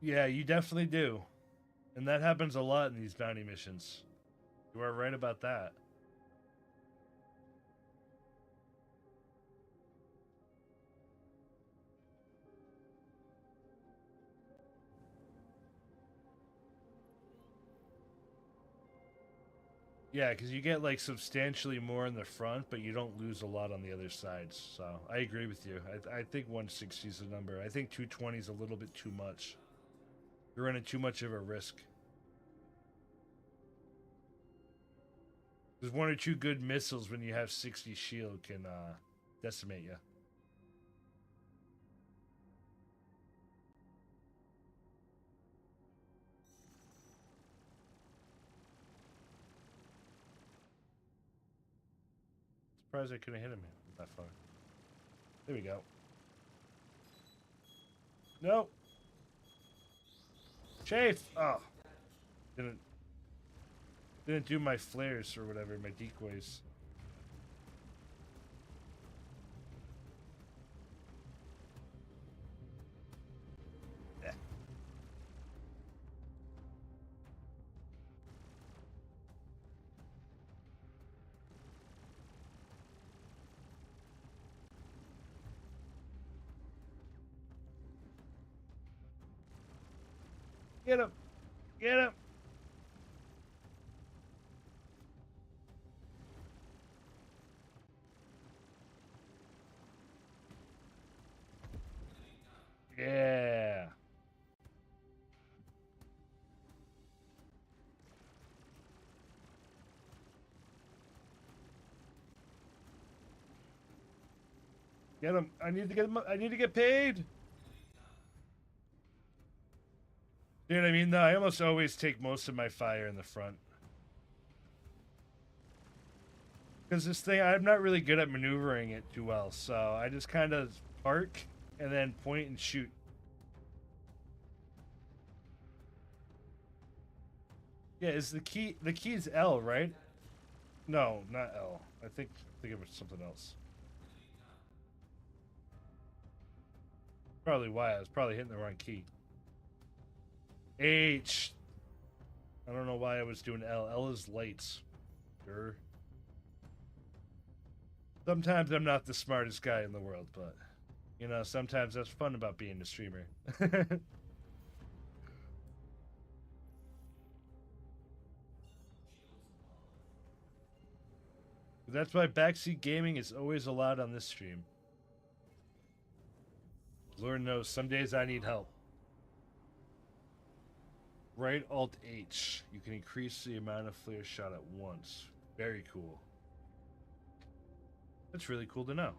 Yeah, you definitely do. And that happens a lot in these bounty missions. You are right about that. Yeah, because you get like substantially more in the front, but you don't lose a lot on the other sides. So I agree with you. I think 160 is the number. I think 220 is a little bit too much. You're running too much of a risk. There's one or two good missiles when you have 60 shield can decimate you. Surprised I couldn't hit him that far. There we go. No. Chafe! Oh. Didn't do my flares or whatever, my decoys. Eh. Get him! Get him! Yeah. Get him. I need to get him. I need to get paid. You know what I mean? No, I almost always take most of my fire in the front. Because this thing, I'm not really good at maneuvering it too well, so I just kind of park and then point and shoot. Yeah, is the key is L, right? No, not L. I think it was something else. Probably why. I was probably hitting the wrong key. H. I don't know why I was doing L. L is lights. Sure. Sometimes I'm not the smartest guy in the world, but you know, sometimes that's fun about being a streamer. That's why backseat gaming is always allowed on this stream. Lord knows, some days I need help. Right Alt H. You can increase the amount of flare shot at once. Very cool. That's really cool to know.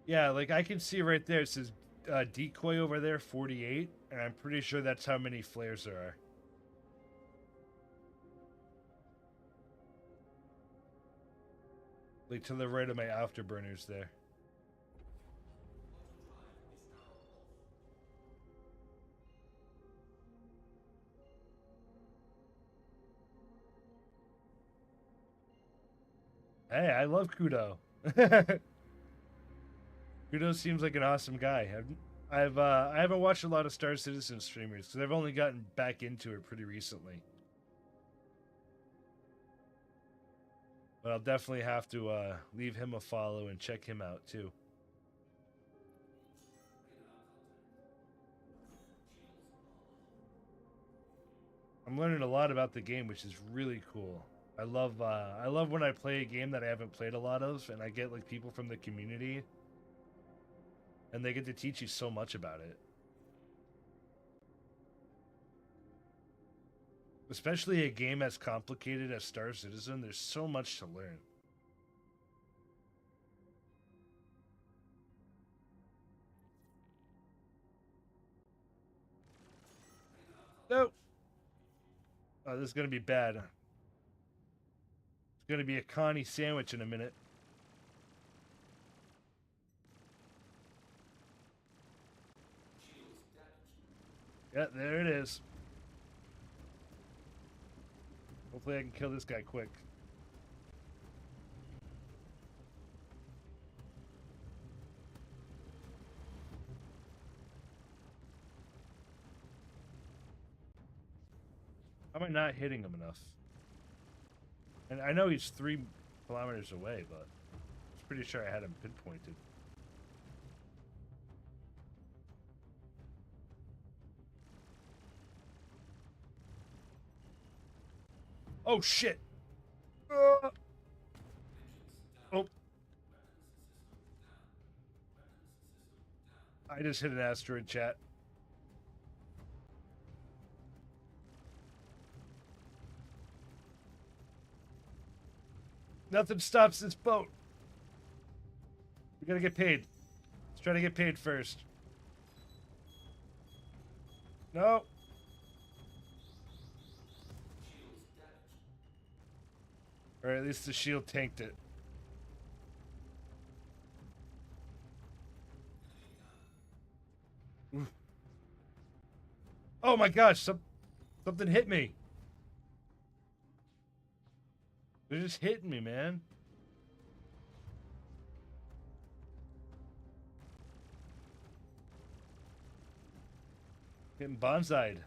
Yeah, like I can see right there, it says decoy over there, 48, and I'm pretty sure that's how many flares there are. Like to the right of my afterburners there. Hey, I love Kudo. Kudo seems like an awesome guy. I haven't watched a lot of Star Citizen streamers because I've only gotten back into it pretty recently. But I'll definitely have to leave him a follow and check him out too. I'm learning a lot about the game, which is really cool. I love when I play a game that I haven't played a lot of, and I get like people from the community, and they get to teach you so much about it. Especially a game as complicated as Star Citizen, there's so much to learn. Nope. Oh, this is gonna be bad. It's gonna be a Connie sandwich in a minute. Yeah, there it is. Hopefully I can kill this guy quick. How am I not hitting him enough? And I know he's 3 kilometers away, but I'm pretty sure I had him pinpointed. Oh shit! Oh! I just hit an asteroid, chat. Nothing stops this boat. We gotta get paid. Let's try to get paid first. No. Or at least the shield tanked it. Oof. Oh my gosh, something hit me. They're just hitting me, man. Getting bonsai'd.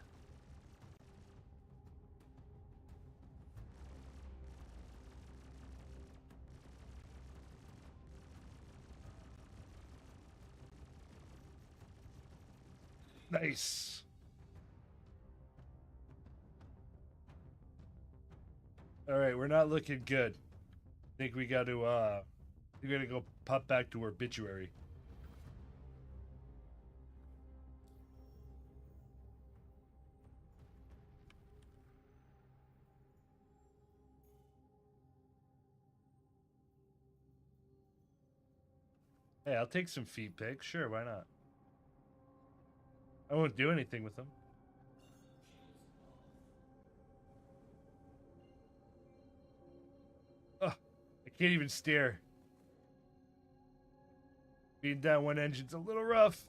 Nice. All right, we're not looking good. I think we got to go pop back to obituary. Hey, I'll take some feet pics. Sure, why not? I won't do anything with them. Ugh, I can't even steer. Being down one engine's a little rough.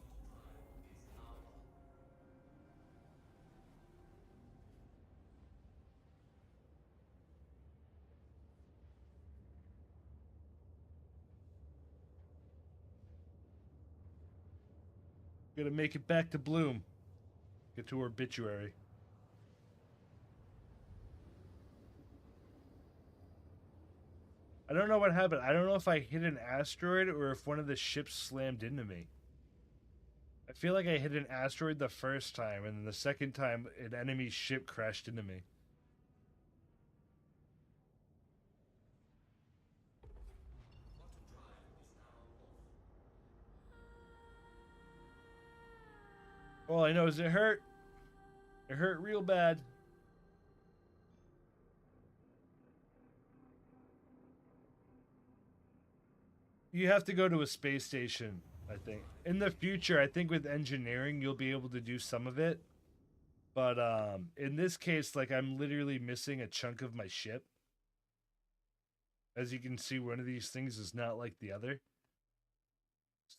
Gotta make it back to Bloom. Get to obituary. I don't know what happened. I don't know if I hit an asteroid or if one of the ships slammed into me. I feel like I hit an asteroid the first time, and then the second time, an enemy ship crashed into me. All I know is it hurt. It hurt real bad. You have to go to a space station, I think. In the future, I think with engineering, you'll be able to do some of it. But in this case, like, I'm literally missing a chunk of my ship. As you can see, one of these things is not like the other.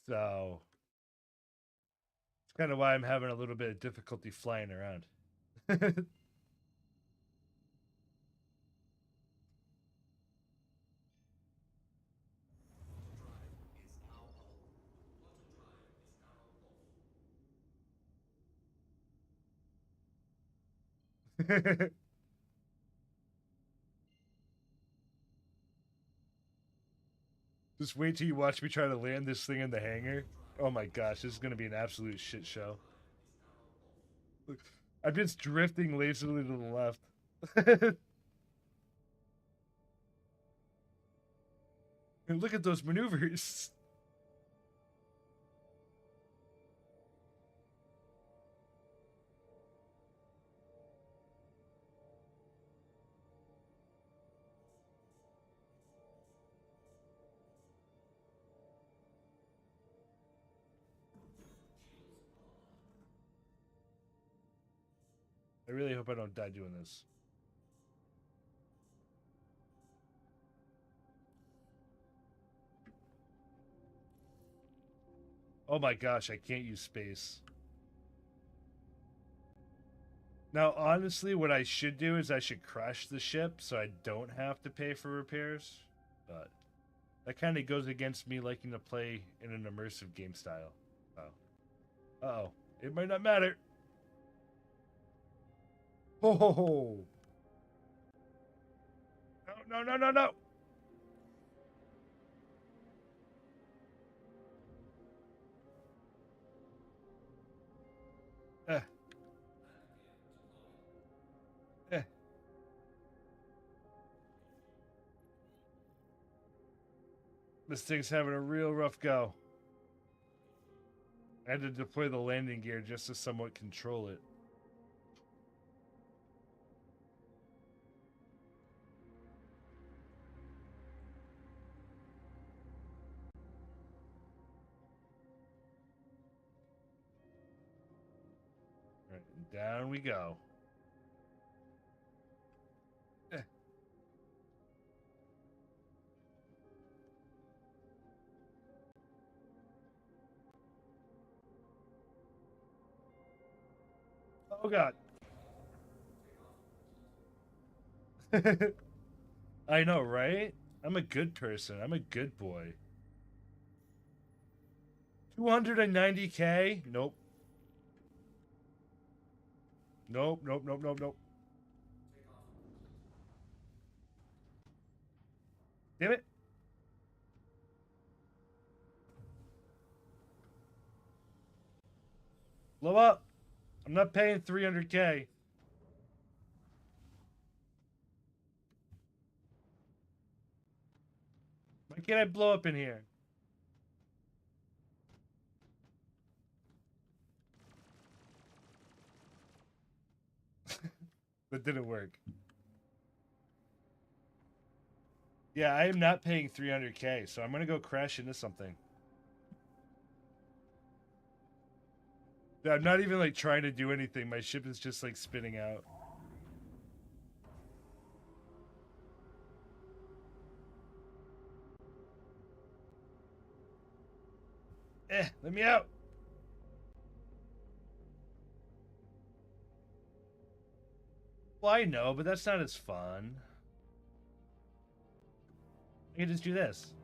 So it's kind of why I'm having a little bit of difficulty flying around. Just wait till you watch me try to land this thing in the hangar. Oh my gosh, this is going to be an absolute shit show. Look, I'm just drifting lazily to the left. And look at those maneuvers. I really hope I don't die doing this. Oh my gosh, I can't use space. Now, honestly, what I should do is I should crash the ship so I don't have to pay for repairs. But that kind of goes against me liking to play in an immersive game style. Oh. Uh-oh. It might not matter. Ho ho ho. No, no, no, no, no. Eh. Eh. This thing's having a real rough go. I had to deploy the landing gear just to somewhat control it. Down we go. Oh god. I know, right? I'm a good person. I'm a good boy. 290K? Nope. Nope, nope, nope, nope, nope. Damn it. Blow up. I'm not paying 300K. Why can't I blow up in here? That didn't work. Yeah, I am not paying 300K, so I'm gonna go crash into something. I'm not even like trying to do anything. My ship is just like spinning out. Let me out. Well, I know, but that's not as fun. I can just do this.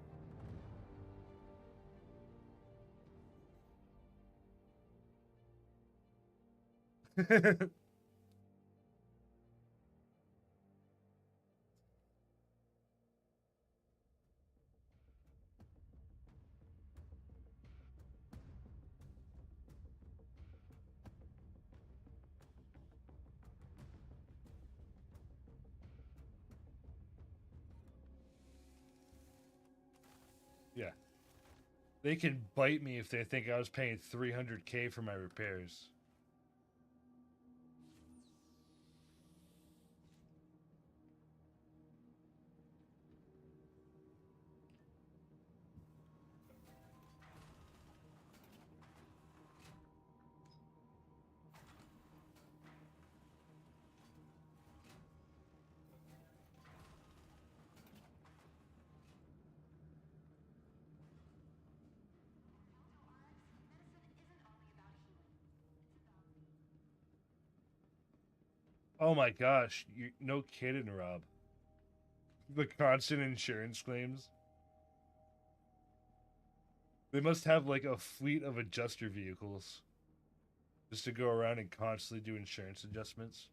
Yeah. They can bite me if they think I was paying 300K for my repairs. Oh my gosh, you no kidding, Rob. The constant insurance claims. They must have like a fleet of adjuster vehicles just to go around and constantly do insurance adjustments.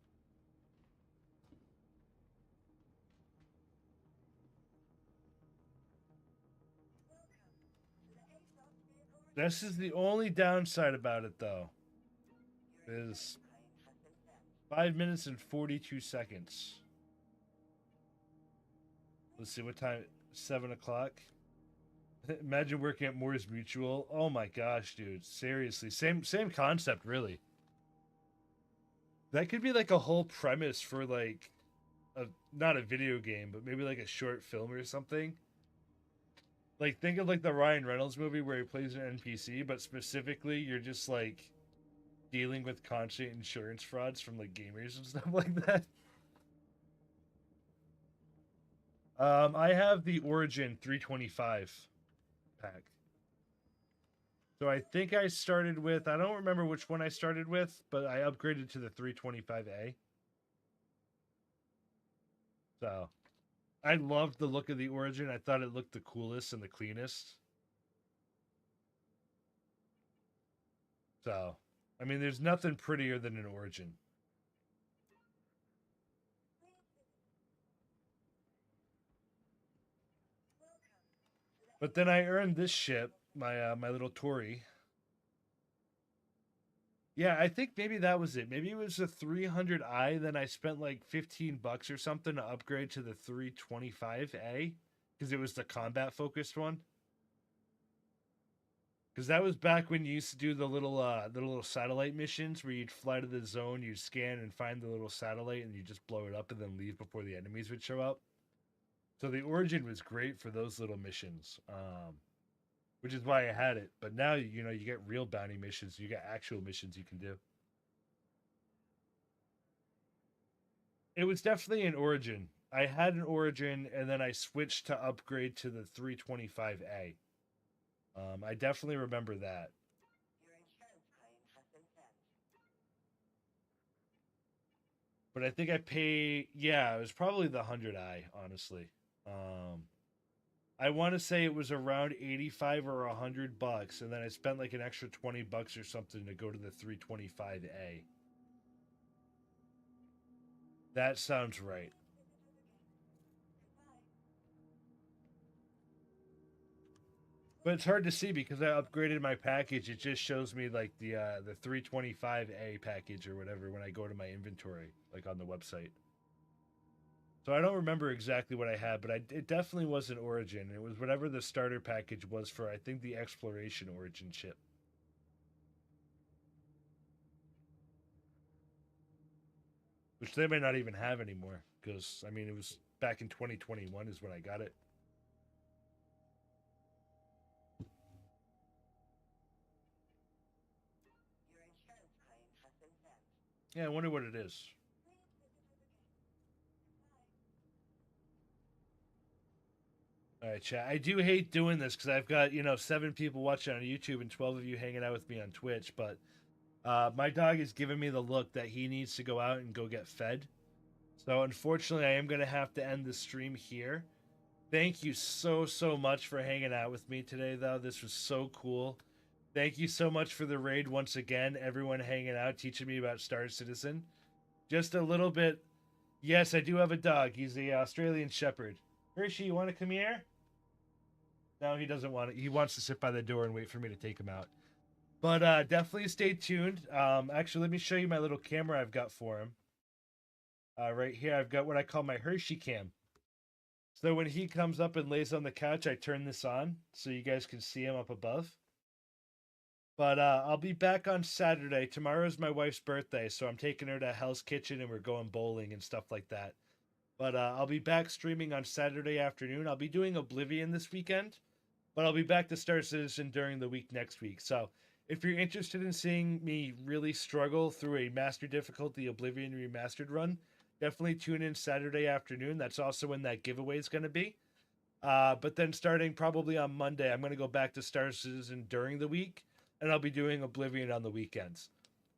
This is the only downside about it, though. Is 5 minutes and 42 seconds. Let's see what time. 7 o'clock. Imagine working at Moore's Mutual. Oh my gosh, dude! Seriously, same concept, really. That could be like a whole premise for like a not a video game, but maybe like a short film or something. Like think of like the Ryan Reynolds movie where he plays an NPC, but specifically you're just like dealing with constant insurance frauds from like gamers and stuff like that. I have the Origin 325 pack. So I think I started with, I don't remember which one I started with, but I upgraded to the 325A. So I loved the look of the Origin. I thought it looked the coolest and the cleanest. So, I mean, there's nothing prettier than an Origin. But then I earned this ship, my little Tory. Yeah, I think maybe that was it. Maybe it was the 300i. Then I spent like $15 or something to upgrade to the 325A because it was the combat focused one. Because that was back when you used to do the little satellite missions where you'd fly to the zone, you'd scan and find the little satellite, and you just blow it up and then leave before the enemies would show up. So the Origin was great for those little missions, which is why I had it. But now you know you get real bounty missions, you get actual missions you can do. It was definitely an Origin. I had an Origin, and then I switched to upgrade to the 325A. I definitely remember that. But I think I pay. Yeah, it was probably the 100i, honestly. Um, I want to say it was around 85 or $100, and then I spent like an extra $20 or something to go to the 325A. That sounds right. But it's hard to see because I upgraded my package. It just shows me like the 325A package or whatever when I go to my inventory, like on the website. So I don't remember exactly what I had, but it definitely was an Origin. It was whatever the starter package was for, I think, the Exploration Origin ship. Which they may not even have anymore because, I mean, it was back in 2021 is when I got it. Yeah, I wonder what it is. All right, chat. I do hate doing this because I've got, 7 people watching on YouTube and 12 of you hanging out with me on Twitch, but my dog is giving me the look that he needs to go out and go get fed. So unfortunately, I am going to have to end the stream here. Thank you so, so much for hanging out with me today, though. This was so cool. Thank you so much for the raid once again. Everyone hanging out, teaching me about Star Citizen. Just a little bit. Yes, I do have a dog. He's the Australian Shepherd. Hershey, you want to come here? No, he doesn't want it. He wants to sit by the door and wait for me to take him out. But definitely stay tuned. Actually, let me show you my little camera I've got for him. Right here, I've got what I call my Hershey cam. So when he comes up and lays on the couch, I turn this on so you guys can see him up above. But I'll be back on Saturday. Tomorrow's my wife's birthday, so I'm taking her to Hell's Kitchen and we're going bowling and stuff like that. But I'll be back streaming on Saturday afternoon. I'll be doing Oblivion this weekend, but I'll be back to Star Citizen during the week next week. So if you're interested in seeing me really struggle through a master difficulty Oblivion remastered run, definitely tune in Saturday afternoon. That's also when that giveaway is going to be. But then starting probably on Monday, I'm going to go back to Star Citizen during the week, and I'll be doing Oblivion on the weekends.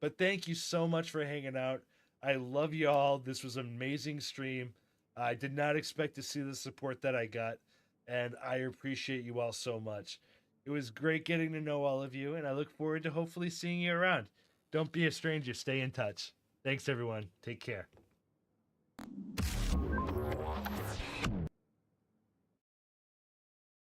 But thank you so much for hanging out. I love you all. This was an amazing stream. I did not expect to see the support that I got, and I appreciate you all so much. It was great getting to know all of you, and I look forward to hopefully seeing you around. Don't be a stranger. Stay in touch. Thanks, everyone. Take care.